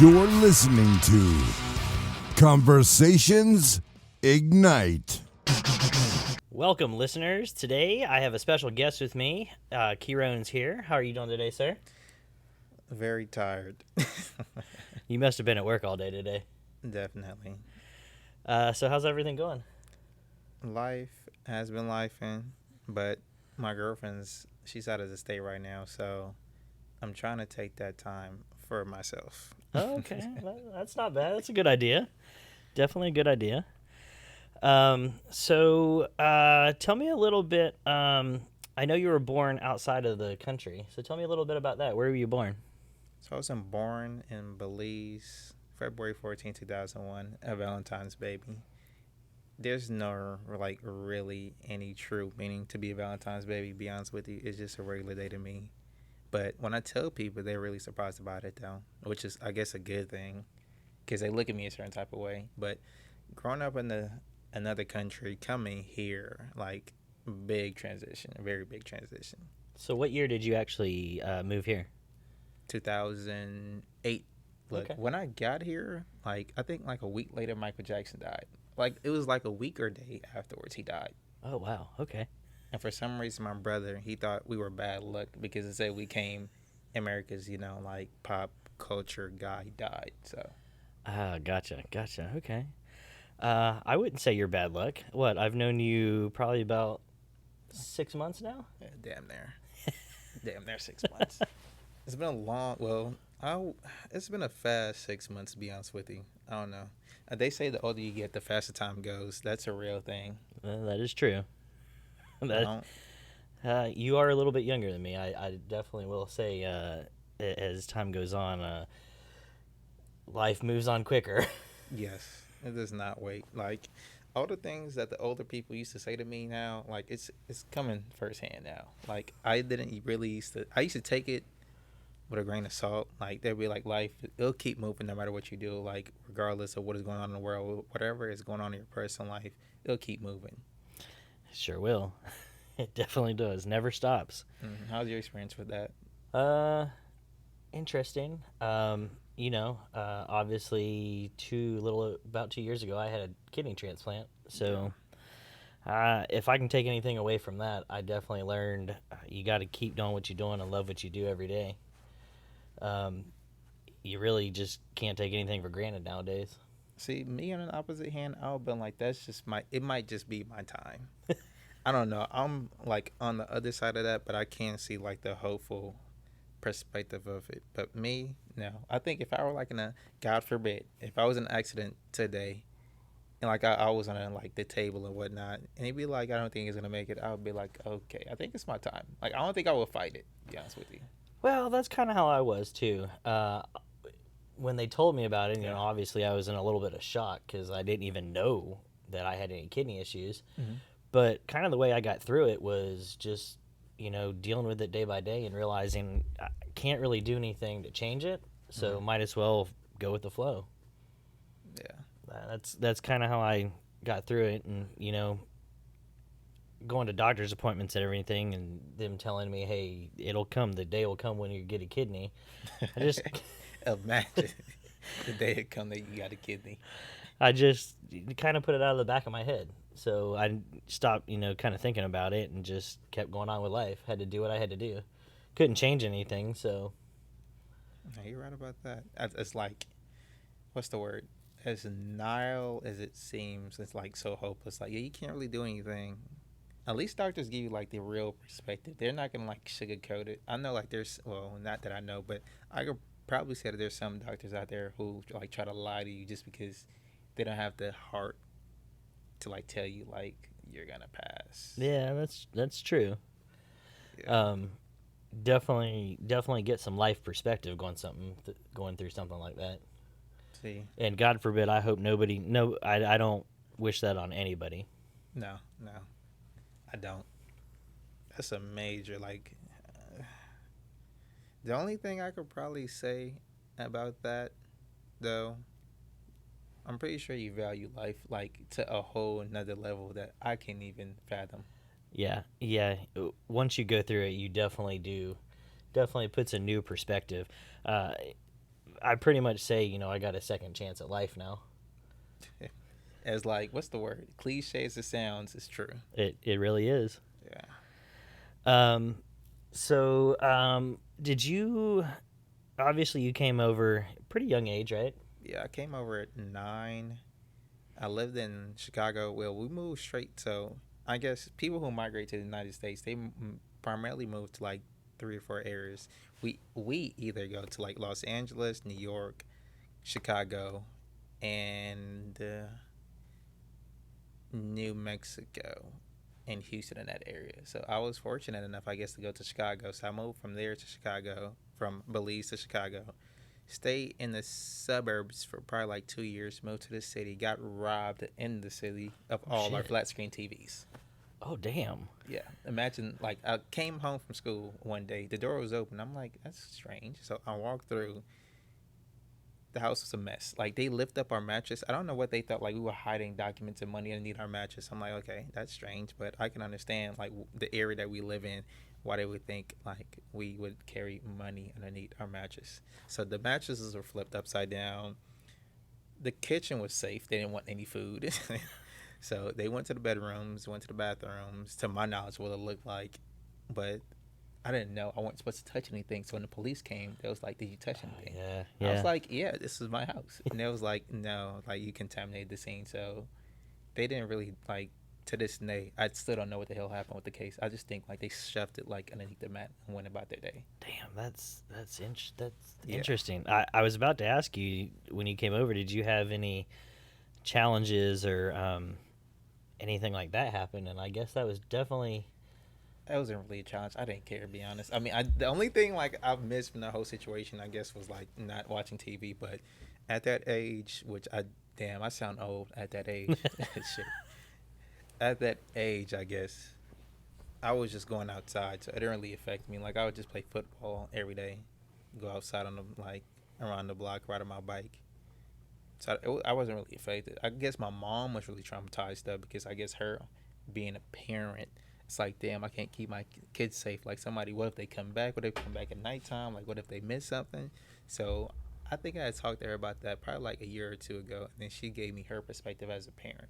You're listening to Conversations Ignite. Welcome, listeners. Today, I have a special guest with me. Kyron's here. How are you doing today, sir? Very tired. You must have been at work all day today. Definitely. So how's everything going? Life has been lifing, but my she's out of the state right now, so I'm trying to take that time for myself. Oh, okay. That's not bad. That's a good idea. Definitely a good idea. Tell me a little bit. I know you were born outside of the country, so tell me a little bit about that. Where were you born? So I was born in Belize, February 14, 2001, a Valentine's baby. There's no, really any true meaning to be a Valentine's baby, to be honest with you. It's just a regular day to me. But when I tell people, they're really surprised about it, though, which is, I guess, a good thing, because they look at me a certain type of way. But growing up in another country, coming here, big transition, a very big transition. So what year did you actually move here? 2008. Look, Okay. When I got here, I think a week later, Michael Jackson died. It was a week or day afterwards he died. Oh, wow. Okay. And for some reason, my brother, he thought we were bad luck because it said we came America's, pop culture guy died. So. Gotcha. Okay. I wouldn't say you're bad luck. What, I've known you probably about 6 months now? Yeah, damn near 6 months. It's been it's been a fast 6 months, to be honest with you. I don't know. They say the older you get, the faster time goes. That's a real thing. That is true. You are a little bit younger than me. I definitely will say as time goes on, life moves on quicker. Yes, it does not wait. All the things that the older people used to say to me now, it's coming firsthand now. I didn't really I used to take it with a grain of salt. They'd be life, it'll keep moving no matter what you do. Regardless of what is going on in the world, whatever is going on in your personal life, it'll keep moving. Sure will. It definitely does. Never stops. Mm-hmm. How's your experience with that? Interesting. Obviously about 2 years ago, I had a kidney transplant. So, if I can take anything away from that, I definitely learned you got to keep doing what you're doing and love what you do every day. You really just can't take anything for granted nowadays. See, me on the opposite hand, I've been it might just be my time. I don't know. I'm on the other side of that, but I can see the hopeful perspective of it. But me, no. I think if I were God forbid, if I was in an accident today, and I was on the table and whatnot, and he'd be I don't think he's gonna make it, I would be okay, I think it's my time. I don't think I would fight it, to be honest with you. Well, that's kind of how I was too. When they told me about it, obviously I was in a little bit of shock because I didn't even know that I had any kidney issues. Mm-hmm. But kind of the way I got through it was just, dealing with it day by day and realizing I can't really do anything to change it, so might as well go with the flow. Yeah. That's kind of how I got through it, and, going to doctor's appointments and everything and them telling me, hey, the day will come when you get a kidney. I just... Imagine the day it come that you got a kidney. I just kind of put it out of the back of my head. So I stopped, kind of thinking about it and just kept going on with life. Had to do what I had to do. Couldn't change anything, so. No, you're right about that. It's what's the word? As nihil as it seems, it's so hopeless. You can't really do anything. At least doctors give you the real perspective. They're not gonna sugarcoat it. I know not that I know, but I could probably say that there's some doctors out there who try to lie to you just because they don't have the heart to tell you you're gonna pass. Yeah, that's true. Yeah. Definitely get some life perspective going through something like that. See. And God forbid, I hope I don't wish that on anybody. No, I don't. That's a major the only thing I could probably say about that, though, I'm pretty sure you value life to a whole another level that I can't even fathom. Yeah. Once you go through it, you definitely do. Definitely puts a new perspective. I pretty much say, you know, I got a second chance at life now. As like, what's the word? Cliche as it sounds, it's true. It really is. Yeah. Did you, obviously you came over pretty young age, right? Yeah, I came over at 9. I lived in Chicago. Well, we moved straight. So I guess people who migrate to the United States, they primarily move to like 3 or 4 areas. We either go to like Los Angeles, New York, Chicago, and New Mexico, and Houston in that area. So I was fortunate enough, I guess, to go to Chicago. So I moved from there to Chicago, from Belize to Chicago. Stayed in the suburbs for probably like 2 years. Moved to the city. Got robbed in the city of all our shit. flat screen TVs. Oh, damn. Yeah, imagine, like, I came home from school one day. The door was open. I'm like, that's strange. So I walked through. The house was a mess. Like, they lift up our mattress. I don't know what they thought. Like, we were hiding documents and money underneath our mattress. I'm like, okay, that's strange, but I can understand like the area that we live in, why they would think like we would carry money underneath our mattress. So the mattresses were flipped upside down. The kitchen was safe. They didn't want any food. So they went to the bedrooms, went to the bathrooms, to my knowledge, what it looked like. But I didn't know I wasn't supposed to touch anything. So when the police came, they was like, did you touch anything? Yeah. I was like, yeah, this is my house. And they was like, no, like, you contaminated the scene. So they didn't really, like, to this day, I still don't know what the hell happened with the case. I just think like they shoved it like underneath the mat and went about their day. Damn, that's Yeah. interesting. I was about to ask you, when you came over, did you have any challenges or anything like that happen? And I guess that was definitely. That wasn't really a challenge. I didn't care, to be honest. I mean, the only thing like I've missed from the whole situation, I guess, was like not watching TV. But at that age, which I sound old at that age. Shit. At that age, I guess, I was just going outside, so it didn't really affect me. Like, I would just play football every day, go outside on the, like, around the block, ride on my bike. So I wasn't really affected. I guess my mom was really traumatized though, because I guess her being a parent, it's like, damn, I can't keep my kids safe. Like, somebody, what if they come back? What if they come back at nighttime? Like, what if they miss something? So I think I had talked to her about that probably like a year or two ago, and then she gave me her perspective as a parent.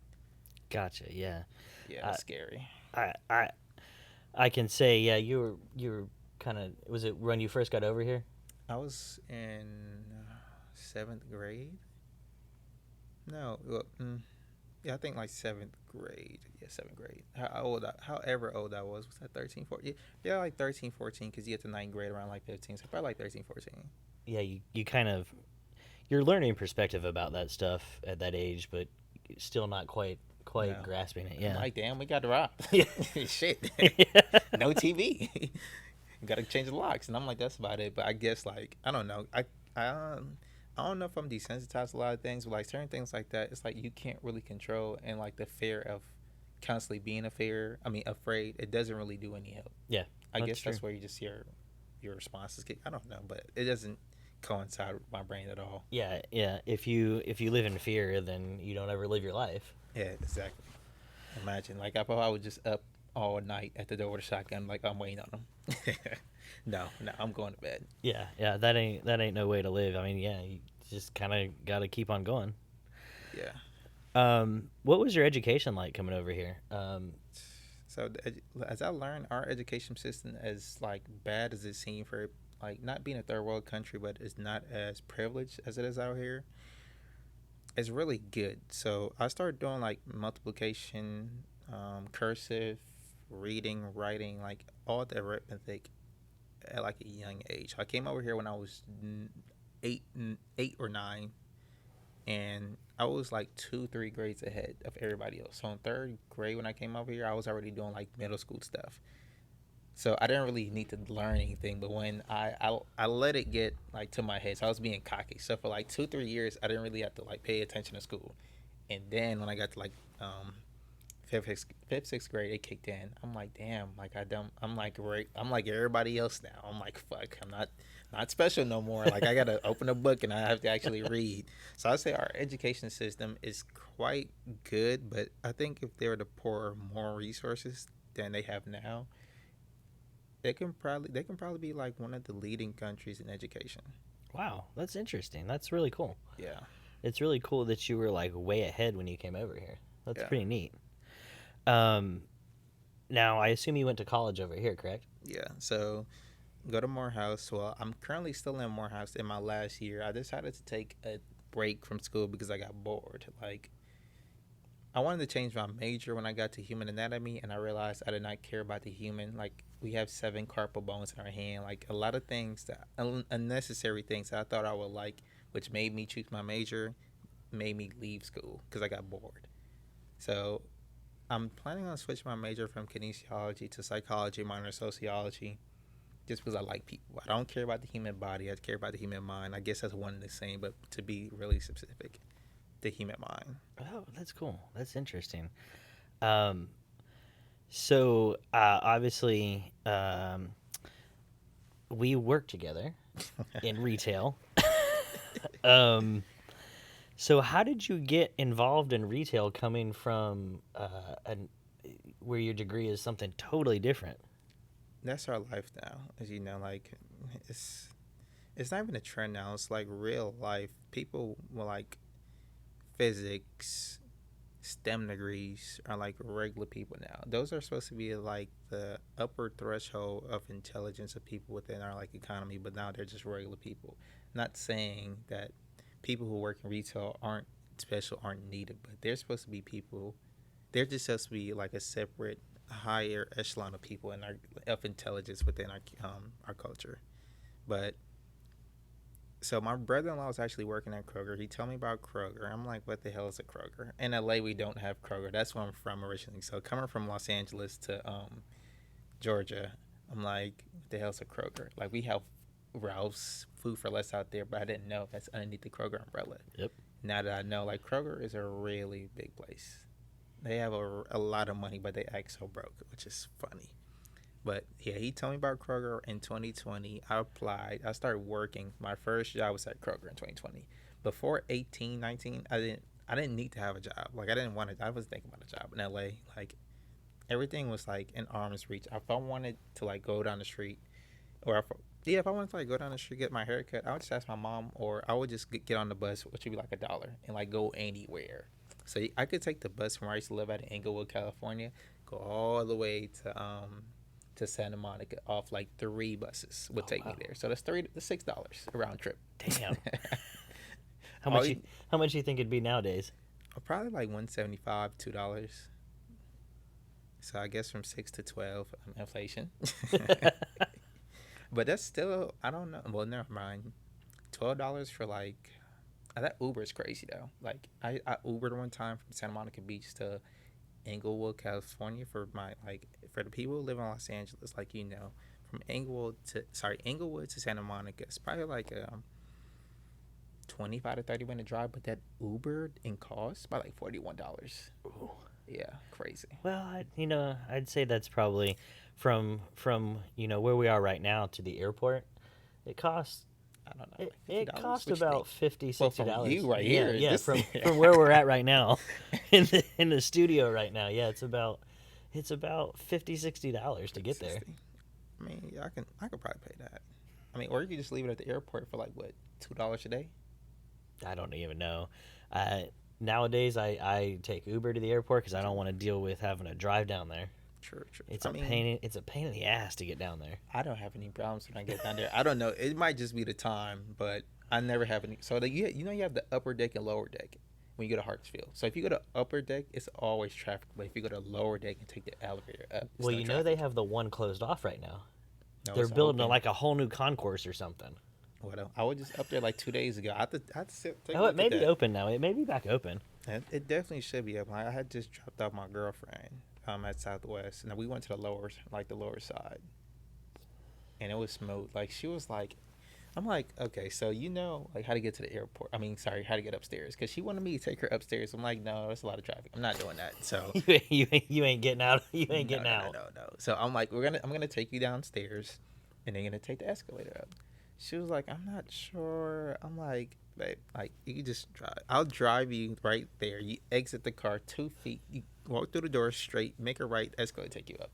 Gotcha. Yeah. Yeah, that's scary. I can say, yeah, you were kind of. Was it when you first got over here? I was in 7th grade. No, well, yeah, I think like 7th grade. Yeah, 7th grade. However old I was that 13, 14? Yeah, like 13, 14, because you get to 9th grade around like 15, so probably like 13, 14. Yeah, you kind of, you're learning perspective about that stuff at that age, but still not quite No. grasping it. Yeah. I'm like, damn, we got robbed. Yeah. Shit. Yeah. No TV. Got to change the locks, and I'm like, that's about it. But I guess, like, I don't know. I don't know if I'm desensitized to a lot of things, but like certain things like that, it's like you can't really control, and like the fear of constantly being afraid, it doesn't really do any help. Yeah, I guess true. that's where you just your responses kick. I don't know, but it doesn't coincide with my brain at all. Yeah. If you live in fear, then you don't ever live your life. Yeah, exactly. Imagine, like, if I was just up all night at the door with a shotgun, like, I'm waiting on them. No, I'm going to bed. Yeah, that ain't no way to live. I mean, yeah, you just kind of got to keep on going. Yeah. What was your education like coming over here? So as I learned, our education system, as like bad as it seemed for like not being a third world country, but it's not as privileged as it is out here. It's really good. So I started doing like multiplication, cursive, reading, writing, like all the arithmetic at like a young age. I came over here when I was 8 or 9, and I was like 2-3 grades ahead of everybody else. So in 3rd grade when I came over here, I was already doing like middle school stuff. So I didn't really need to learn anything, but when I let it get like to my head, so I was being cocky. So for like 2-3 years, I didn't really have to like pay attention to school. And then when I got to like 5th, 6th grade, it kicked in. I'm like, damn, like I'm like everybody else now. I'm like, fuck, I'm not special no more. Like, I gotta open a book and I have to actually read. So I'd say our education system is quite good, but I think if they were to pour more resources than they have now, they can probably be like one of the leading countries in education. Wow, that's interesting. That's really cool. Yeah. It's really cool that you were like way ahead when you came over here. That's Yeah. pretty neat. Um, Now I assume you went to college over here, correct? Yeah. So go to Morehouse. Well, I'm currently still in Morehouse in my last year. I decided to take a break from school because I got bored. Like, I wanted to change my major when I got to human anatomy, and I realized I did not care about the human. Like, we have 7 carpal bones in our hand. Like, a lot of things that unnecessary things that I thought I would like, which made me choose my major, made me leave school because I got bored. So I'm planning on switching my major from kinesiology to psychology, minor sociology, just because I like people. I don't care about the human body. I care about the human mind. I guess that's one and the same, but to be really specific, the human mind. Oh, that's cool. That's interesting. Um, Obviously, we work together in retail. um, so how did you get involved in retail coming from where your degree is something totally different? That's our life now, as you know. Like, it's it's not even a trend now. It's like real life. People will like physics, STEM degrees are like regular people now. Those are supposed to be like the upper threshold of intelligence of people within our like economy, but now they're just regular people. Not saying that people who work in retail aren't special, aren't needed, but they're supposed to be people. They're just supposed to be like a separate, higher echelon of people in our of intelligence within our culture. But so my brother-in-law was actually working at Kroger. He told me about Kroger. I'm like, what the hell is a Kroger? In LA, we don't have Kroger. That's where I'm from originally. So coming from Los Angeles to Georgia, I'm like, what the hell's a Kroger? Like, we have Ralph's, Food for Less out there, but I didn't know that's underneath the Kroger umbrella. Yep. Now that I know, like, Kroger is a really big place. They have a lot of money, but they act so broke, which is funny. But yeah, he told me about Kroger in 2020. I applied. I started working. My first job was at Kroger in 2020. Before 18, 19, I didn't need to have a job. Like, I didn't want to. I was thinking about a job in LA. Like, everything was like in arm's reach. If I wanted to like go down the street, or if I wanted to like go down the street get my hair cut, I would just ask my mom, or I would just get on the bus, which would be like $1, and like go anywhere. So I could take the bus from where I used to live at in Inglewood, California, go all the way to Santa Monica off like 3 buses would take me there. So that's $6 a round trip. Damn. How All much? you- How much do you think it'd be nowadays? Probably like $1.75, $2. So I guess from 6 to 12, inflation. But that's still, I don't know. Well, never mind. $12 for like, that Uber's crazy though. Like, I Ubered one time from Santa Monica Beach to Inglewood, California for the people who live in Los Angeles, like, you know, from Inglewood to Santa Monica. It's probably like a 25 to 30 minute drive, but that Uber in cost by like $41. Ooh. Yeah, crazy. Well, I'd say that's probably from where we are right now to the airport. It costs. I don't know. It $50? costs What you about think? $50, Well, $60. from you right Yeah, here, yeah. this- From where we're at right now, in the studio right now. Yeah, it's about $50, $60 to get there. 60. I mean, yeah, I could probably pay that. I mean, or you could just leave it at the airport for like what, $2 a day? I don't even know. Nowadays, I take Uber to the airport because I don't want to deal with having to drive down there. True. It's a pain. It's a pain in the ass to get down there. I don't have any problems when I get down there. I don't know. It might just be the time, but I never have any. So you have the upper deck and lower deck when you go to Hartsfield. So if you go to upper deck, it's always traffic. But if you go to lower deck and take the elevator up, it's Well, no they traffic. have the one closed off right now. No, They're it's building open. like a whole new concourse or something. Well, I was just up there like 2 days ago. I had to take a Oh, look it may at be that. open now. It may be back open. It definitely should be open. I had just dropped off my girlfriend at Southwest, and then we went to the lower side, and it was smooth. Like, she was like, I'm like, okay, so you know, like, how to get to the airport. I mean, sorry, how to get upstairs, because she wanted me to take her upstairs. I'm like, no, there's a lot of traffic. I'm not doing that. So you ain't getting out. You ain't getting out. No. So I'm like, I'm gonna take you downstairs, and then you're gonna take the escalator up. She was like, I'm not sure. I'm like, babe, like, you can just drive. I'll drive you right there. You exit the car 2 feet. You walk through the door straight, make a right, escalator take you up.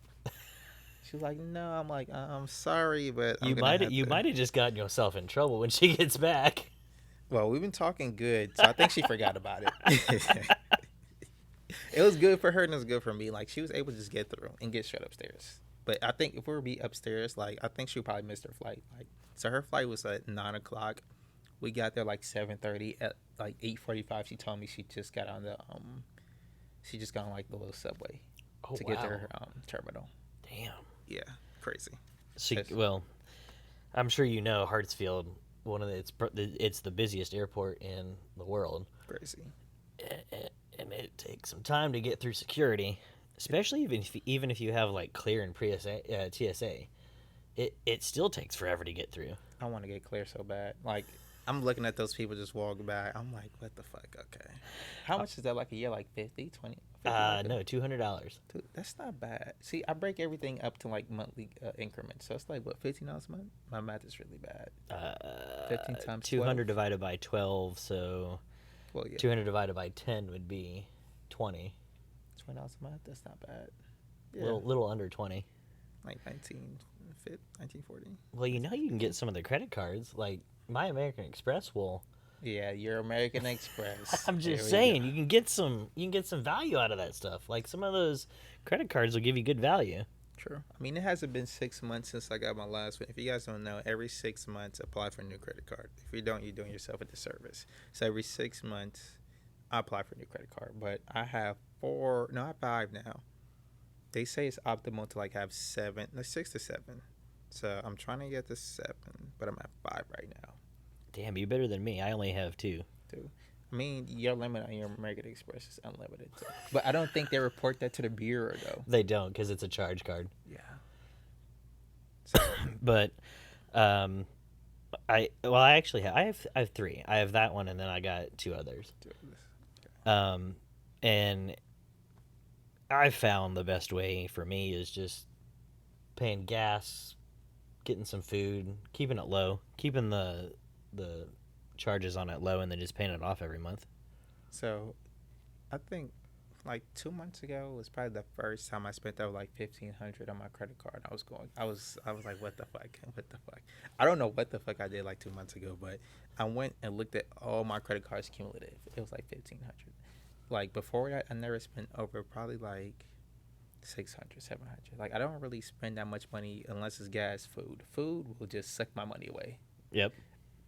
She was like, no. I'm like, I'm sorry, but I'm You gonna have might to. have just gotten yourself in trouble when she gets back. Well, we've been talking good, so I think she forgot about it. It was good for her and it was good for me. Like she was able to just get through and get straight upstairs. But I think if we were to be upstairs, like I think she would probably missed her flight. Like so, her flight was at 9 o'clock. We got there like 7:30. At like 8:45, she told me she just got on the she just got on like the little subway to get to her terminal. Damn. Yeah, crazy. Well, I'm sure you know Hartsfield. It's the busiest airport in the world. Crazy. And it takes some time to get through security, especially even if you have like clear and TSA. It still takes forever to get through. I want to get clear so bad. Like I'm looking at those people just walking by. I'm like, what the fuck? Okay. How much is that like a year? Like 50, 20? 50 No, $200. Dude, that's not bad. See, I break everything up to like monthly increments. So it's like, what, $15 a month? My math is really bad. 15 times 200 divided by 12, so well, yeah. 200 divided by 10 would be 20. $20 a month? That's not bad. Yeah. Little under 20. Like 1940. Well, you can get some of the credit cards. Like My American Express will. Yeah, your American Express. I'm just saying, you can get some value out of that stuff. Like some of those credit cards will give you good value. True. I mean, it hasn't been 6 months since I got my last one. If you guys don't know, every 6 months apply for a new credit card. If you don't, you're doing yourself a disservice. So every 6 months, I apply for a new credit card. But I have 5 now. They say it's optimal to like have 6 to 7. So I'm trying to get to 7, but I'm at 5 right now. Damn, you're better than me. I only have 2. I mean, your limit on your American Express is unlimited. So. But I don't think they report that to the bureau, though. They don't, because it's a charge card. Yeah. So. But, I actually have 3. I have that one, and then I got 2 others. Okay. And I found the best way for me is just paying gas, getting some food, keeping it low, keeping the charges on it low, and then just paying it off every month. So I think like 2 months ago was probably the first time I spent over like $1,500 on my credit card. I was like, what the fuck? I don't know what the fuck I did like 2 months ago, but I went and looked at all my credit cards cumulative. It was like $1,500. Like before that, I never spent over probably like $600, $700. Like I don't really spend that much money unless it's gas, food. Food will just suck my money away. Yep.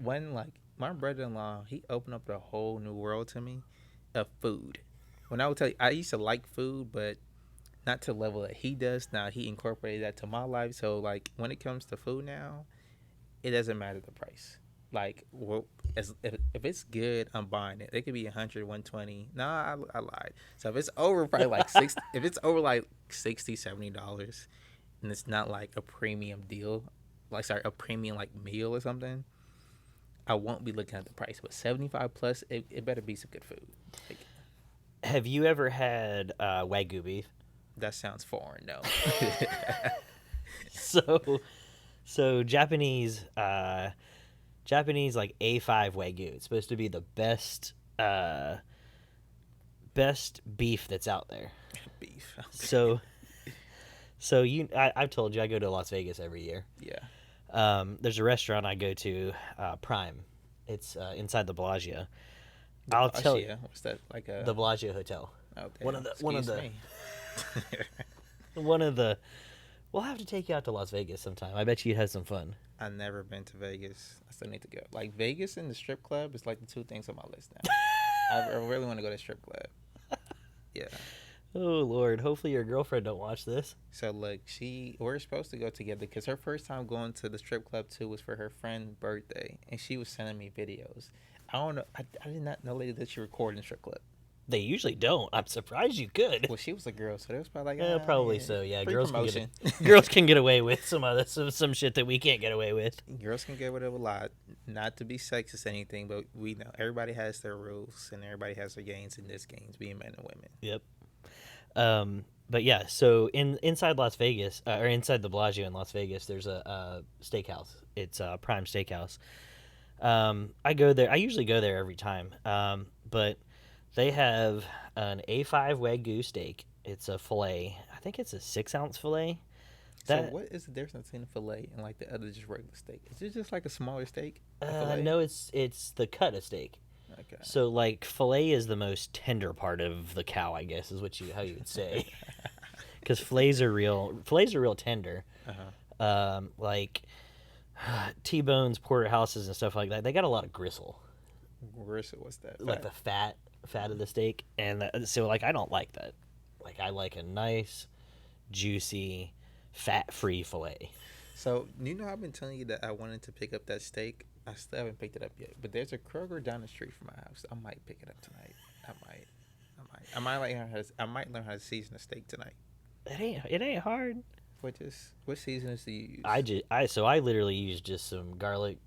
When like my brother-in-law, he opened up a whole new world to me of food. When I would tell you, I used to like food, but not to the level that he does. Now he incorporated that to my life. So like when it comes to food now, it doesn't matter the price. Like if it's good, I'm buying it. It could be 100, 120. Nah, I lied. So if it's over probably like if it's over like $60, $70, and it's not like a premium deal, a premium like meal or something, I won't be looking at the price. But 75 plus, it better be some good food. Like, have you ever had Wagyu beef? That sounds foreign, no. So Japanese like A5 Wagyu. It's supposed to be the best beef that's out there. Beef. Okay. So I've told you I go to Las Vegas every year. Yeah. There's a restaurant I go to, Prime. It's inside the Bellagio. I'll tell you. What's that like? The Bellagio Hotel. Oh, damn. One of the. We'll have to take you out to Las Vegas sometime. I bet you'd have some fun. I've never been to Vegas. I still need to go. Like Vegas and the strip club is like the 2 things on my list now. I really want to go to the strip club. Yeah. Oh Lord! Hopefully your girlfriend don't watch this. So look, we're supposed to go together because her first time going to the strip club too was for her friend's birthday, and she was sending me videos. I don't know. I did not know that she recorded in the strip club. They usually don't. I'm surprised you could. Well, she was a girl, so it was probably like probably so. Yeah, girls can get away with some shit that we can't get away with. Girls can get away with a lot. Not to be sexist or anything, but we know everybody has their rules and everybody has their games in this games, being men and women. Yep. But yeah, so inside Las Vegas, or inside the Bellagio in Las Vegas, there's a steakhouse. It's a Prime Steakhouse. I go there. I usually go there every time. But they have an A5 Wagyu steak. It's a fillet. I think it's a 6-ounce fillet. So That what is the difference between a fillet and like the other just regular steak? Is it just like a smaller steak? A fillet? no, it's the cut of steak. Okay. So like fillet is the most tender part of the cow, I guess, is how you would say. Because fillets are real tender. Like T-bones, porterhouses, and stuff like that. They got a lot of gristle, Gristle, what's that? like the fat of the steak, and so like I don't like that. Like I like a nice, juicy, fat-free fillet. So you know, I've been telling you that I wanted to pick up that steak. I still haven't picked it up yet. But there's a Kroger down the street from my house. I might pick it up tonight. I might learn how to season a steak tonight. It ain't hard. What seasonings do you use? I literally use just some garlic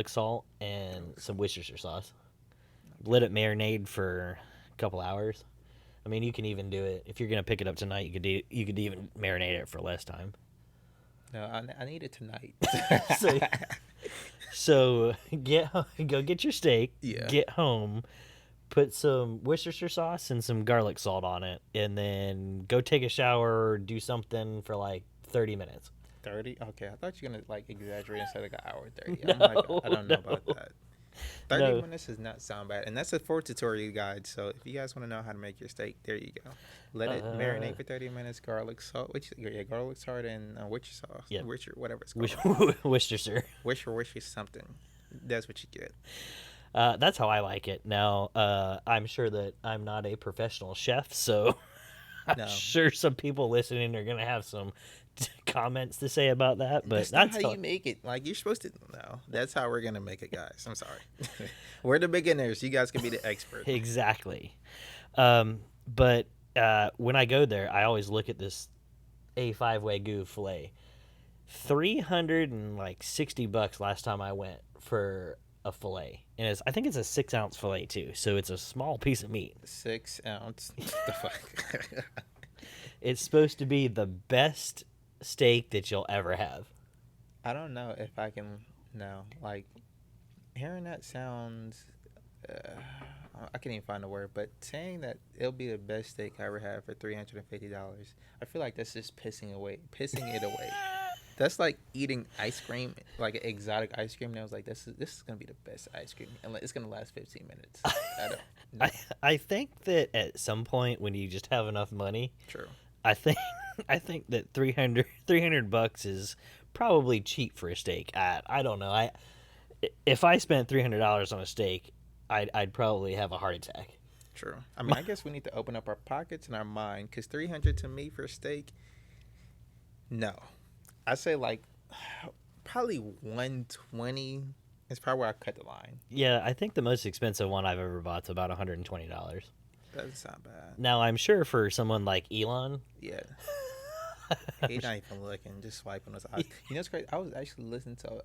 salt and some Worcestershire sauce. Let it marinate for a couple hours. I mean, you can even do it if you're gonna pick it up tonight. You could even marinate it for less time. No, I need it tonight. So go get your steak. Yeah. Get home, put some Worcestershire sauce and some garlic salt on it, and then go take a shower or do something for like 30 minutes. 30? Okay, I thought you were gonna like exaggerate and say like an hour 30. No, I'm like, I don't know about that. 30 No. minutes does not sound bad, and that's a for tutorial guide. So if you guys want to know how to make your steak, there you go. Let it marinate for 30 minutes. Garlic salt, garlic salt and Worcestershire sauce. Yep. Whatever it's called. Worcestershire. Worcestershire something. That's what you get. That's how I like it. Now, I'm sure that I'm not a professional chef, so I'm No. sure some people listening are gonna have some comments to say about that. But That's not how you make it. Like you're supposed to. No, that's how we're gonna make it, guys. I'm sorry. We're the beginners. You guys can be the expert. Exactly. But when I go there, I always look at this A5 Wagyu filet. $360 last time I went for a filet, and I think it's a 6-ounce filet too, so it's a small piece of meat. 6 ounce. The fuck. It's supposed to be the best steak that you'll ever have. I don't know if I can. No, like hearing that sounds. I can't even find the word, but saying that it'll be the best steak I ever had for $350, I feel like that's just pissing it away. That's like eating ice cream, like an exotic ice cream. And I was like, this is gonna be the best ice cream, and it's gonna last 15 minutes. I don't. No. I think that at some point when you just have enough money, True. I think that $300 is probably cheap for a steak. I don't know. If I spent $300 on a steak, I'd probably have a heart attack. True. I mean, I guess we need to open up our pockets and our mind, because $300 to me for a steak, no. I say like probably $120 is probably where I cut the line. Yeah, I think the most expensive one I've ever bought is about $120. That's not bad. Now I'm sure for someone like Elon, Yeah. He's not even looking, just swiping his eyes. You know what's crazy? I was actually listening to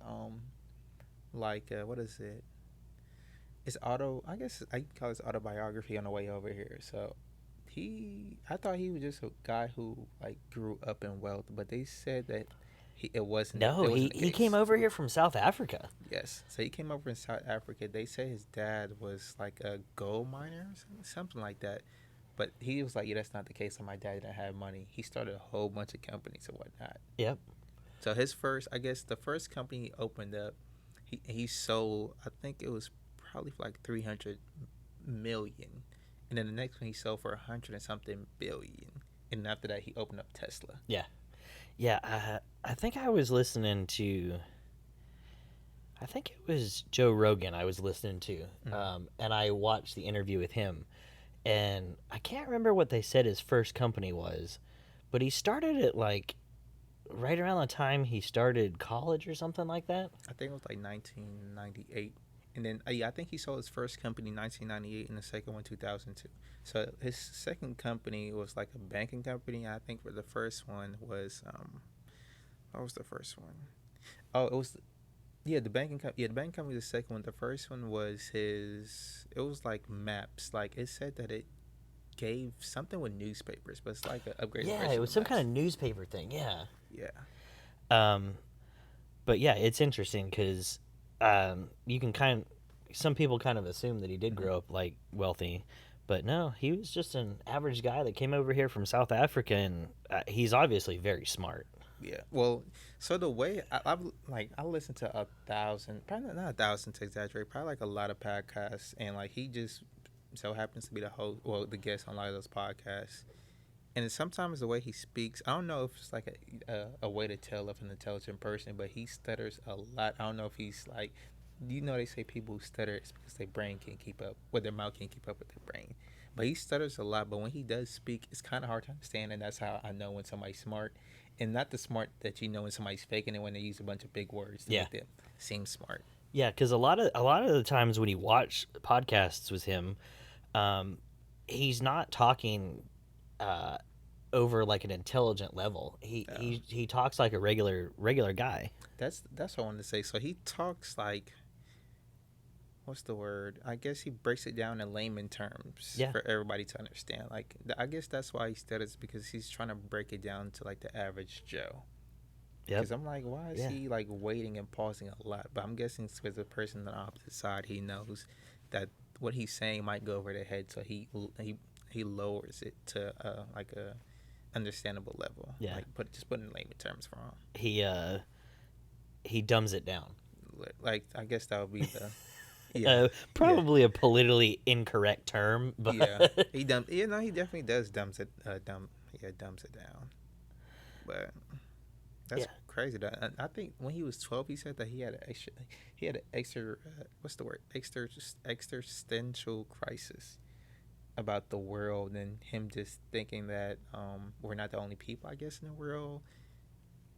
what is it? It's I guess I can call his autobiography on the way over here. So I thought he was just a guy who like grew up in wealth, but they said that it wasn't. no, he came over here from South Africa. Yes, so he came over in South Africa. They say his dad was like a gold miner or something like that. But he was like, yeah, that's not the case. So my dad didn't have money. He started a whole bunch of companies and whatnot. Yep. So the first company he opened up, he sold, I think it was probably for like 300 million. And then the next one he sold for 100 and something billion. And after that, he opened up Tesla. Yeah. Yeah, I think I was listening to, I think it was Joe Rogan I was listening to, and I watched the interview with him, and I can't remember what they said his first company was, but he started it like right around the time he started college or something like that. I think it was like 1998. And then, I think he sold his first company in 1998 and the second one 2002. So his second company was like a banking company. I think for the first one was, what was the first one? Oh, it was, the banking company. Yeah, the banking company was the second one. The first one was it was like maps. Like it said that it gave something with newspapers, but it's like an upgraded version. Yeah, it was some kind of newspaper thing, yeah. Yeah. But yeah, it's interesting because you can some people kind of assume that he did grow up like wealthy, But no, he was just an average guy that came over here from South Africa, and he's obviously very smart. Yeah. Well, so the way I've like I listen to 1,000, probably not 1,000 to exaggerate, probably like a lot of podcasts, and like he just so happens to be the host, well, the guest on a lot of those podcasts. And sometimes the way he speaks, I don't know if it's like a way to tell if an intelligent person, but he stutters a lot. I don't know if he's like, they say people who stutter it's because their brain can't keep up, with their mouth can't keep up with their brain. But he stutters a lot. But when he does speak, it's kind of hard to understand, and that's how I know when somebody's smart, and not the smart that you know when somebody's faking it when they use a bunch of big words to make them seem smart. Yeah, because a lot of the times when you watch podcasts with him, he's not talking over like an intelligent level. He talks like a regular guy. That's what I wanted to say. So he talks like, what's the word? I guess he breaks it down in layman terms for everybody to understand. Like, I guess that's why he stutters, because he's trying to break it down to like the average Joe. Because I'm like, why is he like waiting and pausing a lot? But I'm guessing it's because the person on the opposite side, he knows that what he's saying might go over their head, so he lowers it to like a understandable level. Yeah. Like put in layman terms for him. He dumbs it down. Like, I guess that would be the probably a politically incorrect term, but he definitely does dumbs it down. But that's crazy. That I think when he was 12, he said that he had an extra what's the word, existential crisis about the world, and him just thinking that we're not the only people, I guess, in the world,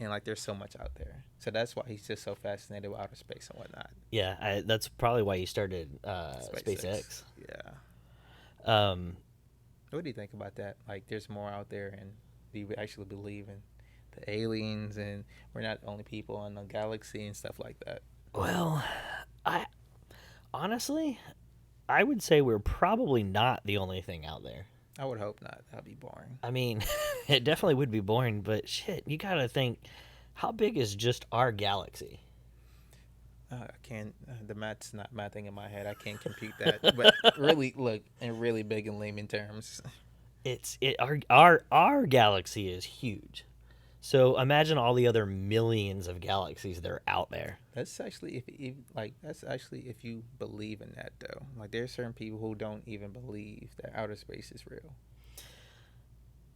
and like there's so much out there. So that's why he's just so fascinated with outer space and whatnot. Yeah, that's probably why he started SpaceX. Yeah. What do you think about that? Like, there's more out there, and do you actually believe in the aliens, and we're not the only people in the galaxy and stuff like that? Well, I would say we're probably not the only thing out there. I would hope not. That'd be boring. I mean, it definitely would be boring, but shit, you gotta think, how big is just our galaxy? I can't. The math's not mathing in my head. I can't compute that. But really, look, in really big and layman terms, Our galaxy is huge. So imagine all the other millions of galaxies that are out there. That's actually if you believe in that, though. Like, there's certain people who don't even believe that outer space is real.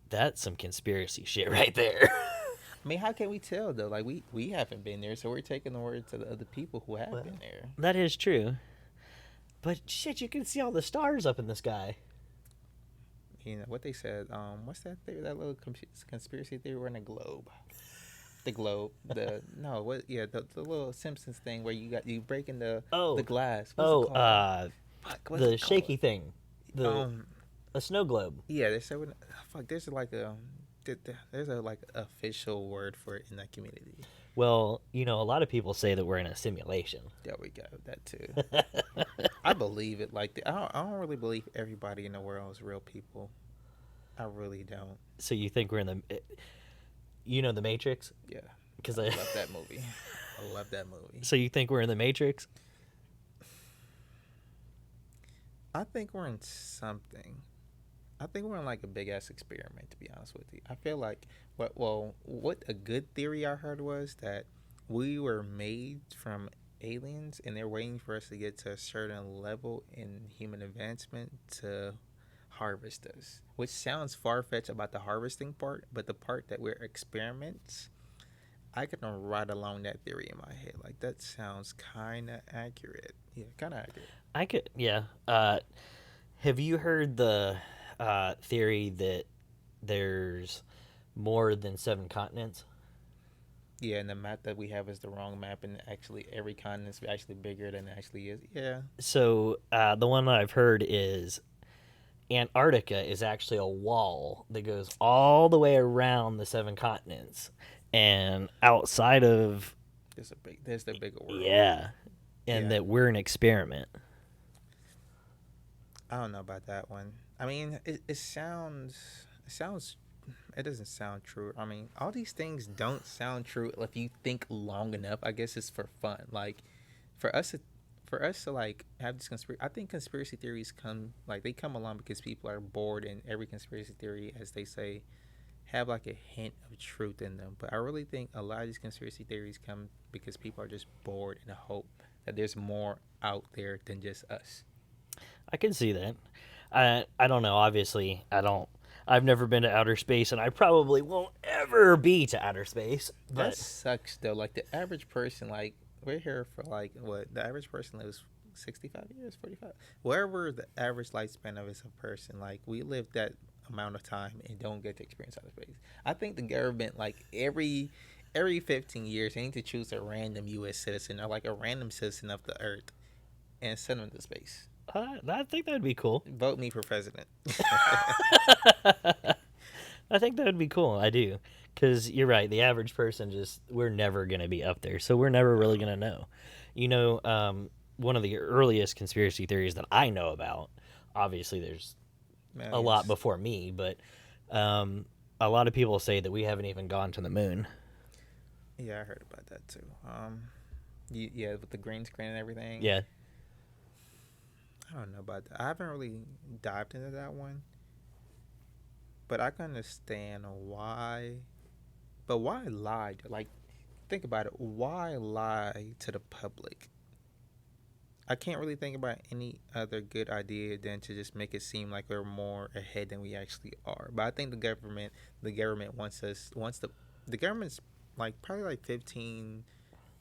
That's some conspiracy shit right there. I mean, how can we tell, though? Like, we haven't been there, so we're taking the words of the other people who have been there. That is true. But shit, you can see all the stars up in the sky. You know what they said? What's that theory? That little conspiracy theory? We're in a globe. The globe. The little Simpsons thing where you breaking the glass. What's the shaky thing. A snow globe. Yeah, they said there's a official word for it in that community. Well, a lot of people say that we're in a simulation. There we go. That too. I believe it. Like, I don't really believe everybody in the world is real people. I really don't. So you think we're in the Matrix? Yeah. Because I love that movie. I love that movie. So you think we're in the Matrix? I think we're in something. I think we're in like a big ass experiment, to be honest with you. I feel like what a good theory I heard was that we were made from aliens, and they're waiting for us to get to a certain level in human advancement to harvest us. Which sounds far-fetched about the harvesting part, but the part that we're experiments, I can ride along that theory in my head. Like, that sounds kind of accurate. Yeah, kind of accurate. Have you heard the theory that there's more than 7 continents? Yeah, and the map that we have is the wrong map, and actually every continent is actually bigger than it actually is. Yeah. So the one that I've heard is Antarctica is actually a wall that goes all the way around the 7 continents, and outside of there's the bigger world. Yeah, and that we're an experiment. I don't know about that one. I mean, it doesn't sound true. I mean, all these things don't sound true if you think long enough. I guess it's for fun. Like, for us for us to like have this conspiracy, I think conspiracy theories they come along because people are bored, and every conspiracy theory, as they say, have like a hint of truth in them. But I really think a lot of these conspiracy theories come because people are just bored and hope that there's more out there than just us. I can see that. I don't know. Obviously, I don't. I've never been to outer space, and I probably won't ever be to outer space. That But sucks though. Like the average person, like we're here for like what the average person lives 65 years, 45, wherever the average lifespan of is a person. Like we live that amount of time and don't get to experience outer space. I think the government, like every 15 years, they need to choose a random U.S. citizen or like a random citizen of the Earth and send them to space. I think that would be cool. Vote me for president. I think that would be cool. I do. Because you're right. The average person we're never going to be up there. So we're never really going to know. You know, one of the earliest conspiracy theories that I know about, obviously there's a lot before me, but a lot of people say that we haven't even gone to the moon. Yeah, I heard about that too. Yeah, with the green screen and everything. Yeah. I don't know about that. I haven't really dived into that one. But I can understand why. But why lie? Like, think about it. Why lie to the public? I can't really think about any other good idea than to just make it seem like we're more ahead than we actually are. But I think the government the government's like probably like 15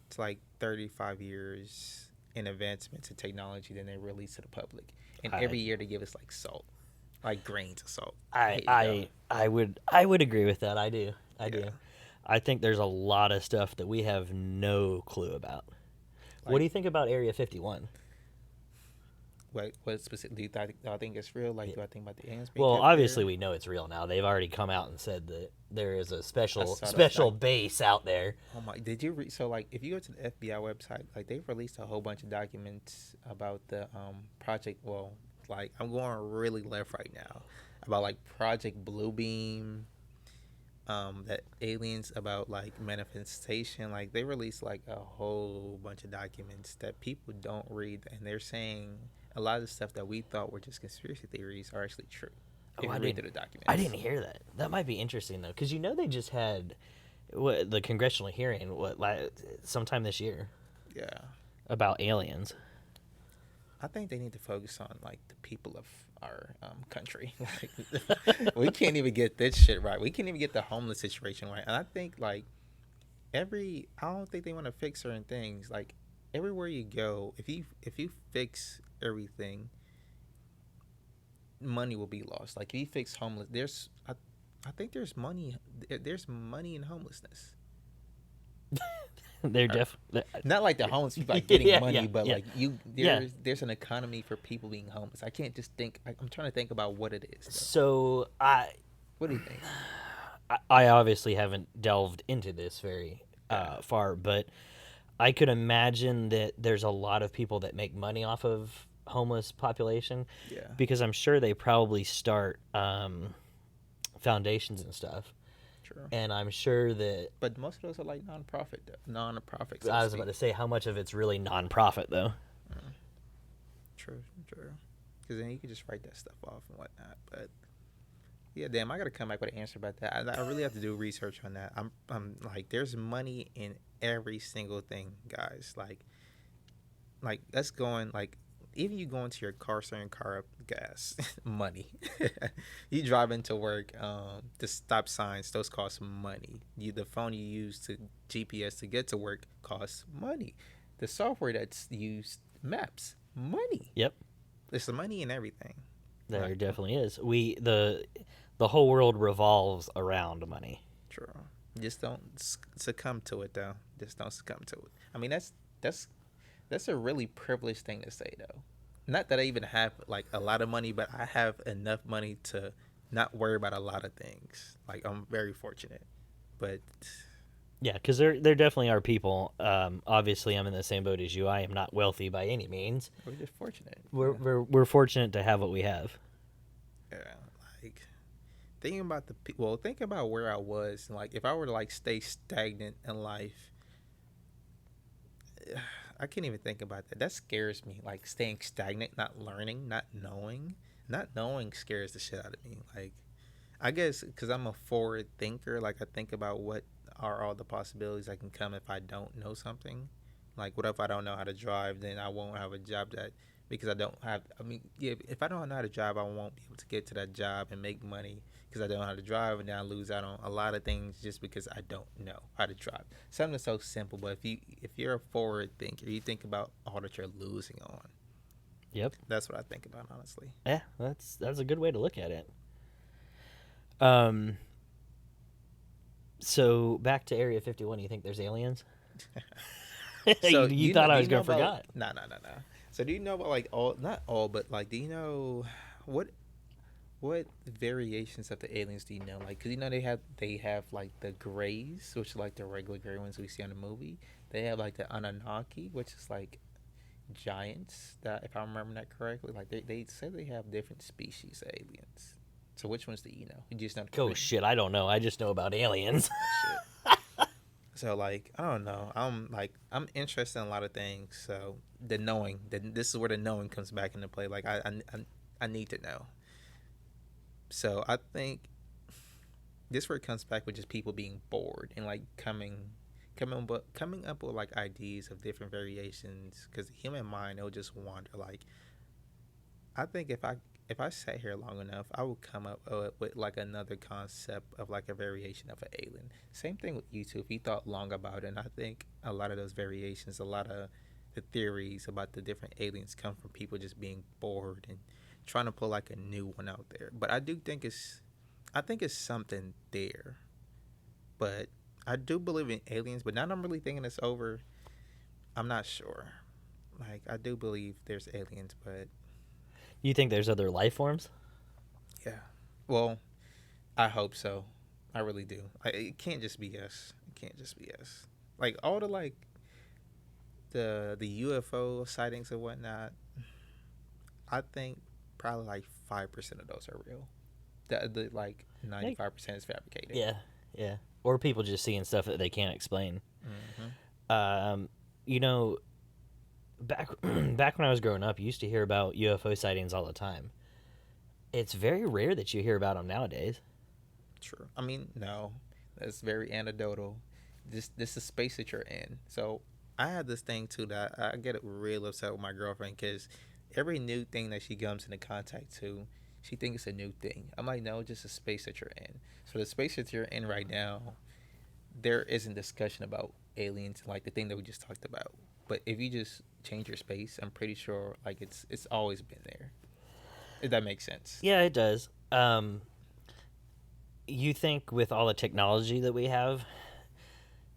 to like 35 years in advancements in technology than they release to the public. And every year they give us like salt, like grains of salt. I would agree with that. I do. I think there's a lot of stuff that we have no clue about. Like, what do you think about Area 51? What specific? Do I think it's real? Like, do I think about the aliens? Well, obviously we know it's real now. They've already come out and said that there is a special base out there. Oh my! Did you read? So like, if you go to the FBI website, like they've released a whole bunch of documents about the project. Well, like I'm going really left right now about like Project Bluebeam. That aliens about like manifestation. Like they released like a whole bunch of documents that people don't read, and they're saying a lot of the stuff that we thought were just conspiracy theories are actually true. I didn't hear that. That might be interesting though, because they just had the congressional hearing sometime this year. Yeah. About aliens. I think they need to focus on like the people of our country. Like, we can't even get this shit right. We can't even get the homeless situation right. And I think like I don't think they want to fix certain things. Like everywhere you go, if you fix everything, money will be lost. Like if you fix homeless, I think there's money in homelessness. They're definitely not like the homeless people like getting money, but like there's an economy for people being homeless. I can't just think. I'm trying to think about what it is. Though. So what do you think? I obviously haven't delved into this very far, but I could imagine that there's a lot of people that make money off of homeless population. Yeah. Because I'm sure they probably start foundations and stuff. True. And I'm sure that... But most of those are like non-profit. So I was about to say, how much of it's really non-profit, though? True. Because then you could just write that stuff off and whatnot. But, yeah, damn, I got to come back with an answer about that. I really have to do research on that. I'm like, there's money in every single thing, guys. Like that's going, like, even you go into your car, starting your car up, gas, money. You drive into work, the stop signs, those cost money. The phone you use to GPS to get to work costs money. The software that's used, maps, money. Yep. There's the money in everything. There definitely is. The whole world revolves around money. True. Just don't succumb to it, though. Just don't succumb to it. I mean, that's a really privileged thing to say, though. Not that I even have like a lot of money, but I have enough money to not worry about a lot of things. Like I'm very fortunate, but yeah, because there definitely are people. Obviously, I'm in the same boat as you. I am not wealthy by any means. We're just fortunate. We're fortunate to have what we have. Yeah, like thinking about think about where I was. Like if I were to like stay stagnant in life, I can't even think about that. That scares me. Like staying stagnant, not learning, not knowing. Not knowing scares the shit out of me. Like, I guess because I'm a forward thinker. Like, I think about what are all the possibilities that can come if I don't know something. Like, what if I don't know how to drive? Then I won't have a job that because I don't have. I mean, yeah, if I don't know how to drive, I won't be able to get to that job and make money because I don't know how to drive, and then I lose out on a lot of things just because I don't know how to drive. Something so simple, but if you're a forward thinker, you think about all that you're losing on. Yep. That's what I think about, honestly. Yeah, that's a good way to look at it. So back to Area 51, you think there's aliens? So you thought I was gonna forget. No. So do you know about like all, not all, but like, do you know what variations of the aliens do you know? Like, cause you know they have like the Greys, which are like the regular gray ones we see on the movie. They have like the Anunnaki, which is like giants. That, if I remember that correctly, like they say they have different species of aliens. So which ones do you know? You just know. Oh shit, I don't know. I just know about aliens. So like, I don't know. I'm interested in a lot of things. So the knowing, this is where the knowing comes back into play. Like I need to know. So I think this is where it comes back with just people being bored and like coming up with like ideas of different variations, because the human mind, it'll just wander. Like, I think if I sat here long enough, I would come up with like another concept of like a variation of an alien. Same thing with you too. If you thought long about it, and I think a lot of those variations, a lot of the theories about the different aliens come from people just being bored and trying to pull like a new one out there. But I think it's something there. But I do believe in aliens, but now that I'm really thinking this over, I'm not sure. Like, I do believe there's aliens, but You think there's other life forms? yeah. Well, I hope so. I really do. It can't just be us. It can't just be us. Like, all the like the UFO sightings and whatnot, I think probably like 5% of those are real. The like 95% is fabricated. Yeah. Or people just seeing stuff that they can't explain. Mm-hmm. You know, back when I was growing up, you used to hear about UFO sightings all the time. It's very rare that you hear about them nowadays. True. I mean, no, that's very anecdotal. This is space that you're in. So I have this thing too that I get real upset with my girlfriend because every new thing that she comes into contact to, she thinks it's a new thing. I'm like, no, just a space that you're in. So the space that you're in right now, there isn't discussion about aliens like the thing that we just talked about. But if you just change your space, I'm pretty sure like it's always been there. If that makes sense. Yeah, it does. You think with all the technology that we have,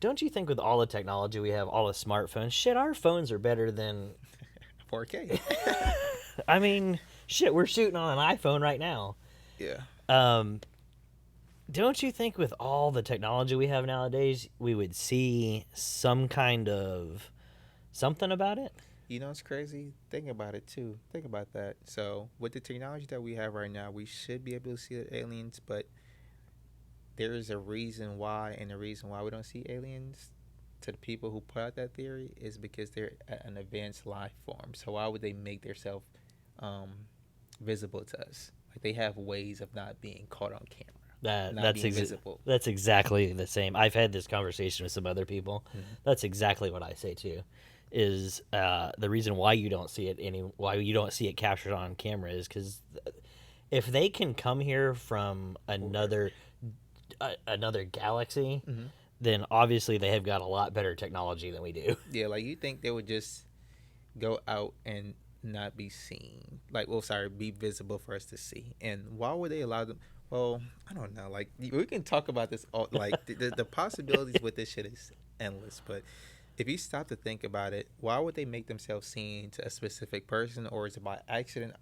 don't you think with all the technology we have, all the smartphones, shit, our phones are better than 4K. I mean, shit, we're shooting on an iPhone right now. Yeah. Don't you think with all the technology we have nowadays, we would see some kind of something about it? You know, it's crazy. Think about it too. Think about that. So with the technology that we have right now, we should be able to see the aliens, but there is a reason why, and the reason why we don't see aliens to the people who put out that theory is because they're an advanced life form. So why would they make themselves visible to us? Like, they have ways of not being caught on camera. That's exactly the same. I've had this conversation with some other people. Mm-hmm. That's exactly what I say too. Is the reason why you don't see it captured on camera is because if they can come here from another galaxy, mm-hmm. then obviously they have got a lot better technology than we do. Yeah, like, you think they would just go out and not be seen, be visible for us to see? And why would they allow them? Well, I don't know. Like, we can talk about this all, like the possibilities with this shit is endless. But if you stop to think about it, why would they make themselves seen to a specific person, or is it by accident?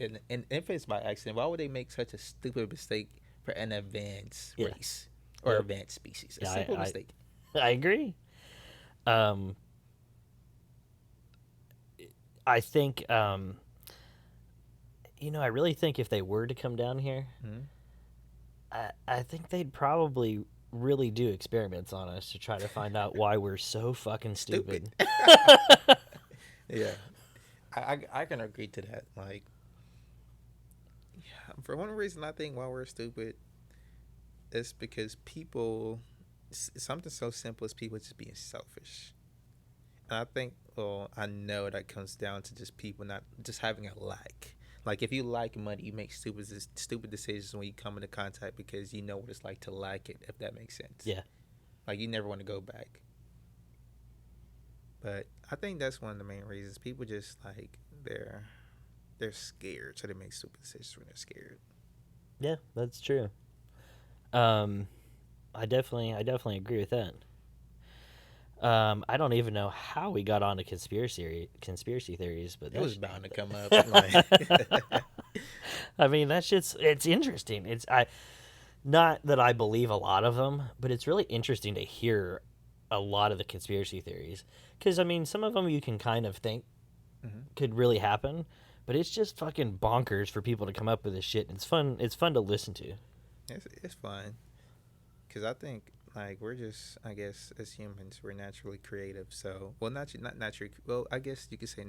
And if it's by accident, why would they make such a stupid mistake for an advanced race or advanced species? A simple mistake. I agree. I think, I really think if they were to come down here, mm-hmm. I think they'd probably really do experiments on us to try to find out why we're so fucking stupid. Yeah, I can agree to that. Like, yeah, for one reason, I think why we're stupid is because people, something so simple as people just being selfish. And I think, well, I know that comes down to just people not just having a lack. Like if you like money, you make stupid decisions when you come into contact because you know what it's like to lack it. If that makes sense. Yeah. Like you never want to go back. But I think that's one of the main reasons people just like they're scared, so they make stupid decisions when they're scared. Yeah, that's true. I definitely agree with that. I don't even know how we got onto conspiracy theories, but It was bound to come up. Like, I mean, that shit's it's interesting. It's I not that I believe a lot of them, but it's really interesting to hear a lot of the conspiracy theories because I mean, some of them you can kind of think could really happen, but it's just fucking bonkers for people to come up with this shit. And it's fun. It's fun to listen to. it's fun because I think like we're just I guess as humans we're naturally creative. So well, not naturally. Well, I guess you could say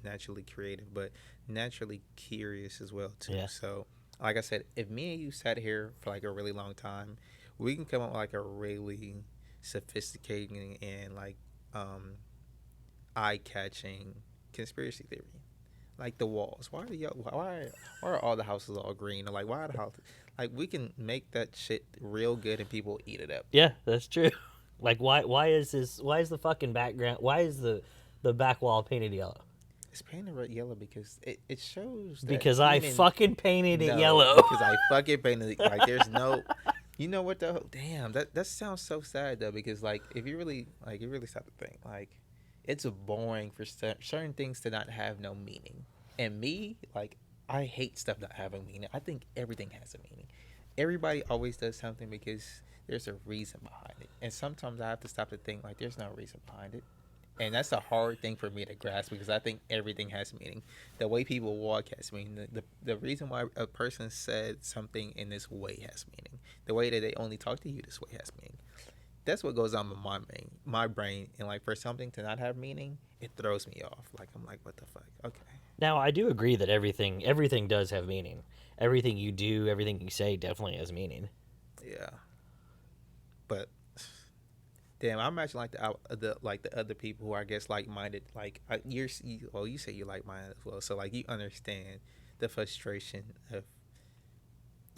naturally creative, but naturally curious as well too. Yeah. So like I said, if me and you sat here for like a really long time, we can come up with like a really sophisticated and like eye-catching conspiracy theory. Like the walls. Why are all the houses all green? Or like why are the houses like we can make that shit real good and people eat it up. Yeah, that's true. Like, why is this? Why is the fucking background? Why is the back wall painted yellow? It's painted red yellow because it shows that Because I human- fucking painted it No, yellow. because I fucking painted it like there's no you know what the damn that sounds so sad though because like if you really stop to think like it's boring for certain things to not have no meaning. And me, like, I hate stuff not having meaning. I think everything has a meaning. Everybody always does something because there's a reason behind it. And sometimes I have to stop to think, like, there's no reason behind it. And that's a hard thing for me to grasp because I think everything has meaning. The way people walk has meaning. The reason why a person said something in this way has meaning. The way that they only talk to you this way has meaning. That's what goes on with my brain. And, like, for something to not have meaning, it throws me off. Like, I'm like, what the fuck? Okay. Now, I do agree that everything does have meaning. Everything you do, everything you say definitely has meaning. Yeah. But damn, I imagine like the other people who are, I guess, like-minded. Like you say you like-minded as well. So like you understand the frustration of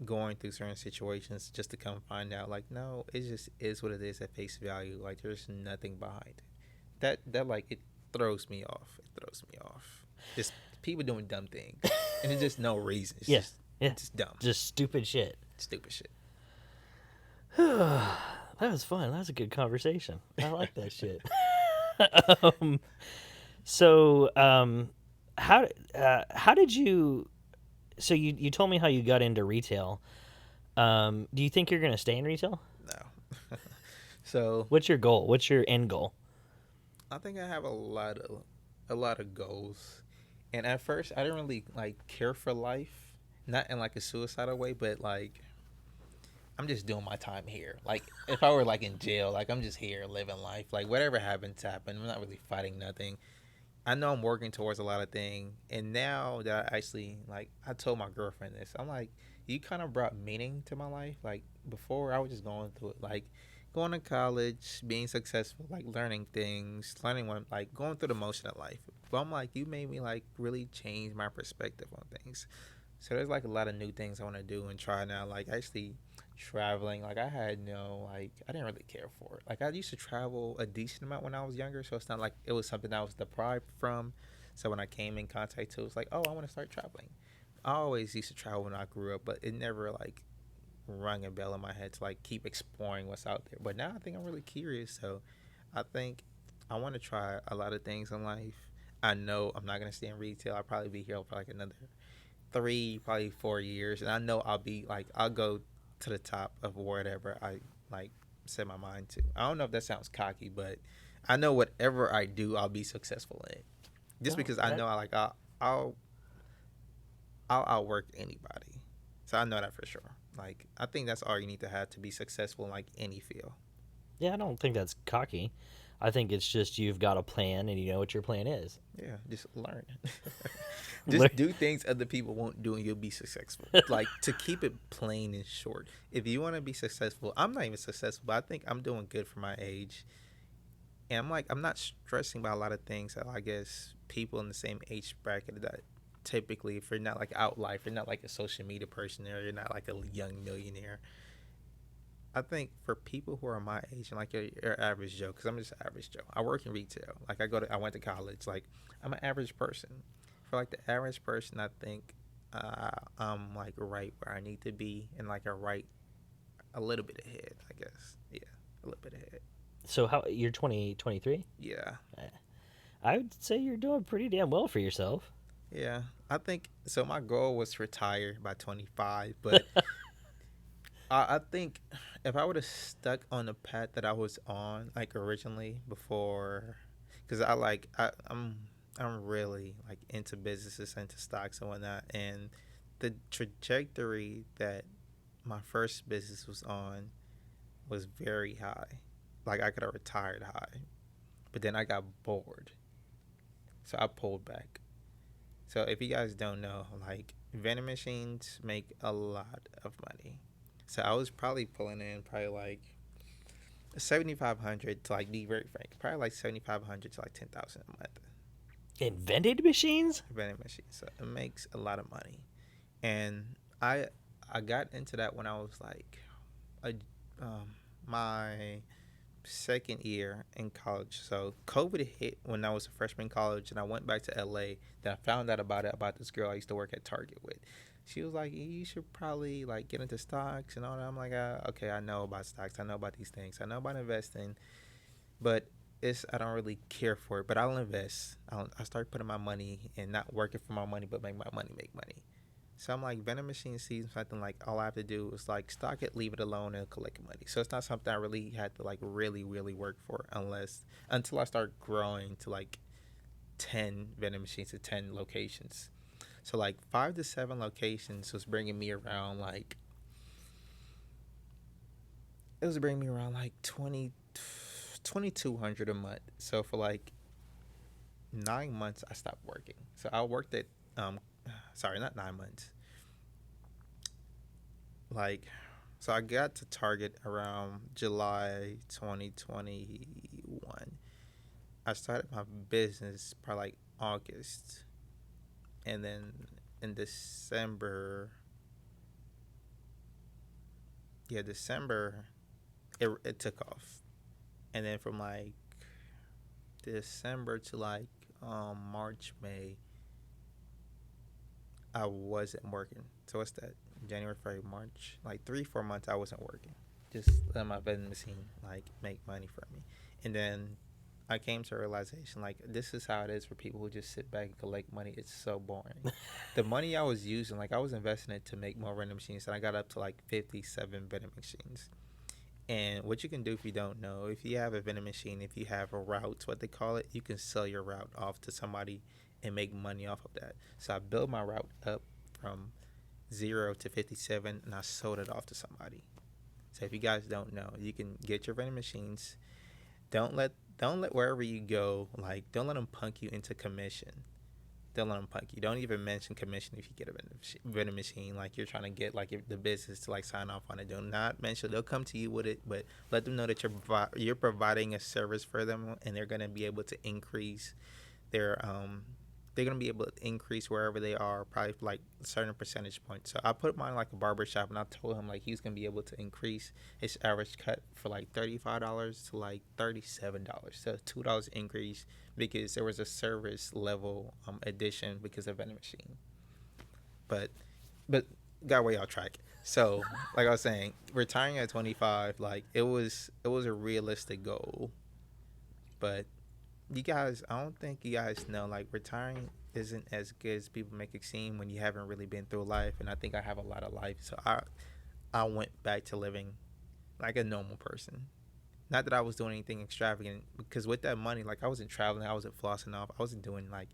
going through certain situations just to come find out like no, it just is what it is at face value. Like there's nothing behind it. That like it throws me off. It throws me off. Just people doing dumb things and it's just no reason. It's just dumb. Just stupid shit. Stupid shit. That was fun. That was a good conversation. I like that shit. How did you? So you told me how you got into retail. Do you think you're gonna stay in retail? No. So what's your goal? What's your end goal? I think I have a lot of goals, and at first I didn't really like care for life, not in like a suicidal way, but like I'm just doing my time here. Like if I were like in jail, like I'm just here living life. Like whatever happens, happened. I'm not really fighting nothing. I know I'm working towards a lot of things, and now that I actually like, I told my girlfriend this. I'm like, you kind of brought meaning to my life. Like before, I was just going through it, like going to college, being successful, like learning things, like going through the motion of life. But I'm like, you made me like really change my perspective on things. So there's like a lot of new things I want to do and try now. Like actually traveling, like I didn't really care for it. Like I used to travel a decent amount when I was younger, so it's not like it was something I was deprived from. So when I came in contact to it, was like, oh, I want to start traveling. I always used to travel when I grew up, but it never like rung a bell in my head to like keep exploring what's out there. But now I think I'm really curious, so I think I want to try a lot of things in life. I know I'm not gonna stay in retail. I'll probably be here for like another 3, probably 4 years, and I know I'll go to the top of whatever I like set my mind to. I don't know if that sounds cocky, but I know whatever I do, I'll be successful in it. Just because I know I'll outwork anybody. So I know that for sure. Like I think that's all you need to have to be successful in like any field. Yeah, I don't think that's cocky. I think it's just you've got a plan and you know what your plan is. Yeah, just learn. Learn. Just do things other people won't do and you'll be successful. Like, to keep it plain and short. If you want to be successful, I'm not even successful, but I think I'm doing good for my age. And I'm not stressing about a lot of things that I guess people in the same age bracket that typically, if you're not like outlier, if you're not like a social media person or you're not like a young millionaire, I think for people who are my age and like your average Joe, because I'm just an average Joe. I work in retail. Like I went to college. Like, I'm an average person. For like the average person, I think I'm like right where I need to be and like a little bit ahead, I guess. Yeah, a little bit ahead. So how you're 23? Yeah, I would say you're doing pretty damn well for yourself. yeah. I think so. My goal was to retire by 25, but I think if I would have stuck on the path that I was on, like originally before, because I'm really like into businesses, into stocks and whatnot, and the trajectory that my first business was on was very high. Like, I could have retired high, but then I got bored, so I pulled back. So if you guys don't know, like, vending machines make a lot of money. So I was probably pulling in probably like 7,500 to like be very frank, probably like 7,500 to like 10,000 a month. Invented machines? Vending machines, so it makes a lot of money, and I I got into that when I was like a, my second year in college. So COVID hit when I was a freshman in college, and I went back to LA. Then I found out about this girl I used to work at Target with. She was like, "You should probably like get into stocks and all that." I'm like, "Okay, I know about stocks. I know about these things. I know about investing, but I don't really care for it. But I'll invest. I start putting my money and not working for my money, but make my money make money." So I'm like, vending machine seems something like all I have to do is like stock it, leave it alone, and collect money. So it's not something I really had to like really, really work for until I start growing to like 10 vending machines to 10 locations. So like 5 to 7 locations was bringing me around like, it was bringing me around like 2,200 a month. So for like 9 months, I stopped working. So I worked at, sorry, not 9 months. Like, so I got to Target around July 2021. I started my business probably like August. And then in December, December, it took off. And then from like December to like March, May, I wasn't working. So what's that? January, February, March, like 3, 4 months I wasn't working. Just let my vending machine like make money for me. And then I came to a realization like this is how it is for people who just sit back and collect money. It's so boring. The money I was using, like I was investing it to make more vending machines, and I got up to like 57 vending machines. And what you can do if you don't know, if you have a vending machine, if you have a route, what they call it, you can sell your route off to somebody and make money off of that. So I built my route up from 0 to 57, and I sold it off to somebody. So if you guys don't know, you can get your vending machines. Don't let wherever you go, like, don't let them punk you into commission. Don't let them punk you. Don't even mention commission if you get a vending machine. Like, you're trying to get like the business to like sign off on it. Do not mention. They'll come to you with it, but let them know that you're providing a service for them, and they're gonna be able to increase their they're gonna be able to increase wherever they are, probably like a certain percentage point. So I put mine like a barber shop, and I told him like he's gonna be able to increase his average cut for like $35 to like $37, so $2 increase because there was a service level addition because of vending machine. But got way off track. So like I was saying, retiring at 25, like it was a realistic goal, but you guys, I don't think you guys know, like, retiring isn't as good as people make it seem when you haven't really been through life. And I think I have a lot of life. So I went back to living like a normal person. Not that I was doing anything extravagant, because with that money, like, I wasn't traveling, I wasn't flossing off, I wasn't doing like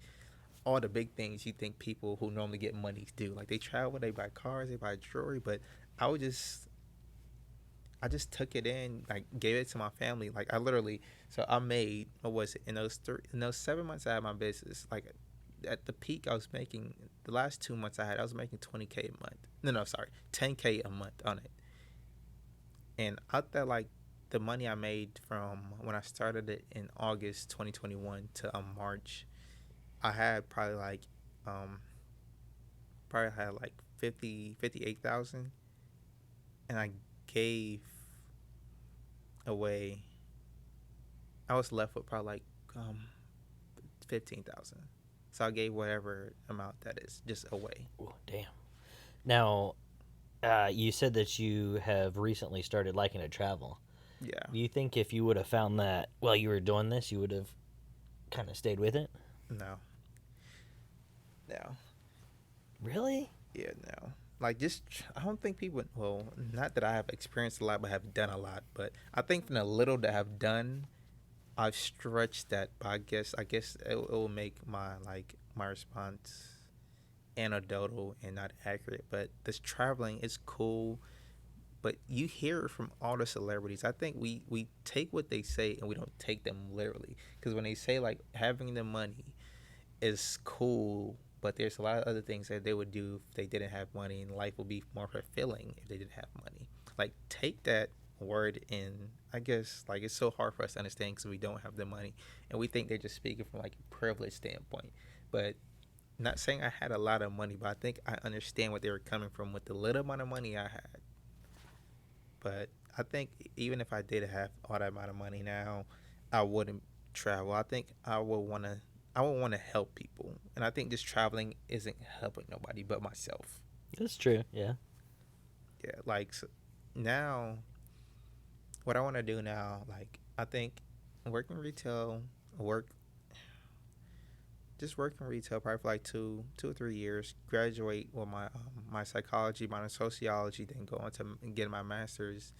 all the big things you think people who normally get money do. Like, they travel, they buy cars, they buy jewelry, but I was just I just took it in, like gave it to my family. Like I literally, so I made, what was it, in those 7 months I had my business, like at the peak I was making, the last 2 months I was making 20K a month. No, sorry, 10K a month on it. And out there, like the money I made from when I started it in August 2021 to March, I had probably had like 58,000, and I gave away, I was left with probably like 15,000. So I gave whatever amount that is just away. Ooh, damn. Now, you said that you have recently started liking to travel. Yeah. Do you think if you would have found that while you were doing this, you would have kind of stayed with it? No. No. Really? Yeah, no. Like, just, I don't think people, well, not that I have experienced a lot, but have done a lot. But I think from the little that I've done, I've stretched that. But I guess it will make my response anecdotal and not accurate. But this traveling is cool. But you hear it from all the celebrities. I think we take what they say and we don't take them literally. Because when they say, like, having the money is cool, but there's a lot of other things that they would do if they didn't have money, and life would be more fulfilling if they didn't have money. Like, take that word in. I guess, like, it's so hard for us to understand because we don't have the money, and we think they're just speaking from, like, a privilege standpoint. But not saying I had a lot of money, but I think I understand what they were coming from with the little amount of money I had. But I think even if I did have all that amount of money now, I wouldn't travel. I think I would want to help people. And I think just traveling isn't helping nobody but myself. That's true, yeah. Yeah, like, so now, what I want to do now, like, I think working retail, working retail probably for like 2 or 3 years, graduate with my psychology, my sociology, then go on to get my master's,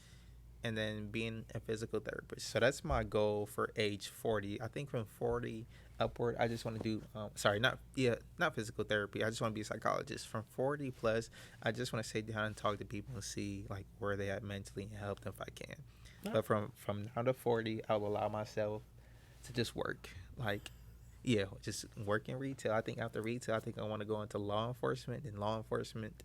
and then being a physical therapist. So that's my goal for age 40. I think from 40 upward, I just want to do not physical therapy. I just want to be a psychologist. From 40 plus, I just want to sit down and talk to people and see, like, where they at mentally and help them if I can. Yeah. But from now to 40, I will allow myself to just work, like, yeah, just work in retail. I think after retail, I think I want to go into law enforcement. And law enforcement,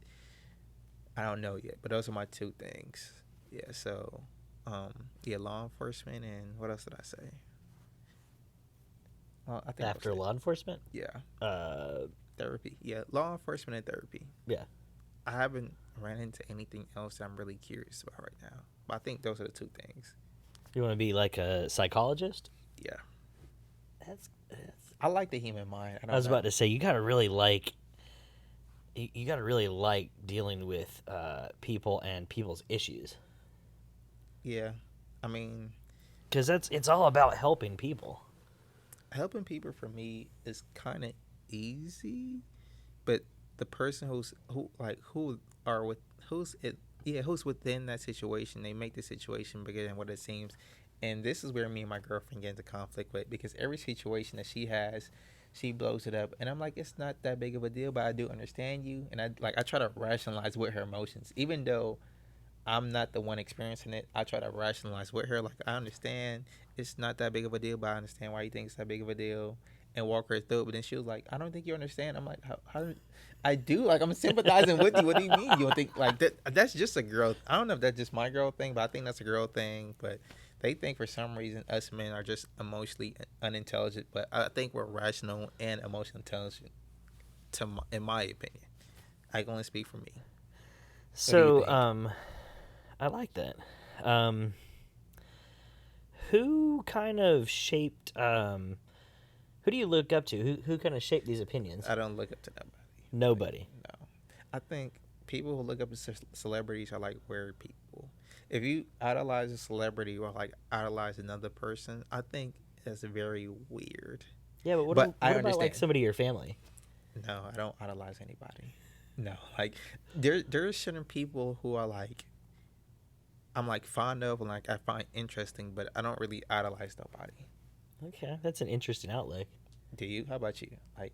I don't know yet, but those are my two things. Yeah, so, law enforcement, and what else did I say? I think after law enforcement? Yeah. Therapy. Yeah, law enforcement and therapy. Yeah. I haven't ran into anything else that I'm really curious about right now. But I think those are the two things. You want to be like a psychologist? Yeah. That's I like the human mind. I was about to say, you gotta really like dealing with people and people's issues. Yeah, I mean, because it's all about helping people. Helping people for me is kind of easy, but the person who's within that situation, they make the situation bigger than what it seems. And this is where me and my girlfriend get into conflict with, because every situation that she has, she blows it up. And I'm like, it's not that big of a deal, but I do understand you. And I try to rationalize with her emotions. Even though I'm not the one experiencing it, I try to rationalize with her. Like, I understand it's not that big of a deal, but I understand why you think it's that big of a deal, and walk her through it. But then she was like, I don't think you understand. I'm like, how I do? Like, I'm sympathizing with you. What do you mean? You don't think, like, that's just a girl. I don't know if that's just my girl thing, but I think that's a girl thing. But they think for some reason us men are just emotionally unintelligent, but I think we're rational and emotionally intelligent, in my opinion. I can only speak for me. So, I like that. Who kind of shaped, who do you look up to? Who kind of shaped these opinions? I don't look up to nobody. Nobody? No. I think people who look up to celebrities are like weird people. If you idolize a celebrity or like idolize another person, I think that's very weird. Yeah, but what about like somebody in your family? No, I don't idolize anybody. No, like there's certain people who are like I'm like fond of and like I find interesting, but I don't really idolize nobody. Okay, that's an interesting outlook. Do you? How about you? Like,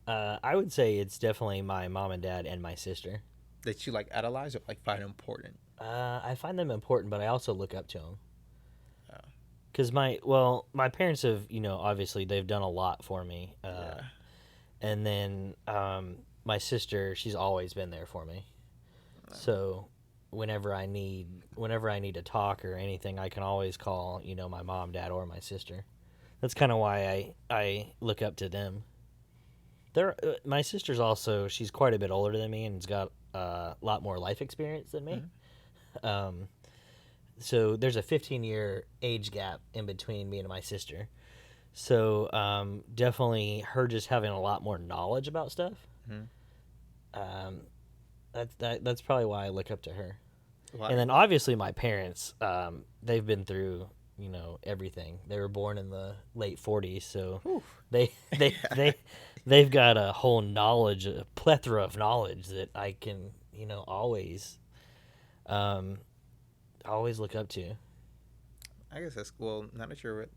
I would say it's definitely my mom and dad and my sister. That you like idolize or like find important? I find them important, but I also look up to them. Oh. Because my parents have, obviously they've done a lot for me. Yeah. And then my sister, she's always been there for me. So whenever I need to talk or anything, I can always call, my mom, dad, or my sister. That's kind of why I look up to them. My sister's also, she's quite a bit older than me and has got a lot more life experience than me. Mm-hmm. So there's a 15-year age gap in between me and my sister. So definitely her just having a lot more knowledge about stuff. Mm-hmm. That's probably why I look up to her. Why? And then obviously my parents, they've been through everything. They were born in the late 40s, so Whew. they've got a whole knowledge, a plethora of knowledge that I can always look up to. I guess that's well. Not that you're.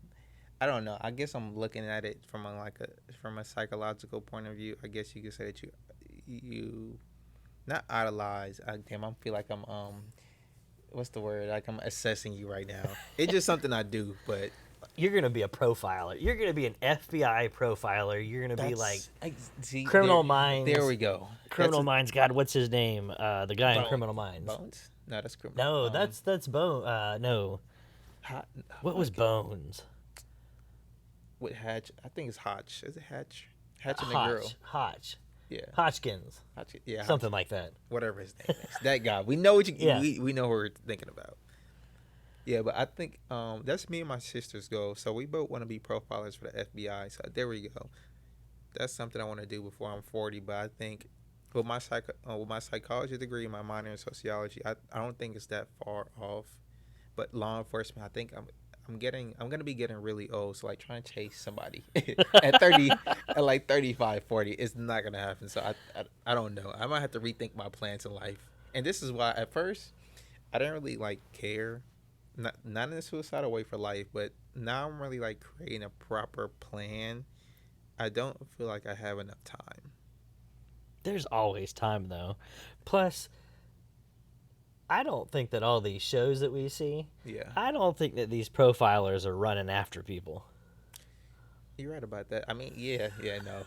I don't know. I guess I'm looking at it from a psychological point of view. I guess you could say that you not idolize. I feel like I'm what's the word? Like I'm assessing you right now. It's just something I do, but You're gonna be a profiler. You're gonna be an FBI profiler. You're gonna be like see, Criminal Minds. There we go. Criminal Minds. God, what's his name? The guy in Criminal Minds. Bones? No, that's Criminal. No, that's Bone. No, what was Bones? With Hatch? I think it's Hotch. Is it Hatch? Hatch and the girl. Hotch. Yeah. Hodgkins. Hotch. Yeah. Something like that. Whatever his name is. That guy. We know what you. Yeah. We know who we're thinking about. Yeah, but I think that's me and my sister's goal. So we both want to be profilers for the FBI. So there we go. That's something I want to do before I'm 40. But I think with my psychology degree, my minor in sociology, I don't think it's that far off. But law enforcement, I think I'm gonna be getting really old. So like trying to chase somebody at 30, at like 35, 40, it's not gonna happen. So I don't know. I might have to rethink my plans in life. And this is why at first I didn't really like care. Not in a suicidal way for life, but now I'm really like creating a proper plan. I don't feel like I have enough time. There's always time though. Plus, I don't think that all these shows that we see. Yeah, I don't think that these profilers are running after people. you're right about that. I mean, yeah, no.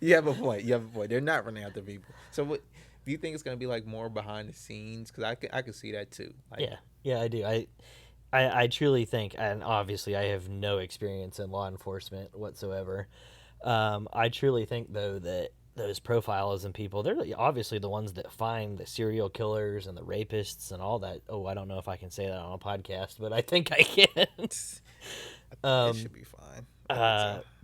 You have a point. They're not running after people. So what? Do you think it's gonna be like more behind the scenes? Because I could see that too. Like, Yeah, I do. I truly think, and obviously I have no experience in law enforcement whatsoever. I truly think though that those profilers and people, they're obviously the ones that find the serial killers and the rapists and all that. Oh, I don't know if I can say that on a podcast, but I think I can. it should be fine.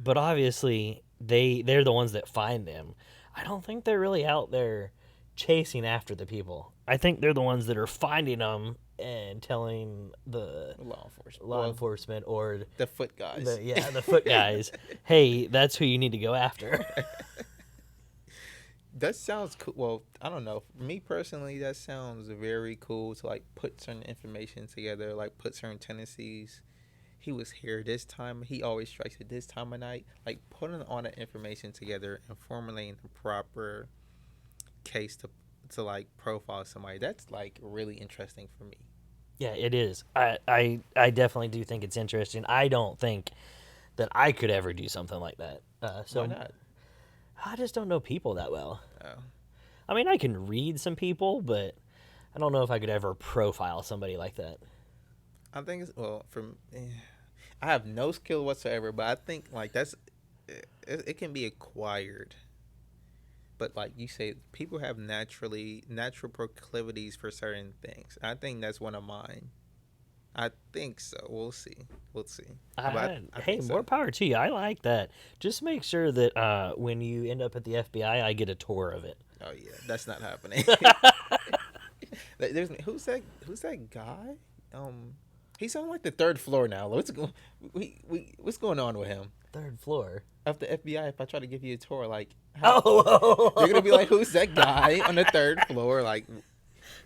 But obviously they're the ones that find them. I don't think they're really out there chasing after the people. I think they're the ones that are finding them and telling the law enforcement or the foot guys. The foot guys, hey, that's who you need to go after. That sounds cool. Well, I don't know. For me personally, that sounds very cool to like put certain information together, like put certain tendencies. He was here this time. He always strikes at this time of night. Like putting all that information together and formulating the proper case to like profile somebody. That's like really interesting for me. Yeah, it is. I definitely do think it's interesting. I don't think that I could ever do something like that. So why not? I just don't know people that well. Oh. I mean, I can read some people, but I don't know if I could ever profile somebody like that. I think it's I have no skill whatsoever, but I think like it can be acquired. But like you say, people have natural proclivities for certain things. I think that's one of mine. I think so. We'll see. I Hey, more power to you. I like that. Just make sure that when you end up at the FBI, I get a tour of it. Oh yeah, that's not happening. Who's that guy? He's on like the third floor now. What's going on with him? Third floor of the FBI. If I try to give you a tour, like, you're gonna be like, who's that guy on the third floor? Like,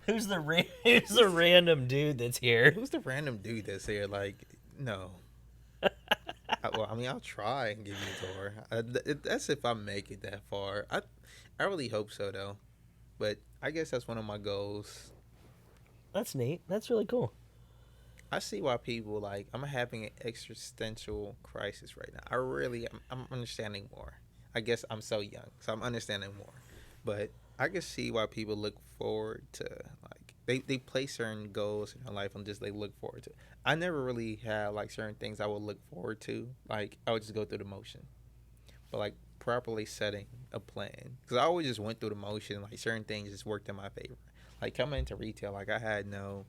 who's the random dude that's here? Who's the random dude that's here? Like, no. I'll try and give you a tour. That's if I make it that far. I really hope so though. But I guess that's one of my goals. That's neat. That's really cool. I see why people like. I'm having an existential crisis right now. I really am. I'm understanding more. I guess I'm so young, so I'm understanding more. But I can see why people look forward to like they place certain goals in their life and just they look forward to. I never really had like certain things I would look forward to. Like I would just go through the motion, but like properly setting a plan because I always just went through the motion. Like certain things just worked in my favor. Like coming into retail, I had no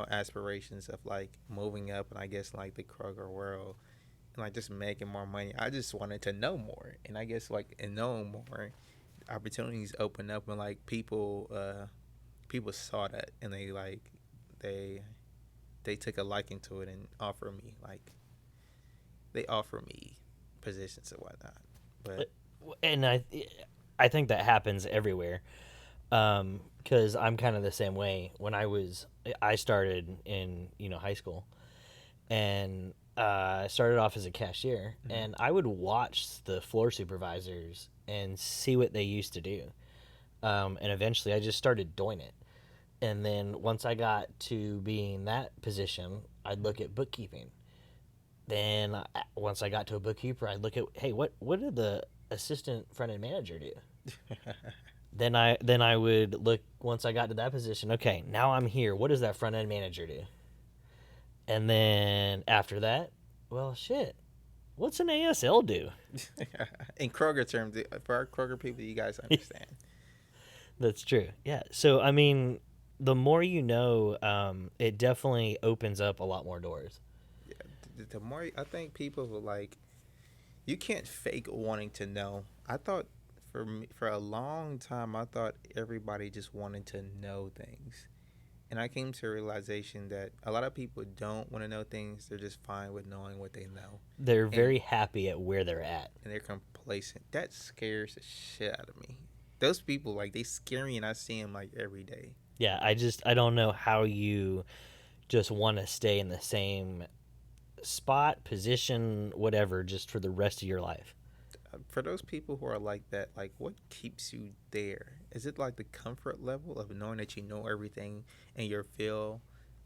aspirations of like moving up and I guess like the Kroger world and like just making more money. I just wanted to know more, and I guess like in knowing more, opportunities open up and like people saw that and they they took a liking to it and they offer me positions and whatnot. But And I think that happens everywhere. Because I'm kind of the same way. I started in high school, and I started off as a cashier, and I would watch the floor supervisors and see what they used to do, and eventually I just started doing it. And then once I got to being that position, I'd look at bookkeeping. Then once I got to a bookkeeper, I'd look at, hey, what did the assistant front end manager do? Then I would look once I got to that position. Okay, now I'm here. What does that front end manager do? And then after that, well, shit. What's an ASL do? in Kroger terms, for our Kroger people, you guys understand. That's true. Yeah. So I mean, the more you know, it definitely opens up a lot more doors. Yeah, the more I think people will like, you can't fake wanting to know. I thought for me, for a long time, I thought everybody just wanted to know things. And I came to a realization that a lot of people don't want to know things. They're just fine with knowing what they know. They're very happy at where they're at. And they're complacent. That scares the shit out of me. Those people, like, they scare me and I see them, like, every day. Yeah, I don't know how you just want to stay in the same spot, position, whatever, just for the rest of your life. For those people who are like that, like, what keeps you there? Is it like the comfort level of knowing that you know everything in your field?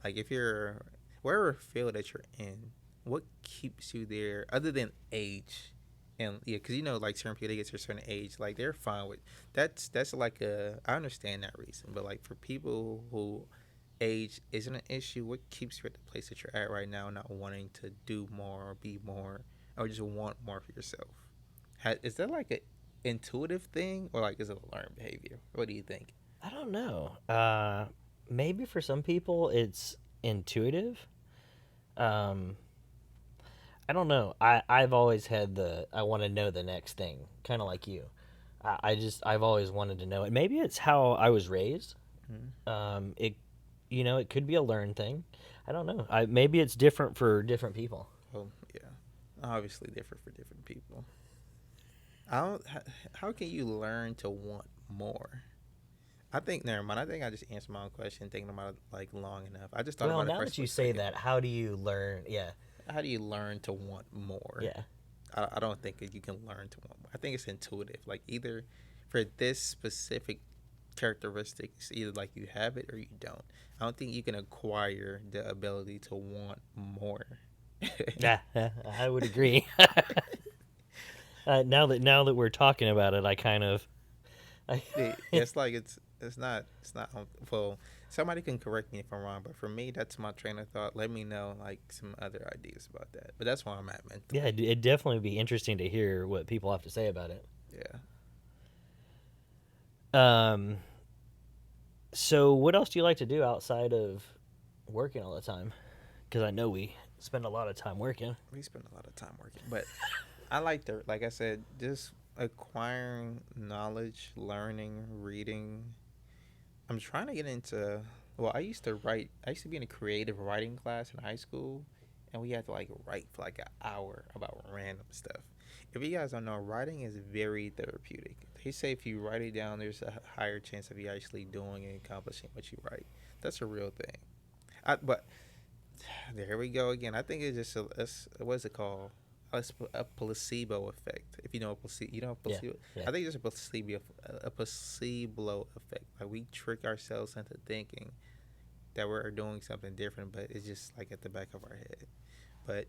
Like, if you're wherever field that you're in, what keeps you there other than age? And yeah, because like certain people, they get to a certain age, like they're fine with that's like I understand that reason, but like for people who age isn't an issue, what keeps you at the place that you're at right now, not wanting to do more or be more, or just want more for yourself? Is that like an intuitive thing, or like is it a learned behavior? What do you think? I don't know. Maybe for some people it's intuitive. Um, I don't know. I've always had I want to know the next thing, kind of like you. I've always wanted to know it. Maybe it's how I was raised. It, it could be a learned thing. I don't know. Maybe it's different for different people. Oh yeah, obviously different for different people. I don't. How can you learn to want more? I think never mind. I think I just answered my own question thinking about it like long enough. I just thought Well, about it now for a that you split say second. that, how do you learn? Yeah, How do you learn to want more? yeah. I don't think that you can learn to want more. I think it's intuitive. Like either for this specific characteristic, it's either like you have it or you don't. I don't think you can acquire the ability to want more. Yeah, I would agree. Now that we're talking about it, I kind of. It's like it's not well, somebody can correct me if I'm wrong, but for me that's my train of thought. Let me know like some other ideas about that, but that's where I'm at mentally. Yeah, it'd definitely be interesting to hear what people have to say about it. Yeah. So what else do you like to do outside of working all the time? Because I know we spend a lot of time working. We spend a lot of time working, but I like I said, just acquiring knowledge, learning, reading. I'm trying to get into. Well, I used to write. I used to be in a creative writing class in high school, and we had to like write for like an hour about random stuff. If you guys don't know, writing is very therapeutic. They say if you write it down, there's a higher chance of you actually doing and accomplishing what you write. That's a real thing. But there we go again. I think it's just what's it called? a placebo effect. If you know a placebo, placebo. Yeah. I think there's a placebo effect. Like we trick ourselves into thinking that we're doing something different, but it's just like at the back of our head. But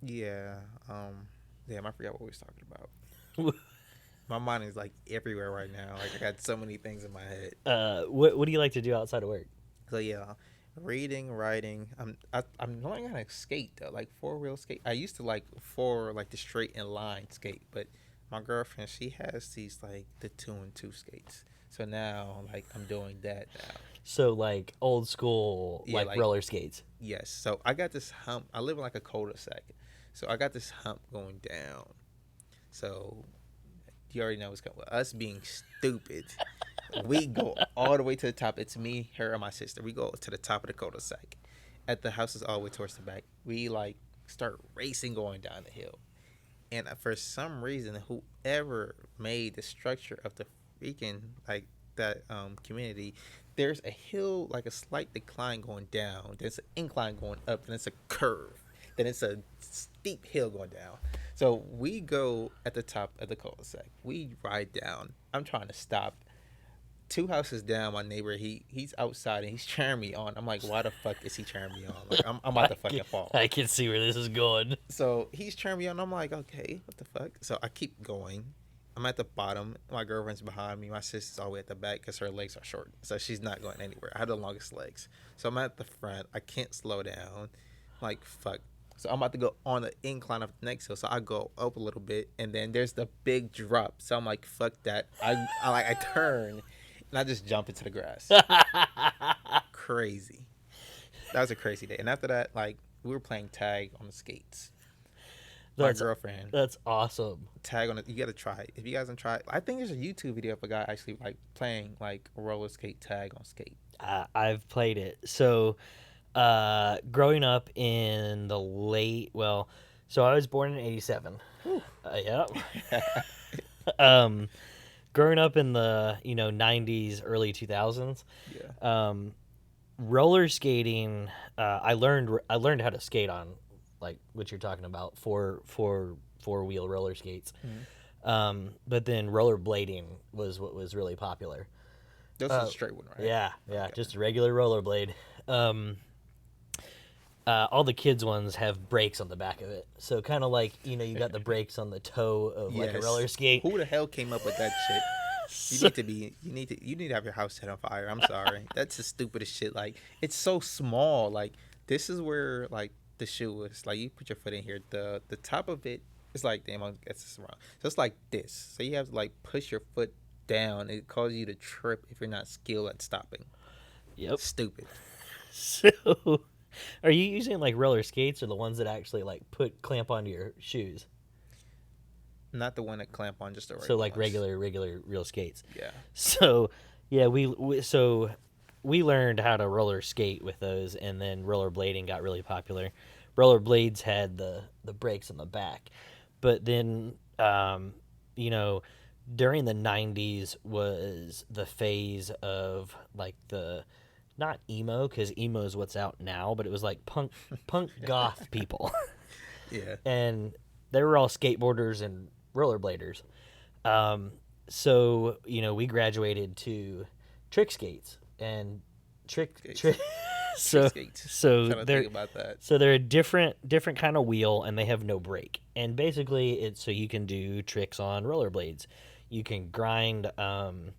yeah, damn, I forgot what we was talking about. My mind is like everywhere right now. Like I got so many things in my head. What do you like to do outside of work? So yeah, reading, writing. I'm learning how to skate though, like 4-wheel skate. I used to like the straight and line skate, but my girlfriend, she has these like the 2-and-2 skates. So now like I'm doing that now. So like old school, Yeah, like roller skates. Yes. So I got this hump. I live in like a cul-de-sac. So I got this hump going down. So you already know what's going on. Us being stupid. We go all the way to the top. It's me, her, and my sister. We go to the top of the cul-de-sac. At the house is all the way towards the back. We like start racing going down the hill. And for some reason, whoever made the structure of the freaking like that community, there's a hill, like a slight decline going down. There's an incline going up, and it's a curve. Then it's a steep hill going down. So we go at the top of the cul-de-sac. We ride down. I'm trying to stop. 2 houses down, my neighbor, he's outside and he's cheering me on. I'm like, why the fuck is he cheering me on? Like, I'm about to fucking fall. I can see where this is going. So he's cheering me on. I'm like, okay, what the fuck? So I keep going. I'm at the bottom. My girlfriend's behind me. My sister's all the way at the back because her legs are short. So she's not going anywhere. I have the longest legs. So I'm at the front. I can't slow down. I'm like, fuck. So I'm about to go on the incline of the next hill. So I go up a little bit. And then there's the big drop. So I'm like, fuck that. I turn. And I just jump into the grass. Crazy. That was a crazy day. And after that, like, we were playing tag on the skates. My girlfriend. That's awesome. Tag on it. You got to try it. If you guys don't try it, I think there's a YouTube video of a guy actually like playing like roller skate tag on skate. I've played it. So, growing up in the so I was born in '87. Yeah. Growing up in the 90s, early 2000s. Yeah. Roller skating. I learned how to skate on, like what you're talking about, four-wheel roller skates. Mm-hmm. But then rollerblading was what was really popular. That's a straight one, right? Yeah, Okay. just a regular rollerblade. All the kids ones have brakes on the back of it, so kind of like you got the brakes on the toe of like a roller skate. Who the hell came up with that shit? You need to have your house set on fire. I'm sorry, that's the stupidest shit. Like it's so small. Like this is where like the shoe is. Like you put your foot in here. The top of it is like damn. I guess it's wrong. So it's like this. So you have to like push your foot down. It causes you to trip if you're not skilled at stopping. Yep. Stupid. So, are you using like roller skates or the ones that actually like clamp onto your shoes? Not the one that clamp on, just the regular. So like ones. regular real skates. Yeah. So, yeah, we learned how to roller skate with those, and then rollerblading got really popular. Rollerblades had the brakes on the back, but then during the 90s was the phase of like the not emo, because emo is what's out now, but it was like punk goth people. Yeah. And they were all skateboarders and rollerbladers. So we graduated to trick skates and trick so Skates. so Trying to they're think about that. so they're a different kind of wheel, and they have no brake. And basically it's so you can do tricks on rollerblades. You can grind on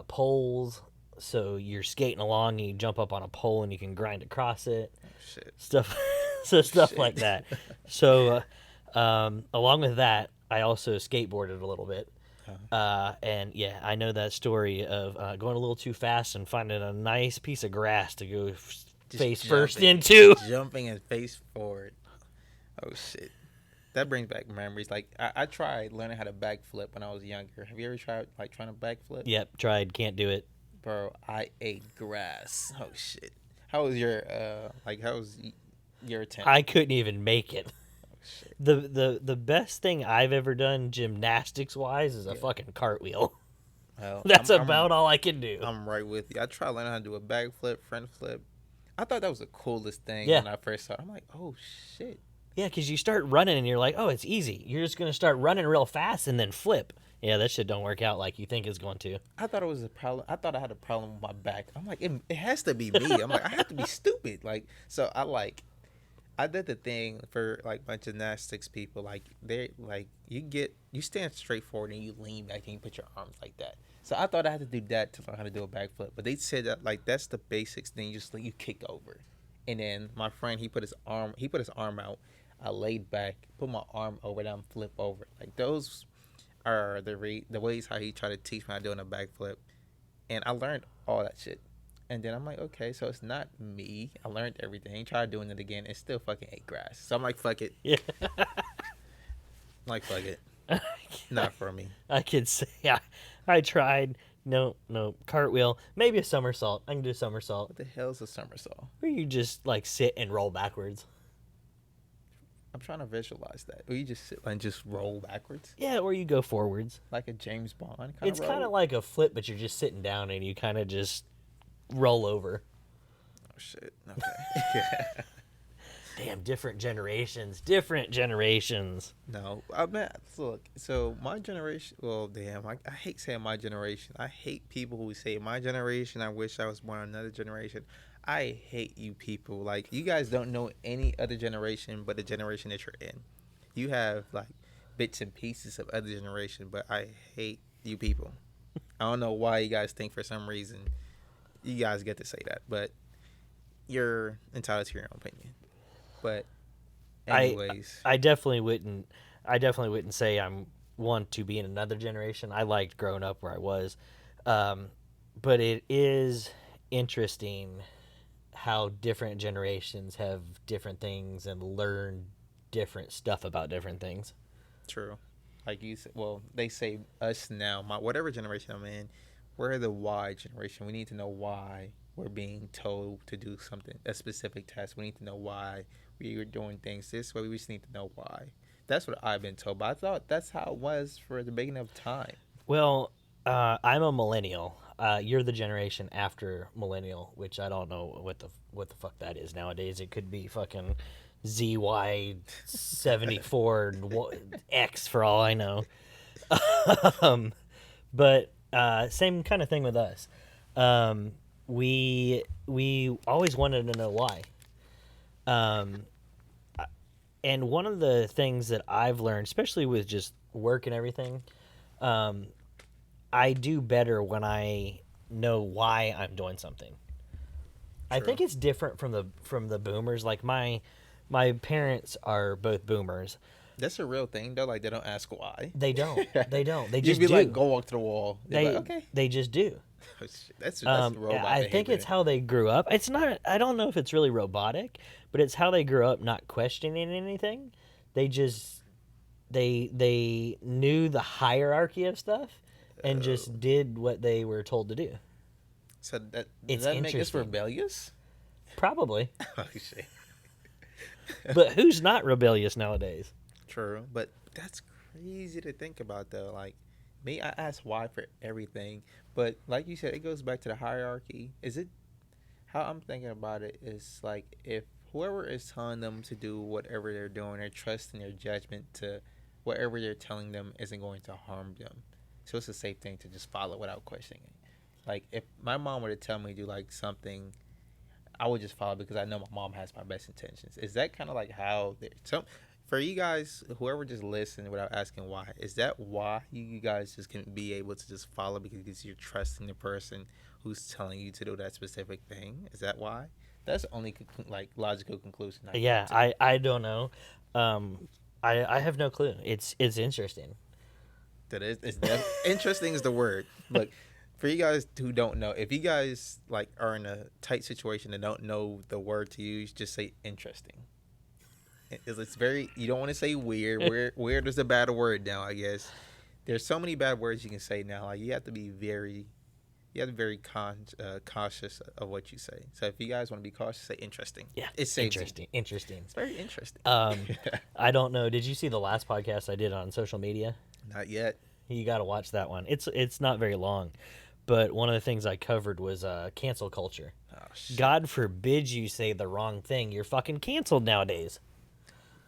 poles. So you're skating along and you jump up on a pole and you can grind across it. Oh, shit. Stuff like that. So along with that, I also skateboarded a little bit. And yeah, I know that story of going a little too fast and finding a nice piece of grass to go face first into. Jumping and face forward. Oh, shit. That brings back memories. Like, I tried learning how to backflip when I was younger. Have you ever tried, like, trying to backflip? Yep, tried, can't do it. Bro, I ate grass. Oh, shit. How was your attempt? I couldn't even make it. Oh, shit. The best thing I've ever done gymnastics-wise is a fucking cartwheel. Well, That's about all I can do. I'm right with you. I tried learning how to do a backflip, front flip. I thought that was the coolest thing Yeah. when I first saw it. I'm like, oh shit. Yeah, because you start running and you're like, oh, it's easy. You're just going to start running real fast and then flip. Yeah, that shit don't work out like you think it's going to. I thought it was a problem. I thought I had a problem with my back. I'm like, it has to be me. I'm like, I have to be stupid. Like, so I did the thing for like my gymnastics people. Like they like you stand straight forward and you lean back and you put your arms like that. So I thought I had to do that to learn how to do a backflip. But they said that like that's the basics. Then you kick over, and then my friend he put his arm out. I laid back, put my arm over them, flip over. Like those are the ways how he tried to teach me how to do a backflip, and I learned all that shit. And then I'm like, okay, so it's not me. I learned everything. Tried doing it again. It still fucking ate grass. So I'm like, fuck it. Yeah. I'm like, fuck it. Not for me. I could say I tried. No, cartwheel. Maybe a somersault. I can do a somersault. What the hell's a somersault? Where you just like sit and roll backwards. I'm trying to visualize that. Or you just sit and just roll backwards? Yeah, or you go forwards. Like a James Bond kind It's kind of like a flip, but you're just sitting down and you kind of just roll over. Oh, shit. Okay. Damn, different generations. No, I mean, look. So my generation. Well, damn, I hate saying my generation. I hate people who say my generation. I wish I was born in another generation. I hate you people. Like you guys don't know any other generation but the generation that you're in. You have like bits and pieces of other generation, but I hate you people. I don't know why you guys think for some reason you guys get to say that, but you're entitled to your own opinion. But anyways, I definitely wouldn't say I'm one to be in another generation. I liked growing up where I was, but it is interesting how different generations have different things and learn different stuff about different things. true. Like you said, well, they say us now, whatever generation I'm in, we're the Y generation. We need to know why we're being told to do something, a specific task. We need to know why we are doing things this way. We just need to know why. That's what I've been told. But I thought that's how it was for the beginning of time. Well, I'm a millennial. You're the generation after millennial, which I don't know what the fuck that is nowadays. It could be fucking ZY74 X for all I know. But same kind of thing with us. We always wanted to know why. And one of the things that I've learned, especially with just work and everything, I do better when I know why I'm doing something. I think it's different from the boomers. Like my parents are both boomers. That's a real thing though. Like they don't ask why. They don't. They You'd just be do. like, go walk to the wall. They'd be like, okay. They just do. That's Yeah, robot I think behavior. it's how they grew up. It's not. I don't know if it's really robotic, but it's how they grew up, not questioning anything. They just they knew the hierarchy of stuff and just did what they were told to do. So does It's that make us interesting. rebellious? Probably, Oh shit. but who's not rebellious nowadays? True, but that's crazy to think about though. Like me, I ask why for everything, but like you said, it goes back to the hierarchy. Is it how I'm thinking about it is like if whoever is telling them to do whatever they're doing, they're trusting their judgment to whatever they're telling them isn't going to harm them. So it's a safe thing to just follow without questioning it. Like if my mom were to tell me to do like something, I would just follow because I know my mom has my best intentions. Is that kind of like how for you guys, whoever just listen without asking why, is that why you guys just can be able to just follow because you're trusting the person who's telling you to do that specific thing? Is that why? That's the only like logical conclusion. I don't know. I have no clue. It's interesting. That is, interesting is the word. Look, for you guys who don't know, if you guys like are in a tight situation and don't know the word to use, just say interesting. It's very, you don't want to say weird. Weird is a bad word now, I guess. There's so many bad words you can say now. Like you have to be very cautious of what you say. So if you guys want to be cautious, say interesting. Yeah, it's interesting. It's very interesting. I don't know. Did you see the last podcast I did on social media? Not yet. You got to watch that one. It's not very long, but one of the things I covered was cancel culture. shit. God forbid you say the wrong thing. You're fucking canceled nowadays.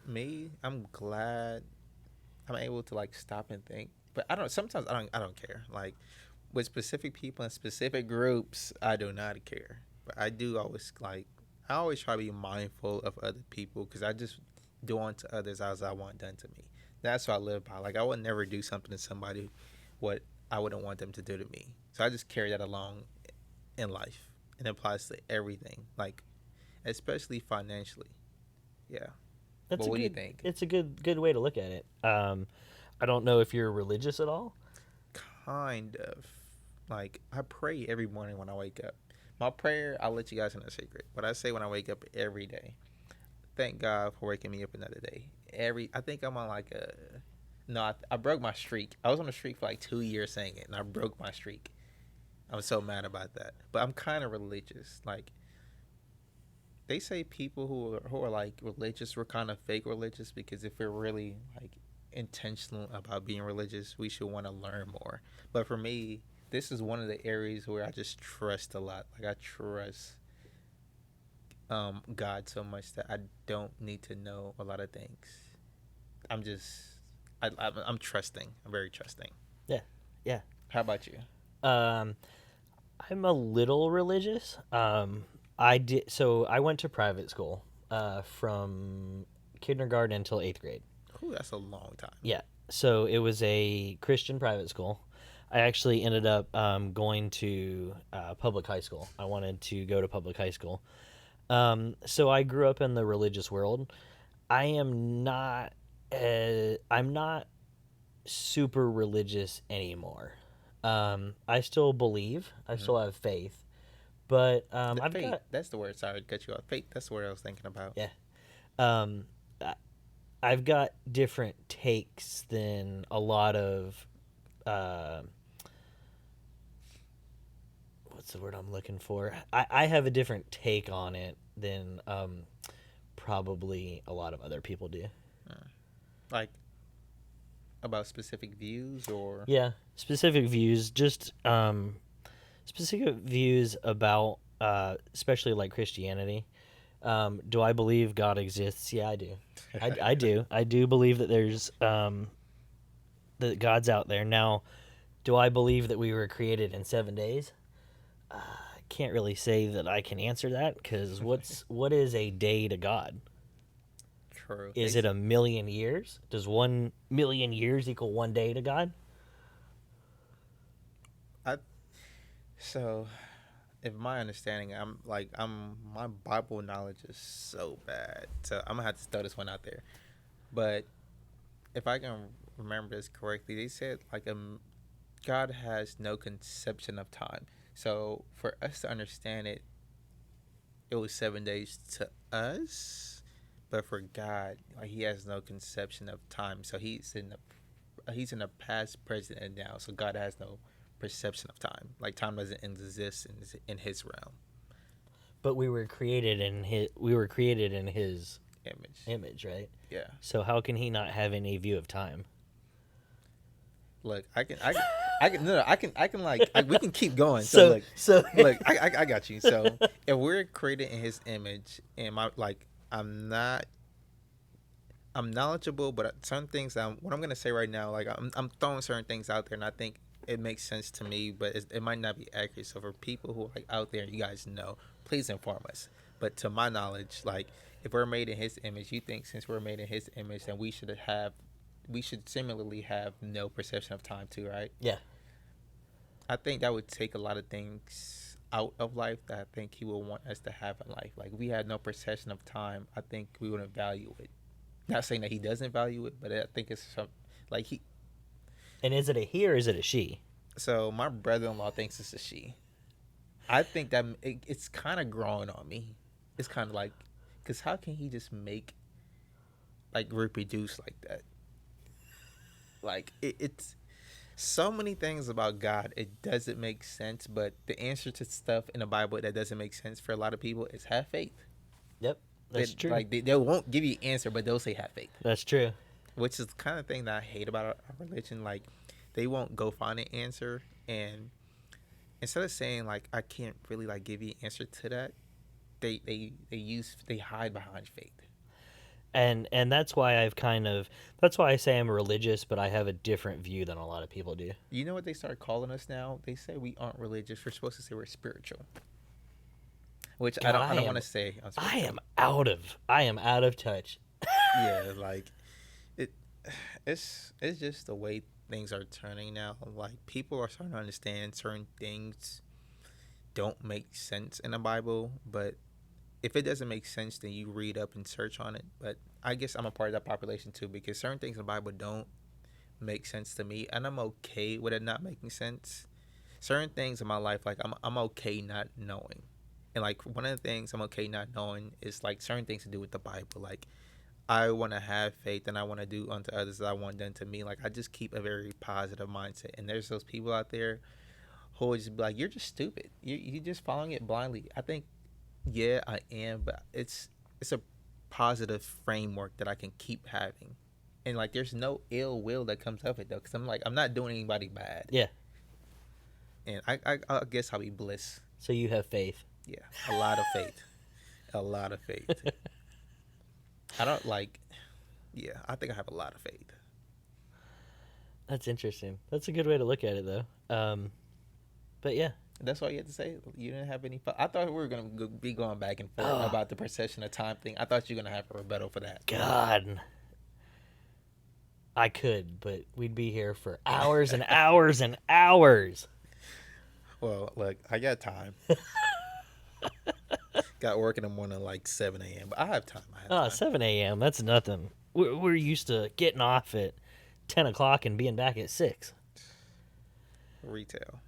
Me, I'm glad I'm able to like stop and think. But sometimes I don't care. Like with specific people and specific groups, I do not care. But I do always I always try to be mindful of other people because I just do unto others as I want done to me. That's what I live by. Like I would never do something to somebody what I wouldn't want them to do to me. So I just carry that along in life. It applies to everything, like especially financially. Yeah. That's What do you think? It's a good way to look at it. I don't know if you're religious at all. Kind of. Like I pray every morning when I wake up. My prayer, I'll let you guys in a secret. What I say when I wake up every day. Thank God for waking me up another day. I think I'm on like a no, I broke my streak. I was on a streak for like 2 years saying it, and I broke my streak. I'm so mad about that. But I'm kind of religious. Like they say people who are like religious were kind of fake religious because if we're really like intentional about being religious, we should want to learn more. But for me, this is one of the areas where I just trust a lot. Like I trust God so much that I don't need to know a lot of things. I'm trusting. I'm very trusting. Yeah, yeah. How about you? I'm a little religious. I went to private school from kindergarten until 8th grade. Ooh, that's a long time. Yeah. So it was a Christian private school. I actually ended up going to public high school. I wanted to go to public high school. So I grew up in the religious world. I'm not super religious anymore. I still believe. I still have faith. But That's the word. Sorry to cut you off. Faith. That's the word I was thinking about. Yeah. I've got different takes than a lot of what's the word I'm looking for? I have a different take on it than probably a lot of other people do. Like about specific views or Yeah, specific views, just specific views about especially like Christianity. Do I believe God exists? Yeah, I do. I do. I do believe that there's that God's out there. Now, do I believe that we were created in 7 days? I can't really say that I can answer that because what is a day to God? true. Is it 1,000,000 years? Does 1,000,000 years equal 1 day to God? So, if my understanding, my Bible knowledge is so bad. So I'm gonna have to throw this one out there. But if I can remember this correctly, they said God has no conception of time. So for us to understand it, it was 7 days to us, but for God, like He has no conception of time. So He's in the past, present, and now. So God has no perception of time. Like time doesn't exist in His realm. But we were created in his image, right? Yeah. So how can He not have any view of time? Look, we can keep going. So look, I got you. So if we're created in His image, and I'm knowledgeable, but some things what I'm gonna say right now, like I'm throwing certain things out there, and I think it makes sense to me, but it might not be accurate. So for people who are like out there, you guys know, please inform us. But to my knowledge, like if we're made in His image, you think since we're made in His image, then we should similarly have no perception of time too, right? Yeah. I think that would take a lot of things out of life that I think He would want us to have in life. Like if we had no perception of time, I think we wouldn't value it. Not saying that He doesn't value it, but I think it's He. And is it a he or is it a she? So my brother-in-law thinks it's a she. I think that it's kind of growing on me. It's kind of like, because how can He just reproduce like that? Like it's so many things about God. It doesn't make sense, but the answer to stuff in the Bible that doesn't make sense for a lot of people is have faith. Yep, that's true. Like they won't give you an answer, but they'll say have faith. That's true. Which is the kind of thing that I hate about our religion. Like they won't go find an answer, and instead of saying like I can't really like give you an answer to that, they hide behind faith. And that's why that's why I say I'm religious, but I have a different view than a lot of people do. You know what they start calling us now? They say we aren't religious. We're supposed to say we're spiritual. Which God, I don't want to say. I am out of touch. Yeah, like it. It's just the way things are turning now. Like people are starting to understand certain things don't make sense in the Bible, but if it doesn't make sense, then you read up and search on it. But I guess I'm a part of that population too, because certain things in the Bible don't make sense to me, and I'm okay with it not making sense. Certain things in my life, like I'm okay not knowing, and like one of the things I'm okay not knowing is like certain things to do with the Bible. Like I want to have faith, and I want to do unto others as I want done to me. Like I just keep a very positive mindset, and there's those people out there who would just be like, "You're just stupid. You just following it blindly." I think, yeah, I am, but it's a positive framework that I can keep having, and like there's no ill will that comes of it though, because I'm like I'm not doing anybody bad. Yeah. And I guess I'll be bliss. So you have faith. Yeah, a lot of faith, a lot of faith. I don't like. Yeah, I think I have a lot of faith. That's interesting. That's a good way to look at it, though. But yeah. That's all you had to say. You didn't have any. I thought we were gonna be going back and forth about the procession of time thing. I thought you were gonna have a rebuttal for that. God, I could, but we'd be here for hours and hours and hours. Well, look, I got time. Got work in the morning like 7 a.m., but I have time. 7 a.m. That's nothing. We're used to getting off at 10 o'clock and being back at 6. Retail.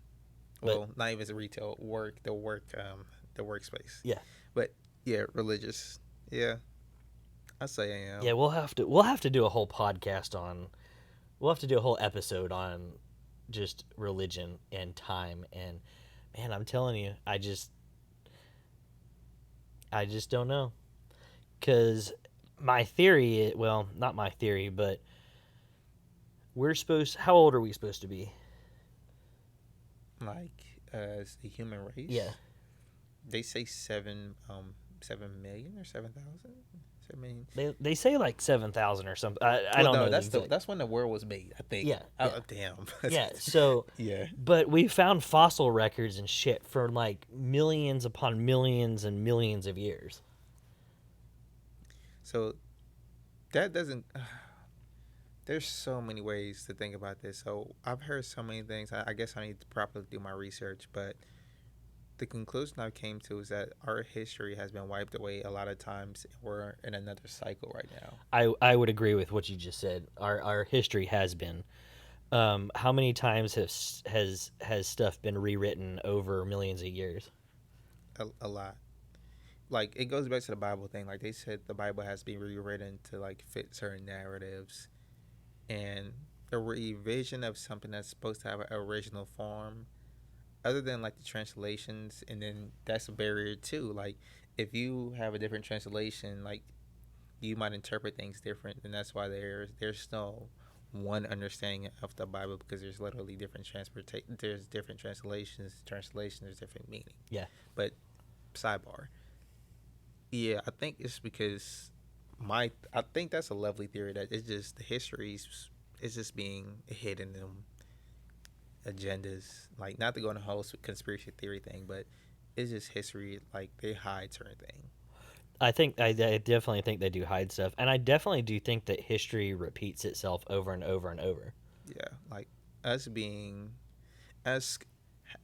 But, well, not even retail. The workspace. Yeah. But yeah, religious. Yeah, I say I am. Yeah, we'll have to do a whole podcast on. We'll have to do a whole episode on just religion and time. And man, I'm telling you, I just don't know. Because my theory, well, not my theory, but how old are we supposed to be? Like as the human race? Yeah. They say 7 million or 7,000? 7 million. They say like 7,000 or something. I don't know. That's when the world was made, I think. Yeah. Oh, damn. Yeah, so yeah. But we found fossil records and shit for like millions upon millions and millions of years. So that doesn't. There's so many ways to think about this. So I've heard so many things. I guess I need to properly do my research, but the conclusion I came to is that our history has been wiped away a lot of times. We're in another cycle right now. I would agree with what you just said. Our history has been. How many times has stuff been rewritten over millions of years? A lot. Like it goes back to the Bible thing. Like they said, the Bible has to be rewritten to like fit certain narratives, and the revision of something that's supposed to have an original form, other than like the translations, and then that's a barrier too. Like if you have a different translation, like you might interpret things different, and that's why there's no one understanding of the Bible, because there's literally different there's different translations, there's different meaning. Yeah. But sidebar. Yeah, I think it's because I think that's a lovely theory that it's just the histories is just being hidden in agendas. Like not to go on a whole conspiracy theory thing, but it's just history. Like they hide certain things. I definitely think they do hide stuff, and I definitely do think that history repeats itself over and over and over. Yeah, like us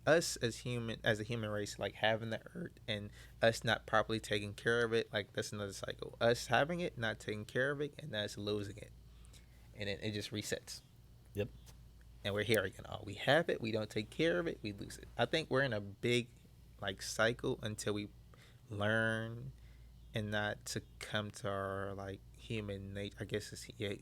as a human race, like having the earth and us not properly taking care of it, like that's another cycle. Us having it, not taking care of it, and us losing it, and then it just resets. Yep. And we're here again. Oh, we have it, we don't take care of it, we lose it. I think we're in a big like cycle until we learn and not succumb to our like human nature. I guess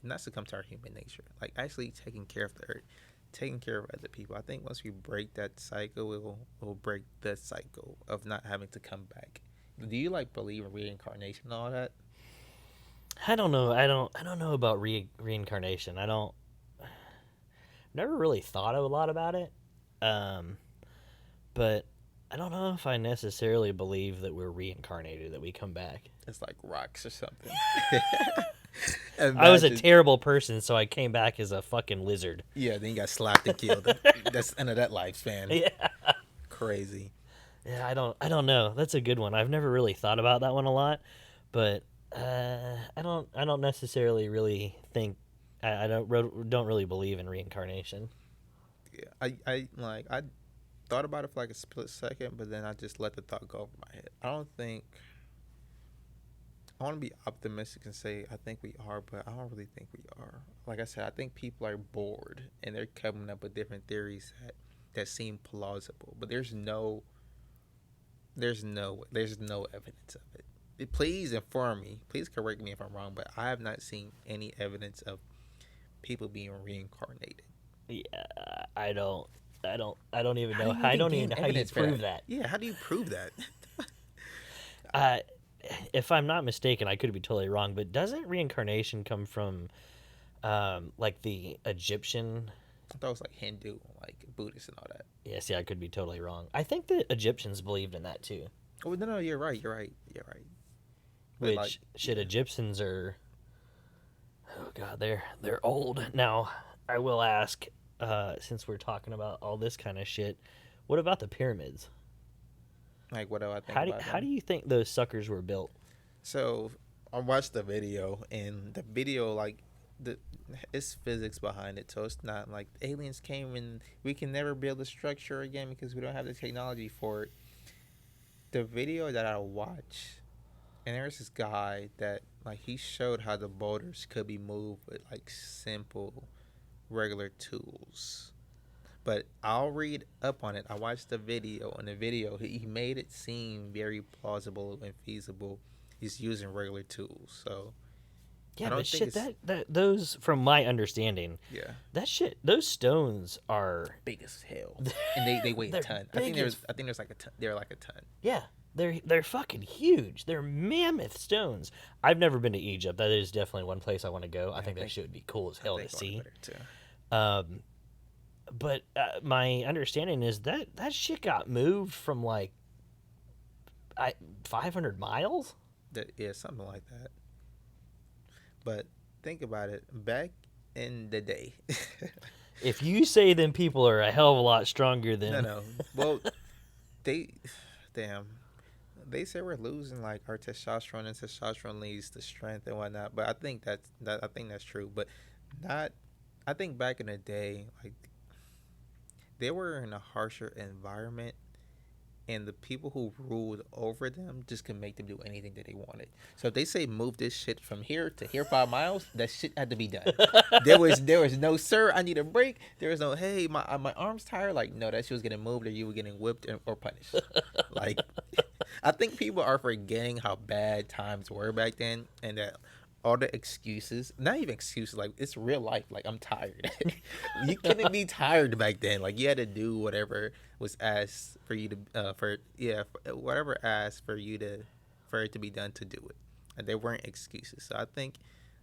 not succumb to our human nature. Like actually taking care of the earth, taking care of other people. I think once we break that cycle, we'll break the cycle of not having to come back. Do you like believe in reincarnation and all that? I don't know. I don't know about reincarnation. I've never really thought a lot about it. But I don't know if I necessarily believe that we're reincarnated, that we come back. It's like rocks or something. I was a Imagine- terrible person, so I came back as a fucking lizard. Yeah, then you got slapped and killed. That's the end of that lifespan. Yeah. Crazy. Yeah, I don't know. That's a good one. I've never really thought about that one a lot, but I don't necessarily really think I don't really believe in reincarnation. Yeah, I thought about it for like a split second, but then I just let the thought go over my head. I don't think I want to be optimistic and say I think we are, but I don't really think we are. Like I said, I think people are bored and they're coming up with different theories that seem plausible, but there's no evidence of it. Please inform me. Please correct me if I'm wrong, but I have not seen any evidence of people being reincarnated. Yeah, I don't even know. How do you I don't gain even know how you evidence for prove that. Yeah, how do you prove that? If I'm not mistaken, I could be totally wrong, but doesn't reincarnation come from like the Egyptian? I thought it was like Hindu, like Buddhist and all that. Yeah, see, I could be totally wrong. I think the Egyptians believed in that too. Oh no, you're right. But Which like, shit, Egyptians are. Oh god, they're old. Now, I will ask, since we're talking about all this kind of shit, what about the pyramids? like what do I think about How them? do you think those suckers were built? So I watched the video, and the video like it's physics behind it, so it's not like aliens came and we can never build a structure again because we don't have the technology for it. The video that I watched, and there's this guy that like he showed how the boulders could be moved with like simple, regular tools. But I'll read up on it. I watched the video. In the video, he made it seem very plausible and feasible. He's using regular tools, so Yeah, don't but think shit, it's- that those, from my understanding, yeah, that shit, those stones are, big as hell, and they weigh a They're ton. big as- I think there's like a ton. They're like a ton. yeah, they're fucking huge. They're mammoth stones. I've never been to Egypt. That is definitely one place I want to go. I think that think- shit would be cool as hell I to think see. one better, too. But my understanding is that shit got moved from like 500 miles. Yeah, something like that. But think about it. Back in the day, If you say them people are a hell of a lot stronger than no. Well, damn. They say we're losing like our testosterone, and testosterone leads to strength and whatnot. But I think I think that's true. But not. I think back in the day, like they were in a harsher environment, and the people who ruled over them just could make them do anything that they wanted. So if they say move this shit from here to here 5 miles, that shit had to be done. There was no sir, I need a break. There was no hey my arm's tired. Like no, that shit was getting moved or you were getting whipped or punished. Like I think people are forgetting how bad times were back then, and that all the excuses, not even excuses, like it's real life. Like I'm tired. You couldn't be tired back then. Like you had to do whatever was asked for you to whatever asked for it to be done to do it. And there weren't excuses. So I think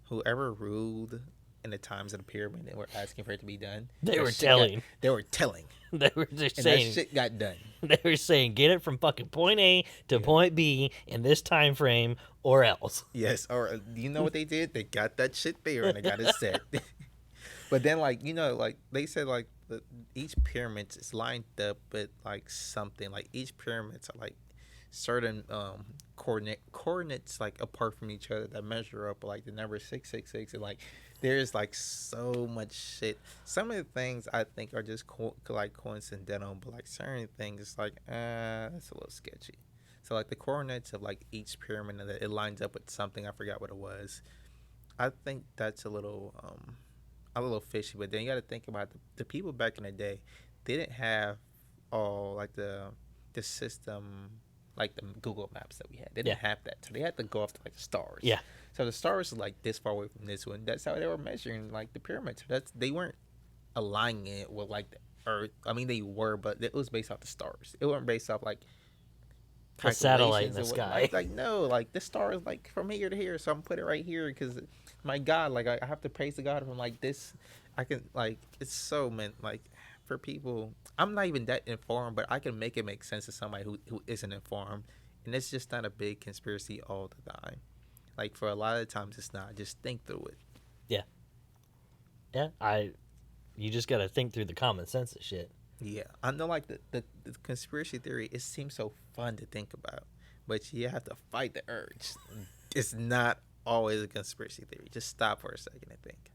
whoever ruled in the times of the pyramid and were asking for it to be done, They that were shit telling. they were telling. they were just And saying that shit got done. they were saying get it from fucking point A to point B in this time frame or else. Yes, or you know what they did? They got that shit there and they got it set. But then, like like they said, like each pyramid is lined up with like something. Like each pyramids are like certain coordinates like apart from each other that measure up like the number 666, and like there's like so much shit. Some of the things I think are just like coincidental, but like certain things like that's a little sketchy. So like the coordinates of like each pyramid and it lines up with something. I forgot what it was. I think that's a little fishy. But then you got to think about the people back in the day. They didn't have all like the system like the Google Maps that we had. They didn't have that, so they had to go off to like the stars. Yeah. So the stars are like this far away from this one. That's how they were measuring like the pyramids. They weren't aligning it with like the Earth. I mean, they were, but it was based off the stars. It wasn't based off like A satellite in the calculations or sky. like no, like the star is like from here to here, so I'm put it right here because my God, like I have to praise the God from like this. I can like it's so meant like for people. I'm not even that informed, but I can make it make sense to somebody who isn't informed, and it's just not a big conspiracy all the time. Like for a lot of times, it's not. Just think through it. Yeah, you just gotta think through the common sense of shit. Yeah, I know. Like the conspiracy theory, it seems so fun to think about, but you have to fight the urge. It's not always a conspiracy theory. Just stop for a second and think.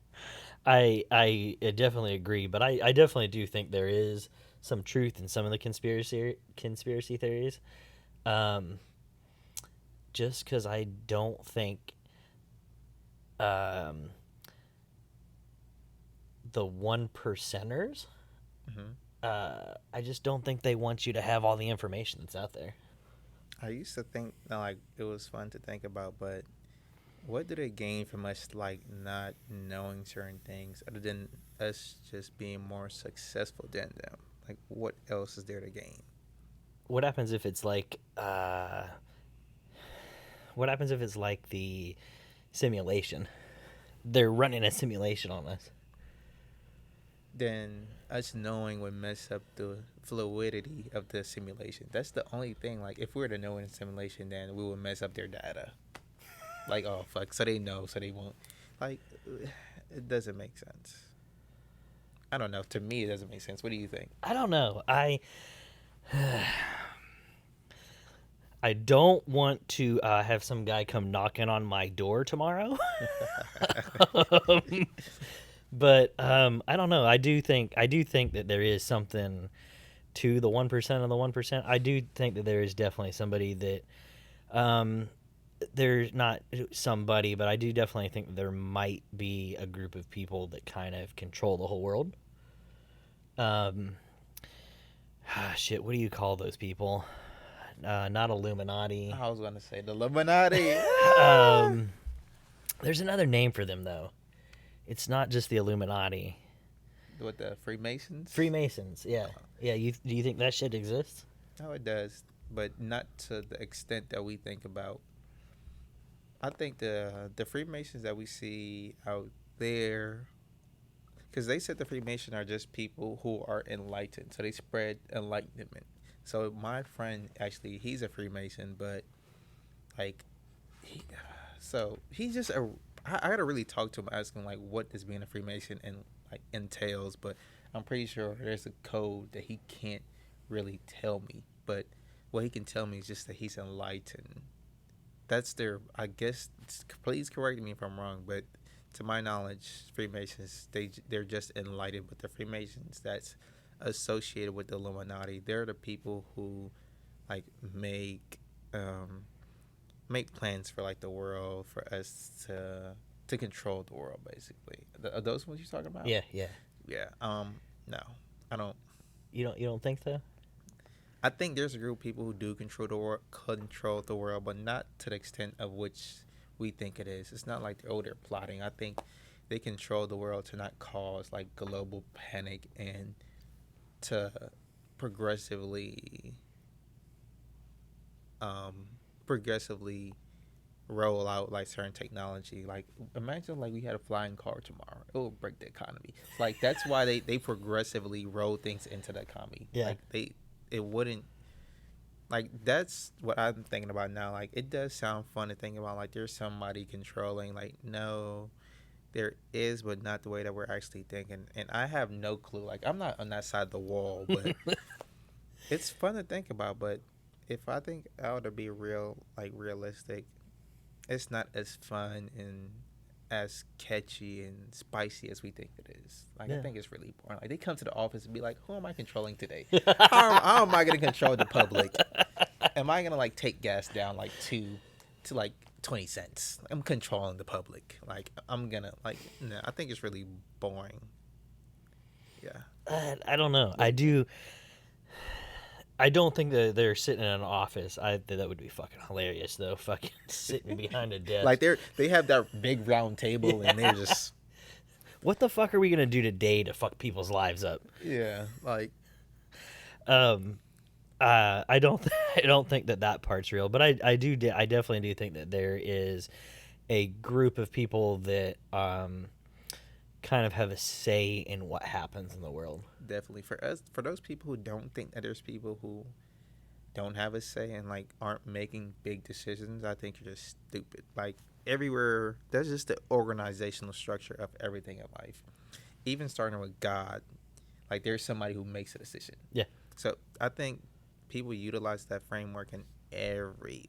I definitely agree, but I definitely do think there is some truth in some of the conspiracy theories. Just because I don't think the 1%ers, I just don't think they want you to have all the information that's out there. I used to think that, like, it was fun to think about, but what do they gain from us, like, not knowing certain things other than us just being more successful than them? Like, what else is there to gain? What happens if it's like the simulation? They're running a simulation on us. Then us knowing would mess up the fluidity of the simulation. That's the only thing. Like, if we were to know in a simulation, then we would mess up their data. Like, oh, fuck. So they know, so they won't. Like, it doesn't make sense. I don't know. To me, it doesn't make sense. What do you think? I don't know. I don't want to have some guy come knocking on my door tomorrow. But I don't know. I do think that there is something to the 1% of the 1%. I do think that there is definitely somebody that there's not somebody, but I do definitely think that there might be a group of people that kind of control the whole world. Shit, what do you call those people? Not Illuminati. I was gonna say the Illuminati. There's another name for them though. It's not just the Illuminati. What, the Freemasons? Freemasons, yeah. Yeah, do you think that shit exists? No, it does, but not to the extent that we think about. I think the Freemasons that we see out there, because they said the Freemasons are just people who are enlightened, so they spread enlightenment. So my friend, actually, he's a Freemason, but like, he's just a. I gotta really talk to him, ask him like what does being a Freemason and like entails. But I'm pretty sure there's a code that he can't really tell me. But what he can tell me is just that he's enlightened. That's their. I guess. Please correct me if I'm wrong, but to my knowledge, Freemasons they're just enlightened. But the Freemasons that's associated with the Illuminati, they're the people who like make plans for like the world, for us to control the world, basically. Are those ones you're talking about? Yeah. No, I don't. You don't think so? I think there's a group of people who do control the world, but not to the extent of which we think it is. It's not like they're plotting. I think they control the world to not cause like global panic and to progressively roll out like certain technology. Like, imagine like we had a flying car tomorrow, it would break the economy. Like, that's why they progressively roll things into the economy. Yeah. Like it wouldn't, like, that's what I'm thinking about now. Like, it does sound fun to think about like there's somebody controlling. Like, no, there is, but not the way that we're actually thinking. And I have no clue. Like, I'm not on that side of the wall, but it's fun to think about. But if I think out to be realistic, it's not as fun and as catchy and spicy as we think it is. Like, I think it's really boring. Like, they come to the office and be like, who am I controlling today? How am I going to control the public? Am I going to like take gas down like to like 20 cents? I'm controlling the public. Like, I'm going to like, no, I think it's really boring. Yeah. I don't know. I don't think that they're sitting in an office. That would be fucking hilarious, though. Fucking sitting behind a desk. Like, they have that big round table, and they're just... What the fuck are we gonna do today to fuck people's lives up? Yeah, like... I don't think that part's real, but I definitely do think that there is a group of people that kind of have a say in what happens in the world. Definitely. For those people who don't think that there's people who don't have a say and like aren't making big decisions, I think you're just stupid. Like everywhere, that's just the organizational structure of everything in life. Even starting with God, like there's somebody who makes a decision. Yeah. So I think people utilize that framework in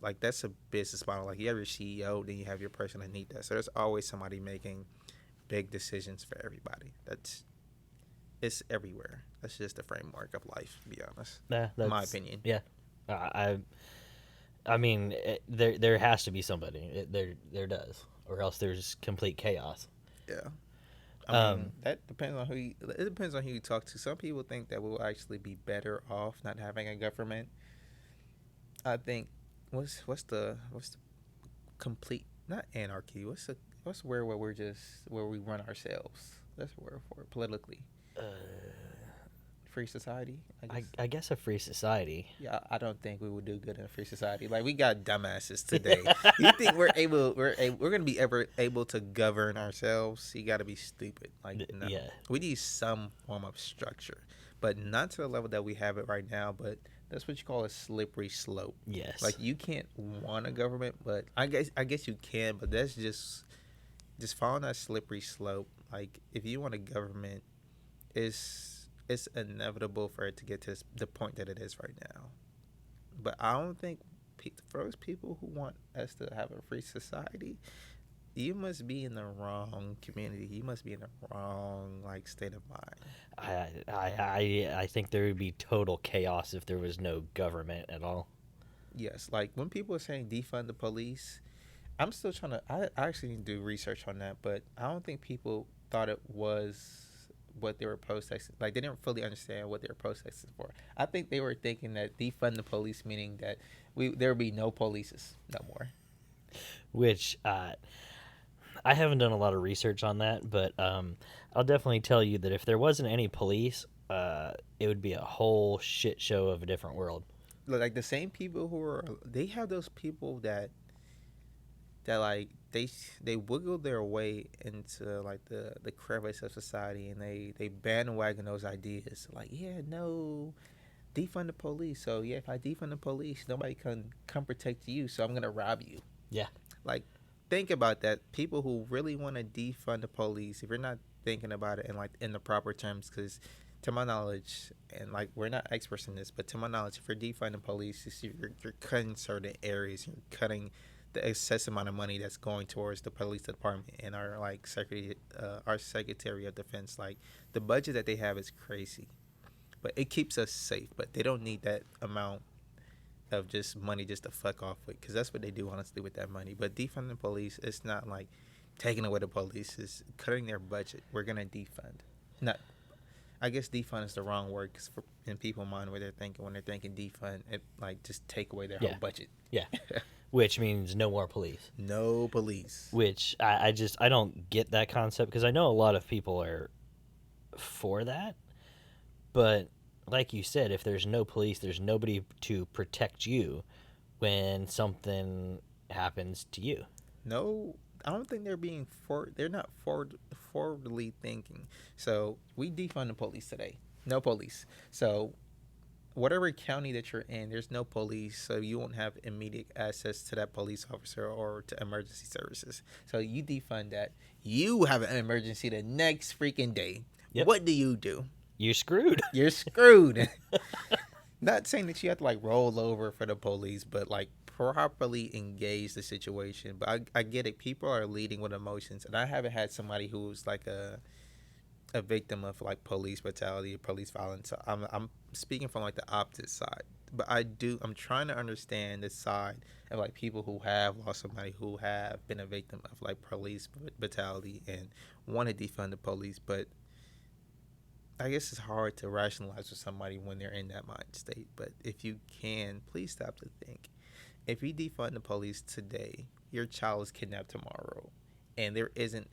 like that's a business model. Like you have your CEO, then you have your person underneath that. So there's always somebody making big decisions for everybody. It's everywhere. That's just the framework of life, to be honest. Yeah, in my opinion. Yeah. I mean, there has to be somebody. There does, or else there's complete chaos. Yeah. I mean, that depends on it depends on who you talk to. Some people think that we'll actually be better off not having a government. I think what's the complete, not anarchy. What's where we're just where we run ourselves. That's what we're for politically. Free society. I guess a free society. Yeah, I don't think we would do good in a free society. Like we got dumbasses today. You think we're gonna be ever able to govern ourselves? You got to be stupid. Like no. Yeah. We need some form of structure, but not to the level that we have it right now. But that's what you call a slippery slope. Yes. Like you can't want a government, but I guess you can. But that's just following that slippery slope. Like if you want a government, it's inevitable for it to get to the point that it is right now. But I don't think for those people who want us to have a free society, you must be in the wrong community. You must be in the wrong state of mind. I think there would be total chaos if there was no government at all. Yes, like when people are saying defund the police, I'm still trying to. I actually need to do research on that, but I don't think people thought it was what they were protesting. Like they didn't fully understand what they were protesting for. I think they were thinking that defund the police meaning that there would be no polices no more. Which I haven't done a lot of research on that, but I'll definitely tell you that if there wasn't any police, it would be a whole shit show of a different world. Like the same people they have those people that like they wiggle their way into like the crevice of society, and they bandwagon those ideas. Like, yeah, no, defund the police. So yeah, if I defund the police, nobody can come protect you. So I'm gonna rob you. Yeah. Like, think about that. People who really want to defund the police, if you're not thinking about it in the proper terms, because to my knowledge, and like we're not experts in this, but to my knowledge, if you're defunding police, you're cutting certain areas, you're cutting the excess amount of money that's going towards the police department and our Secretary of Defense. Like the budget that they have is crazy, but it keeps us safe. But they don't need that amount of just money just to fuck off with, because that's what they do honestly with that money. But defunding the police, it's not like taking away the police, it's cutting their budget. We're gonna defund. Not, I guess defund is the wrong word, because in people's mind when they're thinking defund, it like just take away their whole budget. Yeah. Which means no more police. No police. Which I don't get that concept, because I know a lot of people are for that. But like you said, if there's no police, there's nobody to protect you when something happens to you. No, I don't think they're not forwardly thinking. So we defund the police today. No police. So whatever county that you're in, there's no police, so you won't have immediate access to that police officer or to emergency services. So you defund that. You have an emergency the next freaking day. Yep. What do? You're screwed. You're screwed. Not saying that you have to like roll over for the police, but like properly engage the situation. But I get it. People are leading with emotions, and I haven't had somebody who's like a victim of like police brutality or police violence. So I'm speaking from like the opposite side, but I'm trying to understand the side of like people who have lost somebody, who have been a victim of like police brutality and want to defund the police. But I guess it's hard to rationalize with somebody when they're in that mind state. But if you can, please stop to think. If you defund the police today, your child is kidnapped tomorrow, and there isn't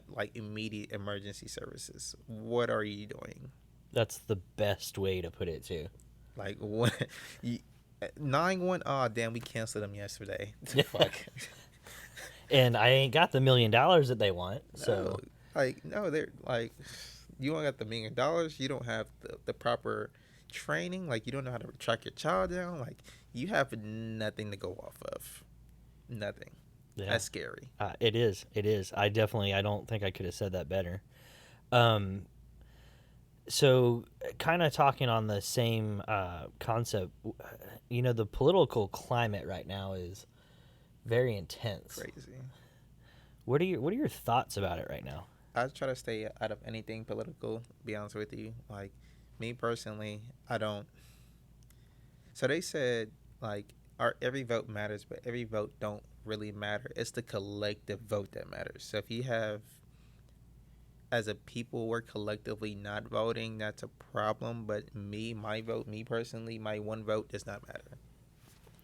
like immediate emergency services, what are you doing? That's the best way to put it too. Like what? 911. Oh damn, we canceled them yesterday. Fuck. And I ain't got the $1 million that they want. So Like, no, they're like, you don't got the $1 million. You don't have the proper training. Like, you don't know how to track your child down. Like, you have nothing to go off of. Nothing. Yeah. That's scary. It is. It is. I don't think I could have said that better. So, kind of talking on the same concept, the political climate right now is very intense. Crazy. What are your thoughts about it right now? I try to stay out of anything political, be honest with you. Like, me personally, I don't. So they said, like, every vote matters, but every vote don't really matter. It's the collective vote that matters. So if you have, as a people, we're collectively not voting, that's a problem. But my vote, me personally, my one vote does not matter.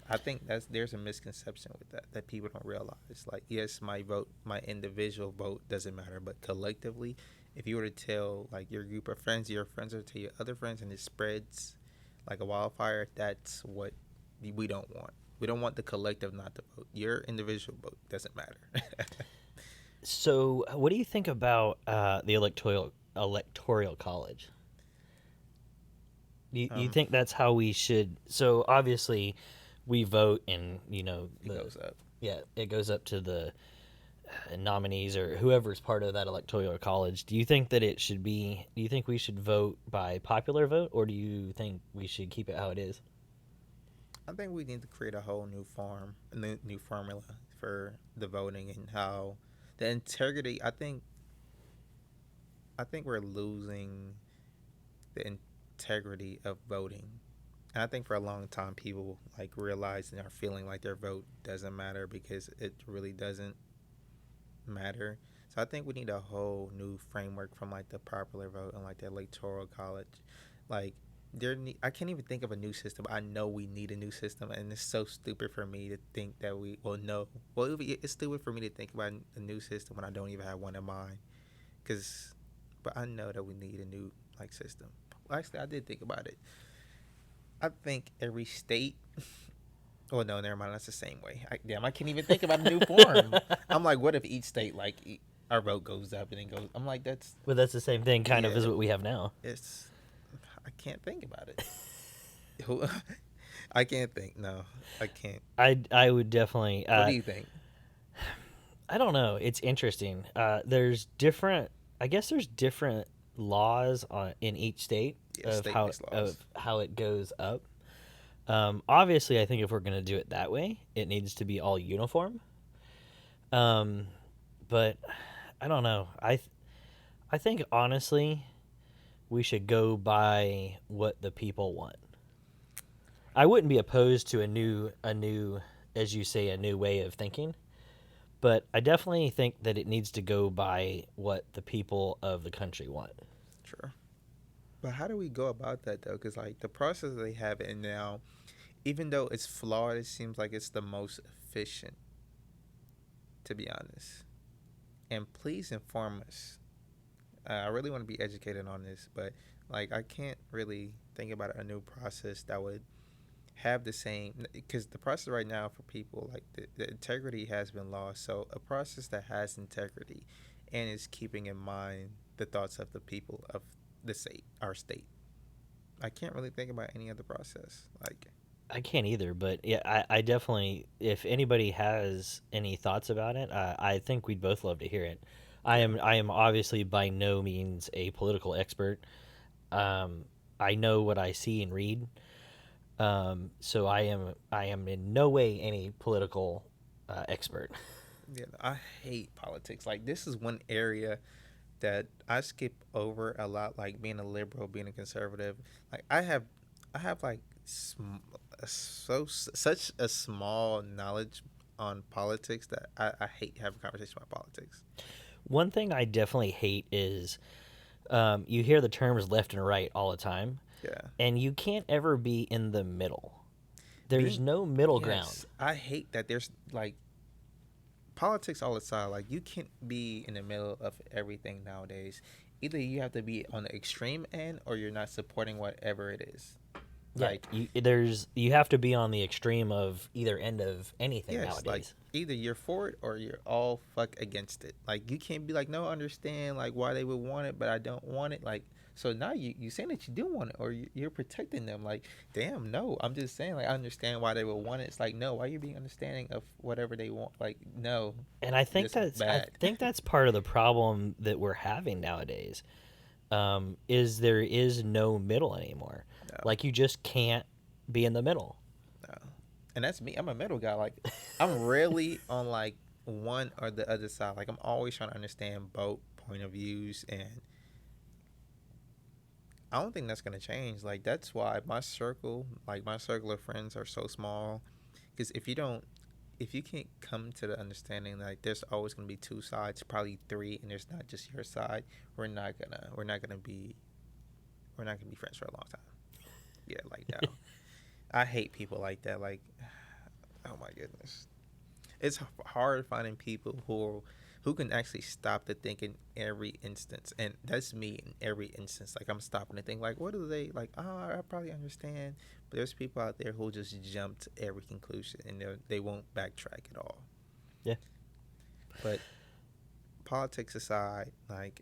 I think there's a misconception with that people don't realize. Like, yes, my vote, my individual vote doesn't matter, but collectively, if you were to tell like your group of friends, your friends will tell your other friends, and it spreads like a wildfire, that's what we don't want. We don't want the collective not to vote. Your individual vote doesn't matter. So, what do you think about the electoral college? You think that's how we should? So obviously, we vote, and It goes up. Yeah, it goes up to the nominees or whoever's part of that electoral college. Do you think that it should be? Do you think we should vote by popular vote, or do you think we should keep it how it is? I think we need to create a whole new new formula for the voting and how the integrity. I think we're losing the integrity of voting. And I think for a long time people like realize and are feeling like their vote doesn't matter because it really doesn't matter. So I think we need a whole new framework from like the popular vote and like the electoral college. Like I can't even think of a new system. I know we need a new system, and it's so stupid for me to think that it's stupid for me to think about a new system when I don't even have one in mind. But I know that we need a new like system. Well, actually, I did think about it. I think every state. Oh no, never mind. That's the same way. I can't even think about a new form. I'm like, what if each state our vote goes up and then goes? I'm like, that's. Well, that's the same thing, kind of, Yeah. as what we have now. I can't think about it. I can't think. No, I can't. I would definitely. What do you think? I don't know. It's interesting. There's different. I guess there's different laws in each state of how it goes up. Obviously, I think if we're going to do it that way, it needs to be all uniform. But I don't know. I think honestly, we should go by what the people want. I wouldn't be opposed to a new, as you say, a new way of thinking. But I definitely think that it needs to go by what the people of the country want. Sure. But how do we go about that though? Because like the process they have it now, even though it's flawed, it seems like it's the most efficient. To be honest, and please inform us. I really want to be educated on this, but like I can't really think about a new process that would have the same, because the process right now for people like the integrity has been lost. So a process that has integrity and is keeping in mind the thoughts of the people of the state, our state. I can't really think about any other process. Like I can't either, but yeah, I definitely, if anybody has any thoughts about it, I think we'd both love to hear it. I am obviously by no means a political expert. I know what I see and read. So I am in no way any political expert. Yeah, I hate politics. Like this is one area that I skip over a lot. Like being a liberal, being a conservative. Like I have like such a small knowledge on politics that I hate having conversations about politics. One thing I definitely hate is you hear the terms left and right all the time. Yeah. And you can't ever be in the middle. There's no middle ground. I hate that there's like politics all aside. Like you can't be in the middle of everything nowadays. Either you have to be on the extreme end or you're not supporting whatever it is. Yeah, Like, you have to be on the extreme of either end of anything yes, nowadays. like either you're for it or you're all fuck against it. Like you can't be like, no, I understand like why they would want it, but I don't want it. Like so now you saying that you do want it or you're protecting them. Like damn, no, I'm just saying like I understand why they would want it. It's like no, why you being understanding of whatever they want? Like no, And I think that's bad. I think that's part of the problem that we're having nowadays. Is there is no middle anymore. No, Like you just can't be in the middle. no, and that's me. I'm a middle guy. Like I'm rarely on like one or the other side. Like I'm always trying to understand both point of views and I don't think that's gonna change. Like that's why my circle of friends are so small. Because if you can't come to the understanding like there's always gonna be two sides, probably three, and there's not just your side, we're not gonna be friends for a long time. Yeah, like no. I hate people like that. Like, oh my goodness, it's hard finding people who can actually stop to think in every instance, and that's me in every instance. Like I'm stopping to think, like, what do they like? Oh, I probably understand, but there's people out there who just jump to every conclusion and they won't backtrack at all. Yeah. But politics aside, like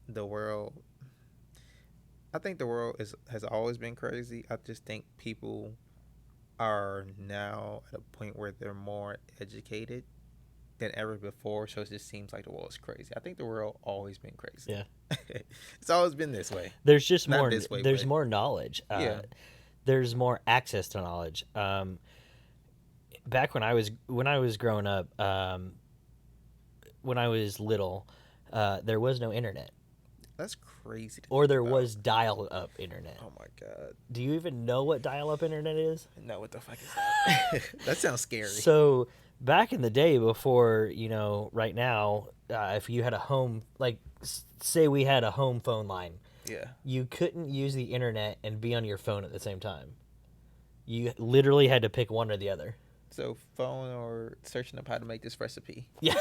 the world, I think the world has always been crazy. I just think people are now at a point where they're more educated than ever before, so it just seems like the world is crazy. I think the world always been crazy. Yeah. It's always been this way. There's just Not more. this way, There's but- more knowledge. Yeah. There's more access to knowledge. Back when I was growing up, when I was little, there was no internet, That's crazy. to or think there about. was dial-up internet. Oh my god. Do you even know what dial-up internet is? No, what the fuck is that? That sounds scary. So back in the day, before right now, if you had a home, like say we had a home phone line, Yeah. you couldn't use the internet and be on your phone at the same time. You literally had to pick one or the other. So phone or searching up how to make this recipe. Yeah,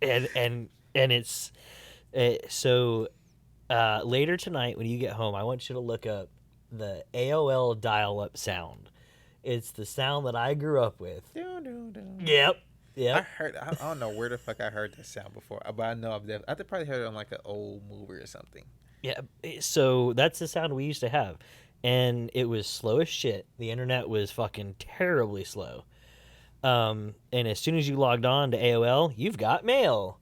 and it's so later tonight when you get home, I want you to look up the AOL dial-up sound. It's the sound that I grew up with. Dun, dun, dun. Yep. I don't know where the fuck I heard that sound before, but I know I probably heard it on like an old movie or something. Yeah. So that's the sound we used to have. And it was slow as shit. The internet was fucking terribly slow. And as soon as you logged on to AOL, you've got mail.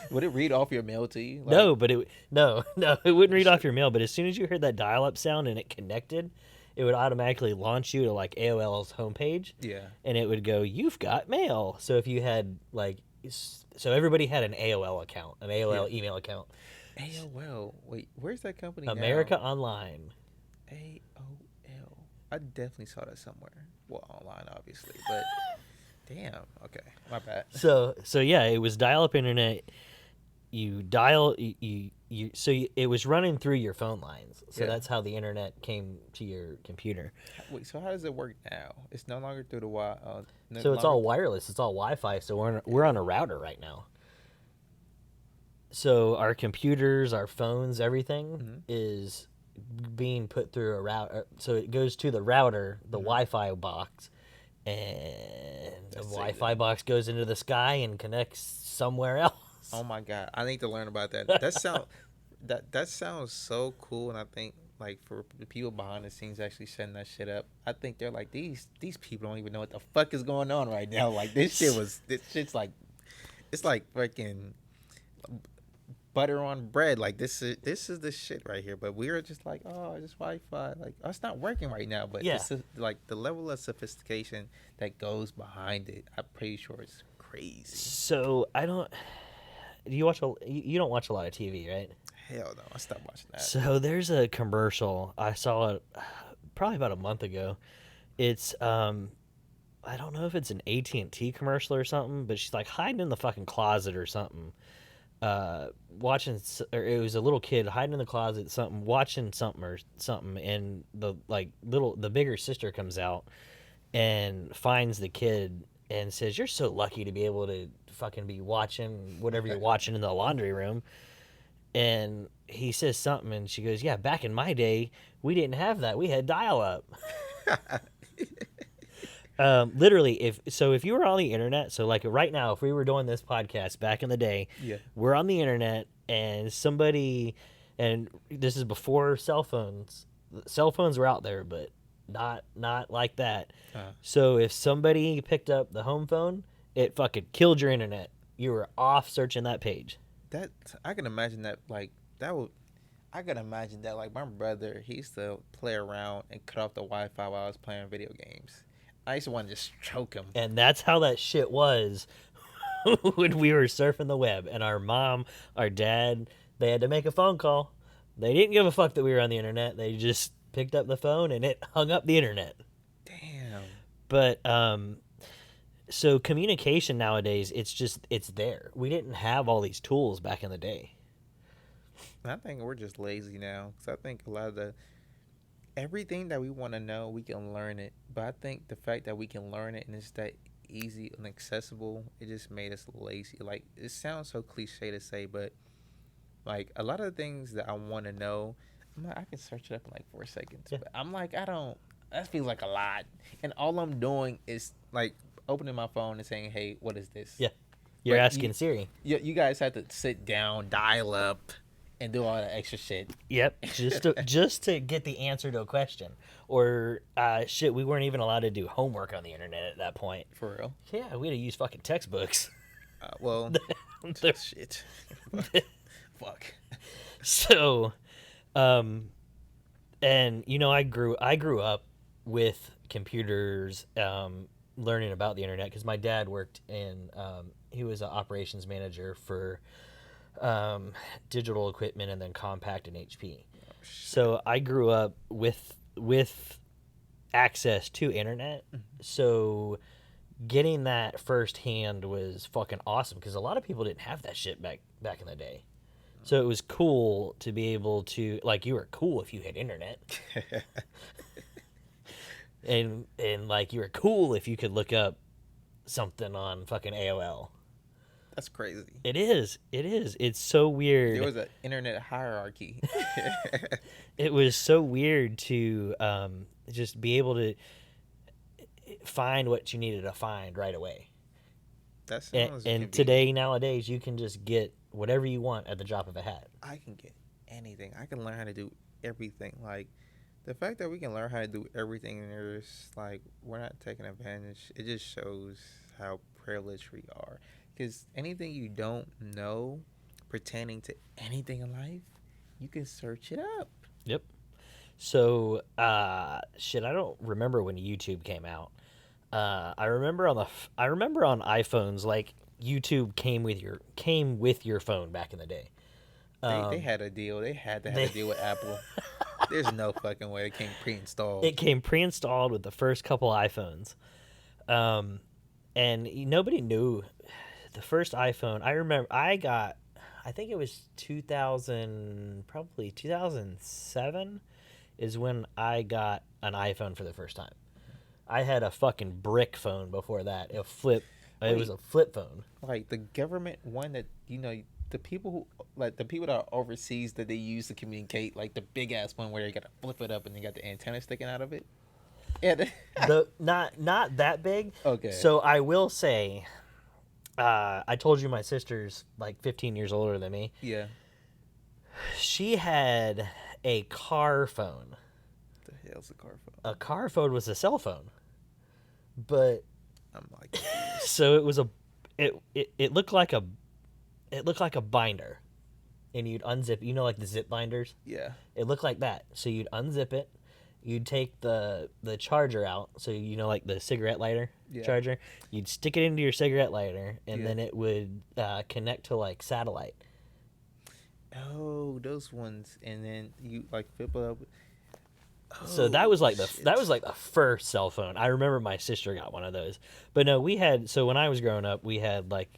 Would it read off your mail to you? Like, No, but it wouldn't read off your mail. But as soon as you heard that dial-up sound and it connected, it would automatically launch you to like AOL's homepage. Yeah. And it would go, "You've got mail." So if you had so everybody had an AOL account, an AOL email account. AOL. Wait, where's that company America now? Online. AOL. I definitely saw that somewhere. Well, online, obviously, but damn. Okay, my bad. So yeah, it was dial-up internet. You dial it was running through your phone lines. So Yeah. that's how the internet came to your computer. Wait, so how does it work now? It's no longer through the Wi. So it's all wireless. It's all Wi-Fi. So we're on a router right now. So our computers, our phones, everything is being put through a router. So it goes to the router, the Wi-Fi box, and the That's Wi-Fi box goes into the sky and connects somewhere else. Oh my god, I need to learn about that. That sounds so cool, and I think like for the people behind the scenes actually setting that shit up, I think they're like these people don't even know what the fuck is going on right now. Like this shit's like it's like freaking butter on bread. Like this is the shit right here. But we're just like, oh, it's Wi-Fi. Like oh, it's not working right now. But Yeah. it's like the level of sophistication that goes behind it, I'm pretty sure it's crazy. So I don't. You don't watch a lot of TV, right? Hell no, I stopped watching that. So there's a commercial I saw it probably about a month ago. It's I don't know if it's an AT&T commercial or something, but she's like hiding in the fucking closet or something. Watching, or it was a little kid hiding in the closet, watching something, and the bigger sister comes out and finds the kid and says, "You're so lucky to be able to fucking be watching whatever you're watching in the laundry room." And he says something, and she goes, "Yeah, back in my day, we didn't have that. We had dial-up." Literally, if you were on the internet, so like right now, if we were doing this podcast back in the day, Yeah. we're on the internet, and somebody, and this is before cell phones. Cell phones were out there, but not like that. So if somebody picked up the home phone, it fucking killed your internet. You were off searching that page. That I can imagine that like that would. I can imagine that like my brother, he used to play around and cut off the Wi-Fi while I was playing video games. I used to want to just choke him. And that's how that shit was when we were surfing the web. And our mom, our dad, they had to make a phone call. They didn't give a fuck that we were on the internet. They just picked up the phone and it hung up the internet. Damn. But so communication nowadays, it's there. We didn't have all these tools back in the day. I think we're just lazy now. Because I think a lot of everything that we want to know, we can learn it. But I think the fact that we can learn it and it's that easy and accessible, it just made us lazy. Like, it sounds so cliche to say, but like a lot of the things that I want to know, I'm like, I can search it up in like 4 seconds. Yeah. But I'm like, that feels like a lot. And all I'm doing is like opening my phone and saying, hey, what is this? Yeah. You're But asking Siri. You guys have to sit down, dial up, and do all that extra shit. Yep, just to get the answer to a question, or shit, we weren't even allowed to do homework on the internet at that point. For real? Yeah, we had to use fucking textbooks. Well, shit. Fuck. So, and you know, I grew up with computers, learning about the internet because my dad worked in, he was an operations manager for digital equipment and then Compact and HP. So I grew up with access to internet. So getting that firsthand was fucking awesome because a lot of people didn't have that shit back in the day. So it was cool to be able to, like, you were cool if you had internet. and like you were cool if you could look up something on fucking AOL. That's crazy. It is. It's so weird. There was an internet hierarchy. It was so weird to just be able to find what you needed to find right away. That sounds And convenient. today, nowadays, you can just get whatever you want at the drop of a hat. I can get anything. I can learn how to do everything. Like, the fact that we can learn how to do everything and there's, like, we're not taking advantage, it just shows how privileged we are. Because anything you don't know pertaining to anything in life, you can search it up. Yep. So, shit, I don't remember when YouTube came out. I remember on iPhones, like, YouTube came with your phone back in the day. They had a deal. They had to have a deal with Apple. There's no fucking way it came pre-installed. It came pre-installed with the first couple iPhones. And nobody knew the first iPhone. I remember I think it was 2007 is when I got an iPhone for the first time. I had a fucking brick phone before that. It was a flip phone. Like the government one that, you know, the people that are overseas that they use to communicate, like the big ass one where you gotta flip it up and you got the antenna sticking out of it. Yeah. Not that big. Okay. So I will say, I told you my sister's like 15 years older than me. Yeah. She had a car phone. What the hell's a car phone? A car phone was a cell phone, but I'm like, so it was it looked like a binder, and you'd unzip. You know, like the zip binders. yeah. It looked like that. So you'd unzip it. You'd take the charger out. So you know, like the cigarette lighter charger. You'd stick it into your cigarette lighter, and then it would connect to like satellite. Oh, those ones, and then you like flip it up. So that was like the first cell phone. I remember my sister got one of those. But no, we had, so when I was growing up, we had like,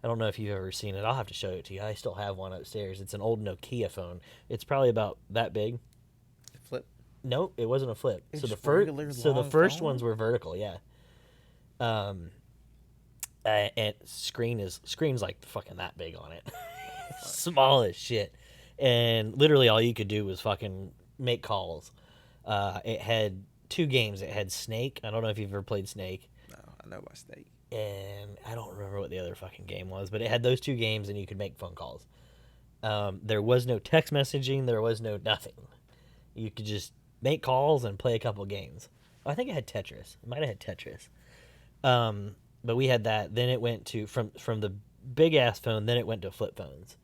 I don't know if you've ever seen it. I'll have to show it to you. I still have one upstairs. It's an old Nokia phone. It's probably about that big. Flip. Nope, it wasn't a flip. It's So the regular first long ones phone? were vertical, yeah. And screen's like fucking that big on it. Small as shit. and literally all you could do was fucking make calls. It had 2 games. It had Snake. I don't know if you've ever played Snake. No, I know about Snake. And I don't remember what the other fucking game was, but it had those 2 games, and you could make phone calls. There was no text messaging. There was no nothing. You could just make calls and play a couple games. Oh, I think it had Tetris. It might have had Tetris. But we had that. Then it went to from the big ass phone. Then it went to flip phones.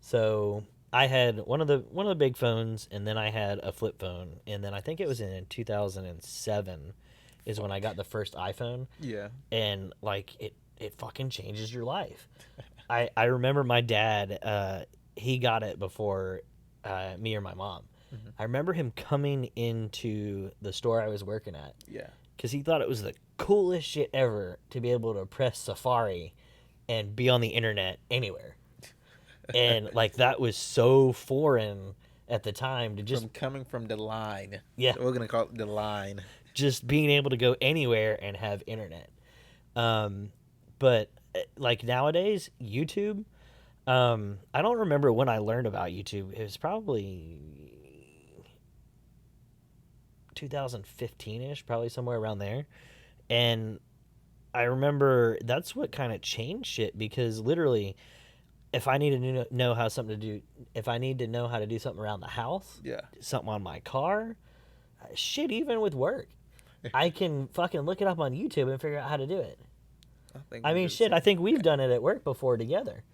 So I had one of the big phones, and then I had a flip phone, and then I think it was in 2007 is when I got the first iPhone. Yeah. And like it fucking changes your life. I remember my dad. He got it before me or my mom. Mm-hmm. I remember him coming into the store I was working at. Yeah. Because he thought it was the coolest shit ever to be able to press Safari and be on the internet anywhere. And like that was so foreign at the time to just coming from the line. Yeah. We're gonna call it the line. Just being able to go anywhere and have internet. But like nowadays, YouTube. I don't remember when I learned about YouTube. It was probably 2015-ish, probably somewhere around there. And I remember that's what kind of changed shit, because literally if I needed to know how something to do, if I need to know how to do something around the house, Yeah. something on my car, shit, even with work, I can fucking look it up on YouTube and figure out how to do it. I mean, shit, I think we've done it at work before together.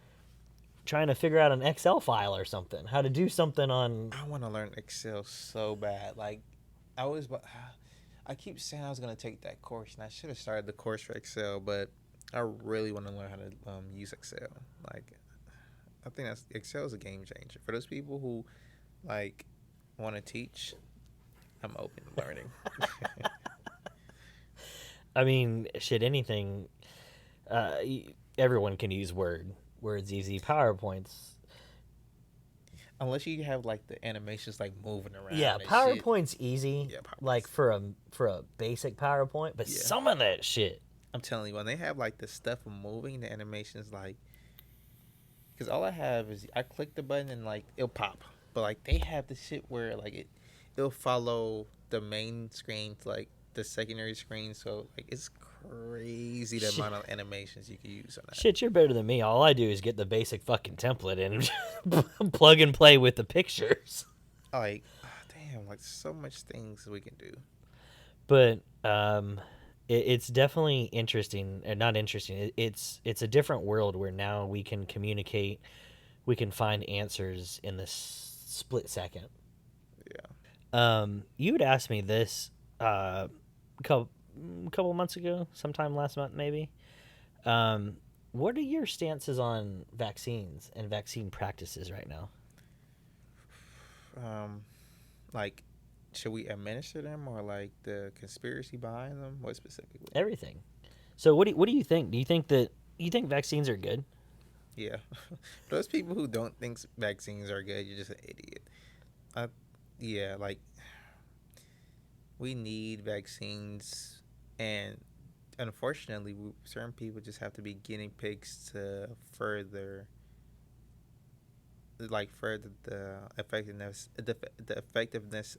Trying to figure out an Excel file or something, how to do something on. I want to learn Excel so bad. Like, I keep saying I was gonna take that course, and I should have started the course for Excel, but I really want to learn how to use Excel. Like, I think Excel is a game changer for those people who like want to teach. I'm open to learning. I mean, shit, anything. Everyone can use Word. Word's easy. PowerPoint's. Unless you have like the animations like moving around. Yeah, and PowerPoint's shit. easy. Yeah, PowerPoint's like for a basic PowerPoint, but Yeah. some of that shit. I'm telling you, when they have like the stuff moving, the animations like, because all I have is I click the button and like it'll pop, but like they have the shit where like it'll follow the main screen to like the secondary screen, so like it's crazy the amount of animations you can use on that. Shit, you're better than me. All I do is get the basic fucking template and plug and play with the pictures. Like, damn, like so much things we can do. But it's definitely interesting, and not interesting. It's a different world where now we can communicate, we can find answers in this split second. Yeah. You had asked me this couple months ago, sometime last month maybe. What are your stances on vaccines and vaccine practices right now? Like, should we administer them, or like the conspiracy behind them? What specifically? Everything. So what do you think? Do you think vaccines are good? Yeah. Those people who don't think vaccines are good, you're just an idiot. Yeah, like, we need vaccines, and unfortunately, certain people just have to be guinea pigs to further the effectiveness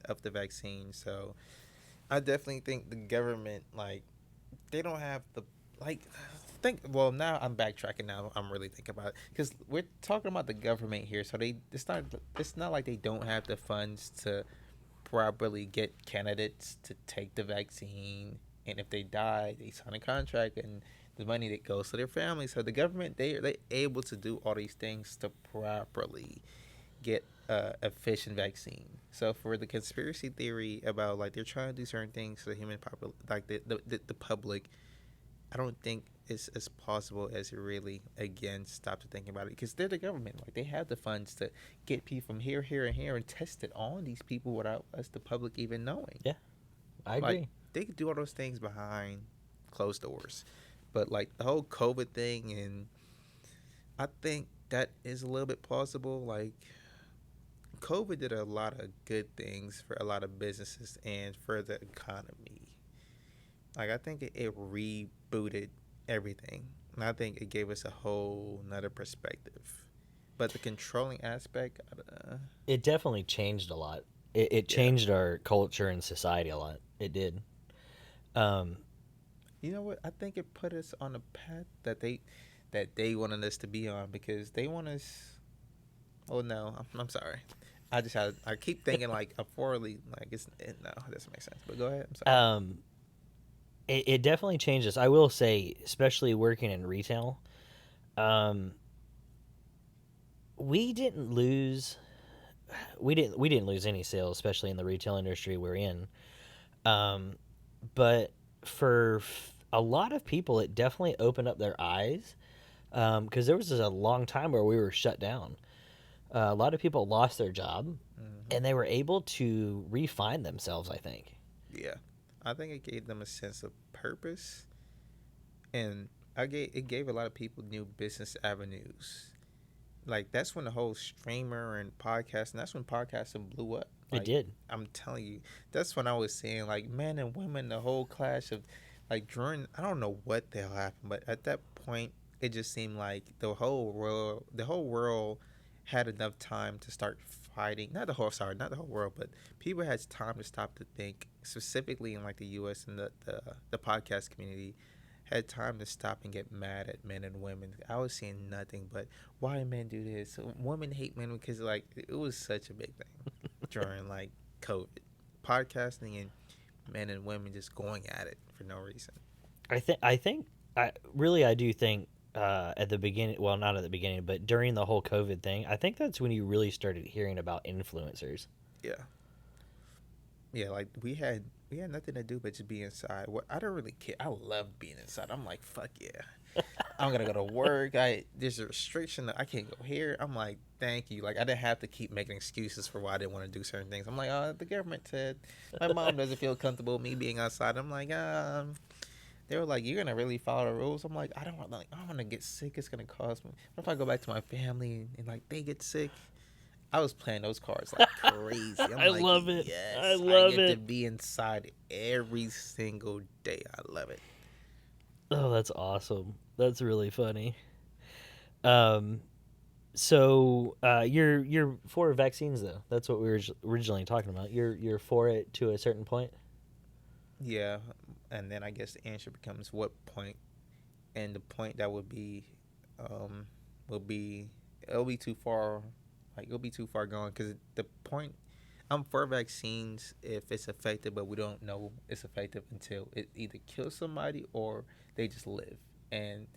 of the vaccine. So I definitely think the government, like, they don't have the now I'm backtracking. Now I'm really thinking about it, because we're talking about the government here, so it's not like they don't have the funds to properly get candidates to take the vaccine, and if they die, they sign a contract, and the money that goes to their family. So the government, they're able to do all these things to properly get efficient vaccine. So for the conspiracy theory about like they're trying to do certain things to the human like the public, I don't think it's as possible as it really, again, stop to think about it, because they're the government. Like, they have the funds to get people from here, here, and here and test it on these people without us, the public, even knowing. Yeah, I agree. Like, they could do all those things behind closed doors. But, like, the whole COVID thing, and I think that is a little bit plausible. Like, COVID did a lot of good things for a lot of businesses and for the economy. Like, I think it rebooted everything. And I think it gave us a whole nother perspective. But the controlling aspect, It definitely changed a lot. It yeah. changed our culture and society a lot. It did. Um, You know what? I think it put us on a path that they wanted us to be on because they want us. Oh no, I'm sorry. I keep thinking like a poorly like no, it doesn't make sense. But go ahead. I'm sorry. um, it definitely changed us. I will say, especially working in retail, um, we didn't lose we didn't lose any sales, especially in the retail industry we're in. Um, but for a lot of people, it definitely opened up their eyes because there was a long time where we were shut down. A lot of people lost their job, Hmm. and they were able to refine themselves, I think. Yeah, I think it gave them a sense of purpose, and it gave a lot of people new business avenues. Like that's when the whole streamer and podcasting. That's when podcasting blew up. It Like did. I'm telling you, that's when I was saying like men and women, the whole clash of like during I don't know what the hell happened, but at that point it just seemed like the whole world had enough time to start fighting. Not the whole world, but people had time to stop to think. Specifically in like the U.S. and the podcast community had time to stop and get mad at men and women. I was seeing nothing but why men do this. Women hate men because like it was such a big thing during like COVID, podcasting and men and women just going at it for no reason. I do think at the beginning, well, not at the beginning, but during the whole COVID thing, I think that's when you really started hearing about influencers. Yeah, yeah. Like we had nothing to do but just be inside. What I don't really care. I love being inside. I'm like fuck yeah. I'm gonna go to work. There's a restriction that I can't go here. I'm like, thank you. Like I didn't have to keep making excuses for why I didn't want to do certain things. I'm like, the government said my mom doesn't feel comfortable with me being outside. I'm like, they were like, you're gonna really follow the rules. I'm like, I don't want to get sick. It's gonna cause me. What if I go back to my family and like they get sick? I was playing those cards like crazy. I'm I like, love it. I yes, I love get to it. be inside every single day. I love it. Oh, that's awesome. That's really funny. Um, so you're for vaccines though. That's what we were originally talking about. You're for it to a certain point. Yeah, and then I guess the answer becomes what point, and the point that um, will be, it'll be too far, like it'll be too far gone because the point, I'm for vaccines if it's effective, but we don't know it's effective until it either kills somebody or they just live, and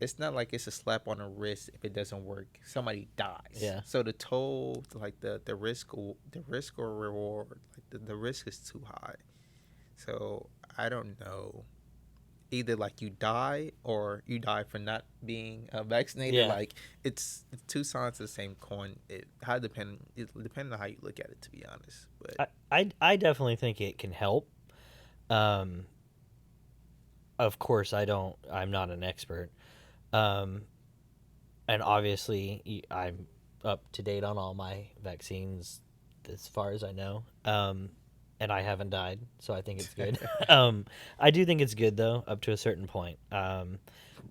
it's not like it's a slap on the wrist if it doesn't work. Somebody dies. Yeah. So the toll, like the risk or reward, like the risk is too high. So I don't know. Either like you die or you die for not being vaccinated. Yeah. Like it's two sides of the same coin. It depends on how you look at it, to be honest. But I definitely think it can help. Um, of course, I'm not an expert. Um, and obviously, I'm up to date on all my vaccines as far as I know. And I haven't died, so I think it's good. I do think it's good though, up to a certain point.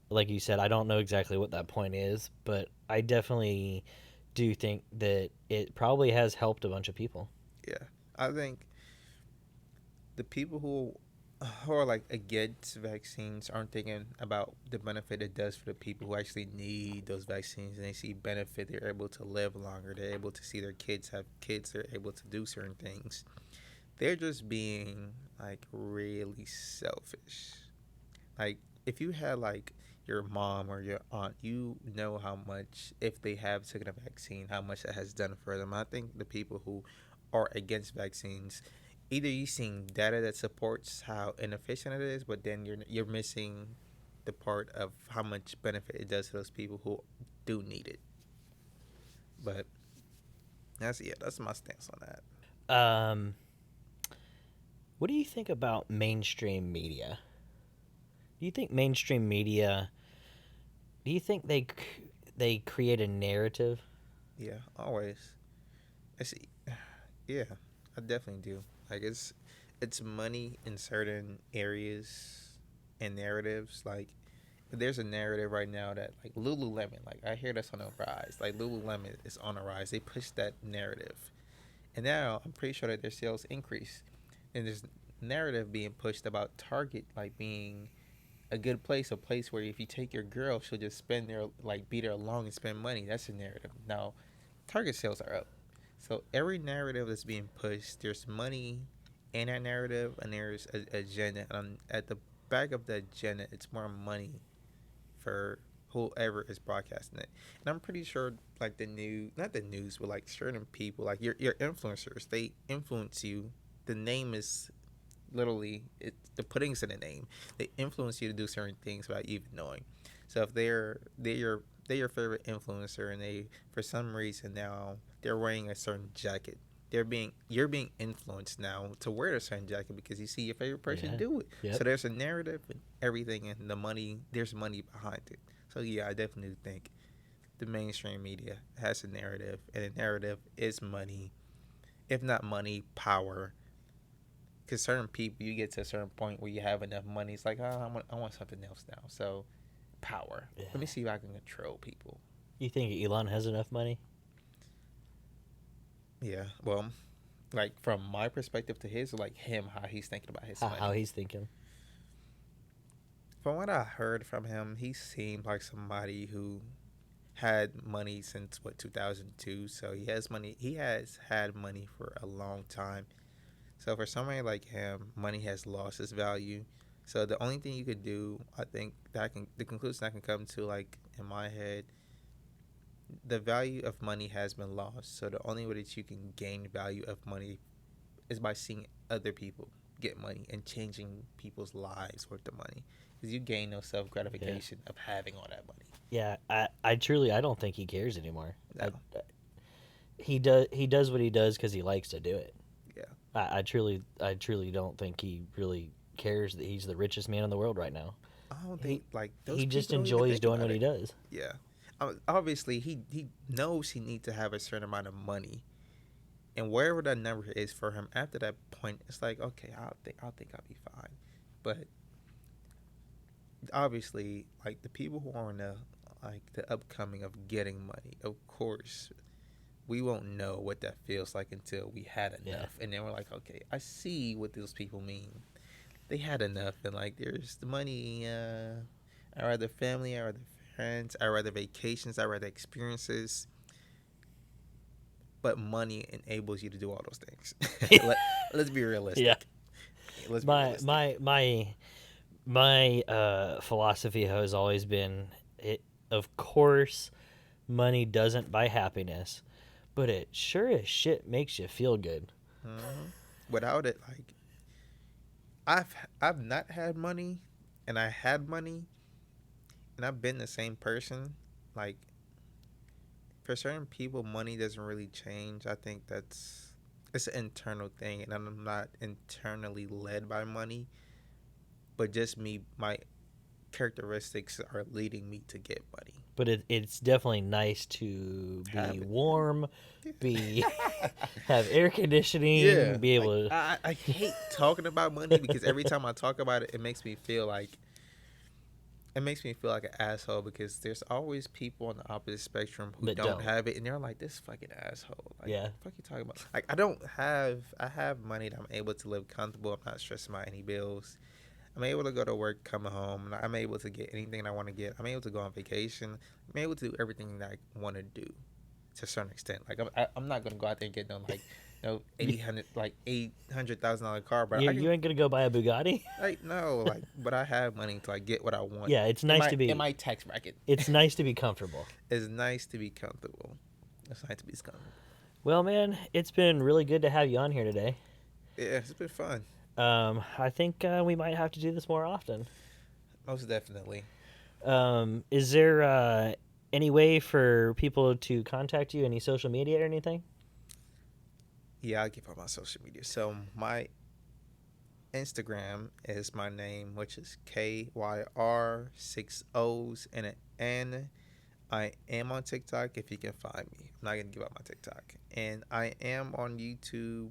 Like you said, I don't know exactly what that point is, but I definitely do think that it probably has helped a bunch of people. yeah, I think the people who are like against vaccines aren't thinking about the benefit it does for the people who actually need those vaccines and they see benefit. They're able to live longer. They're able to see their kids have kids. They're able to do certain things. They're just being like really selfish. Like if you had like your mom or your aunt, you know how much if they have taken a vaccine, how much that has done for them. I think the people who are against vaccines, either you seeing data that supports how inefficient it is, but then you're missing the part of how much benefit it does to those people who do need it. But that's my stance on that. Um, what do you think about mainstream media? Do you think mainstream media? Do you think they create a narrative? Yeah, always. I see. Yeah, I definitely do. Like it's money in certain areas and narratives. Like there's a narrative right now that like Lululemon, like I hear that's on the rise. Like Lululemon is on the rise. They push that narrative, and now I'm pretty sure that their sales increase. And there's narrative being pushed about Target like being a good place, a place where if you take your girl, she'll just spend there, like be there long and spend money. That's a narrative. Now, Target sales are up, so every narrative that's being pushed, there's money in that narrative, and there's a agenda. And at the back of the agenda, it's more money for whoever is broadcasting it. And I'm pretty sure like the news, not the news, but like certain people, like your influencers, they influence you. The name is literally the pudding's in the name. They influence you to do certain things without even knowing. So if they're your favorite influencer, and they for some reason now they're wearing a certain jacket, you're being influenced now to wear a certain jacket because you see your favorite person do it. Yep. So there's a narrative and everything, and the money, there's money behind it. So yeah, I definitely think the mainstream media has a narrative, and the narrative is money. If not money, power. Because certain people, you get to a certain point where you have enough money, it's like, oh, I want something else now. So power. Yeah. Let me see if I can control people. You think Elon has enough money? Yeah, well, like from my perspective to his, like him, how he's thinking about his money. How he's thinking. From what I heard from him, he seemed like somebody who had money since 2002. So he has money. He has had money for a long time. So for somebody like him, money has lost its value. So the only thing you could do, I think the conclusion I can come to, like in my head, the value of money has been lost. So the only way that you can gain value of money is by seeing other people get money and changing people's lives with the money, because you gain no self gratification of having all that money. Yeah, I truly I don't think he cares anymore. No. He does what he does because he likes to do it. Yeah. I truly don't think he really cares that he's the richest man in the world right now. I don't think like those He just people don't even enjoys think doing about what he it. does. Yeah. Obviously, he knows he needs to have a certain amount of money, and wherever that number is for him, after that point, it's like, okay, I'll think I'll be fine. But obviously, like the people who are in the upcoming of getting money, of course, we won't know what that feels like until we had enough, and then we're like, okay, I see what those people mean. They had enough, and like there's the money. I rather family, I rather friends, I rather vacations, I rather experiences. But money enables you to do all those things. Let's be realistic. Yeah. Let's be realistic. My philosophy has always been, of course, money doesn't buy happiness, but it sure as shit makes you feel good. Mm-hmm. Without it, like I've not had money, and I had money, and I've been the same person. Like for certain people, money doesn't really change. I think it's an internal thing, and I'm not internally led by money, but just my characteristics are leading me to get money. But it's definitely nice to be warm, have air conditioning, be able like, to. I hate talking about money because every time I talk about it, it makes me feel like an asshole, because there's always people on the opposite spectrum who don't have it, and they're like, this fucking asshole. Like, what the fuck you talking about? Like, I have money that I'm able to live comfortable. I'm not stressing about any bills. I'm able to go to work, come home, and I'm able to get anything I want to get. I'm able to go on vacation. I'm able to do everything that I want to do to a certain extent. Like, I'm not going to go out there and get no, like, $800,000 car. But you ain't going to go buy a Bugatti? Like, no, like, but I have money to, like, get what I want. Yeah, it's nice to be. In my tax bracket. It's nice to be comfortable. It's nice to be comfortable. It's nice to be comfortable. Well, man, it's been really good to have you on here today. Yeah, it's been fun. I think we might have to do this more often. Most definitely. Is there any way for people to contact you? Any social media or anything? Yeah, I'll give out my social media. So my Instagram is my name, which is KYR 6 O's and an N. I am on TikTok if you can find me. I'm not going to give out my TikTok. And I am on YouTube.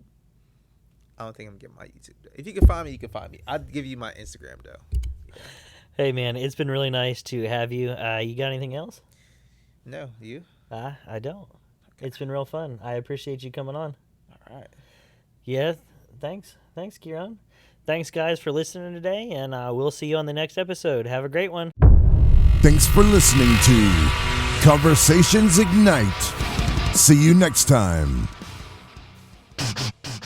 I don't think I'm getting my YouTube. If you can find me, you can find me. I'll give you my Instagram, though. Yeah. Hey, man, it's been really nice to have you. You got anything else? No, you? I don't. It's been real fun. I appreciate you coming on. All right. Yeah, thanks. Thanks, Kyron. Thanks, guys, for listening today, and we'll see you on the next episode. Have a great one. Thanks for listening to Conversations Ignite. See you next time.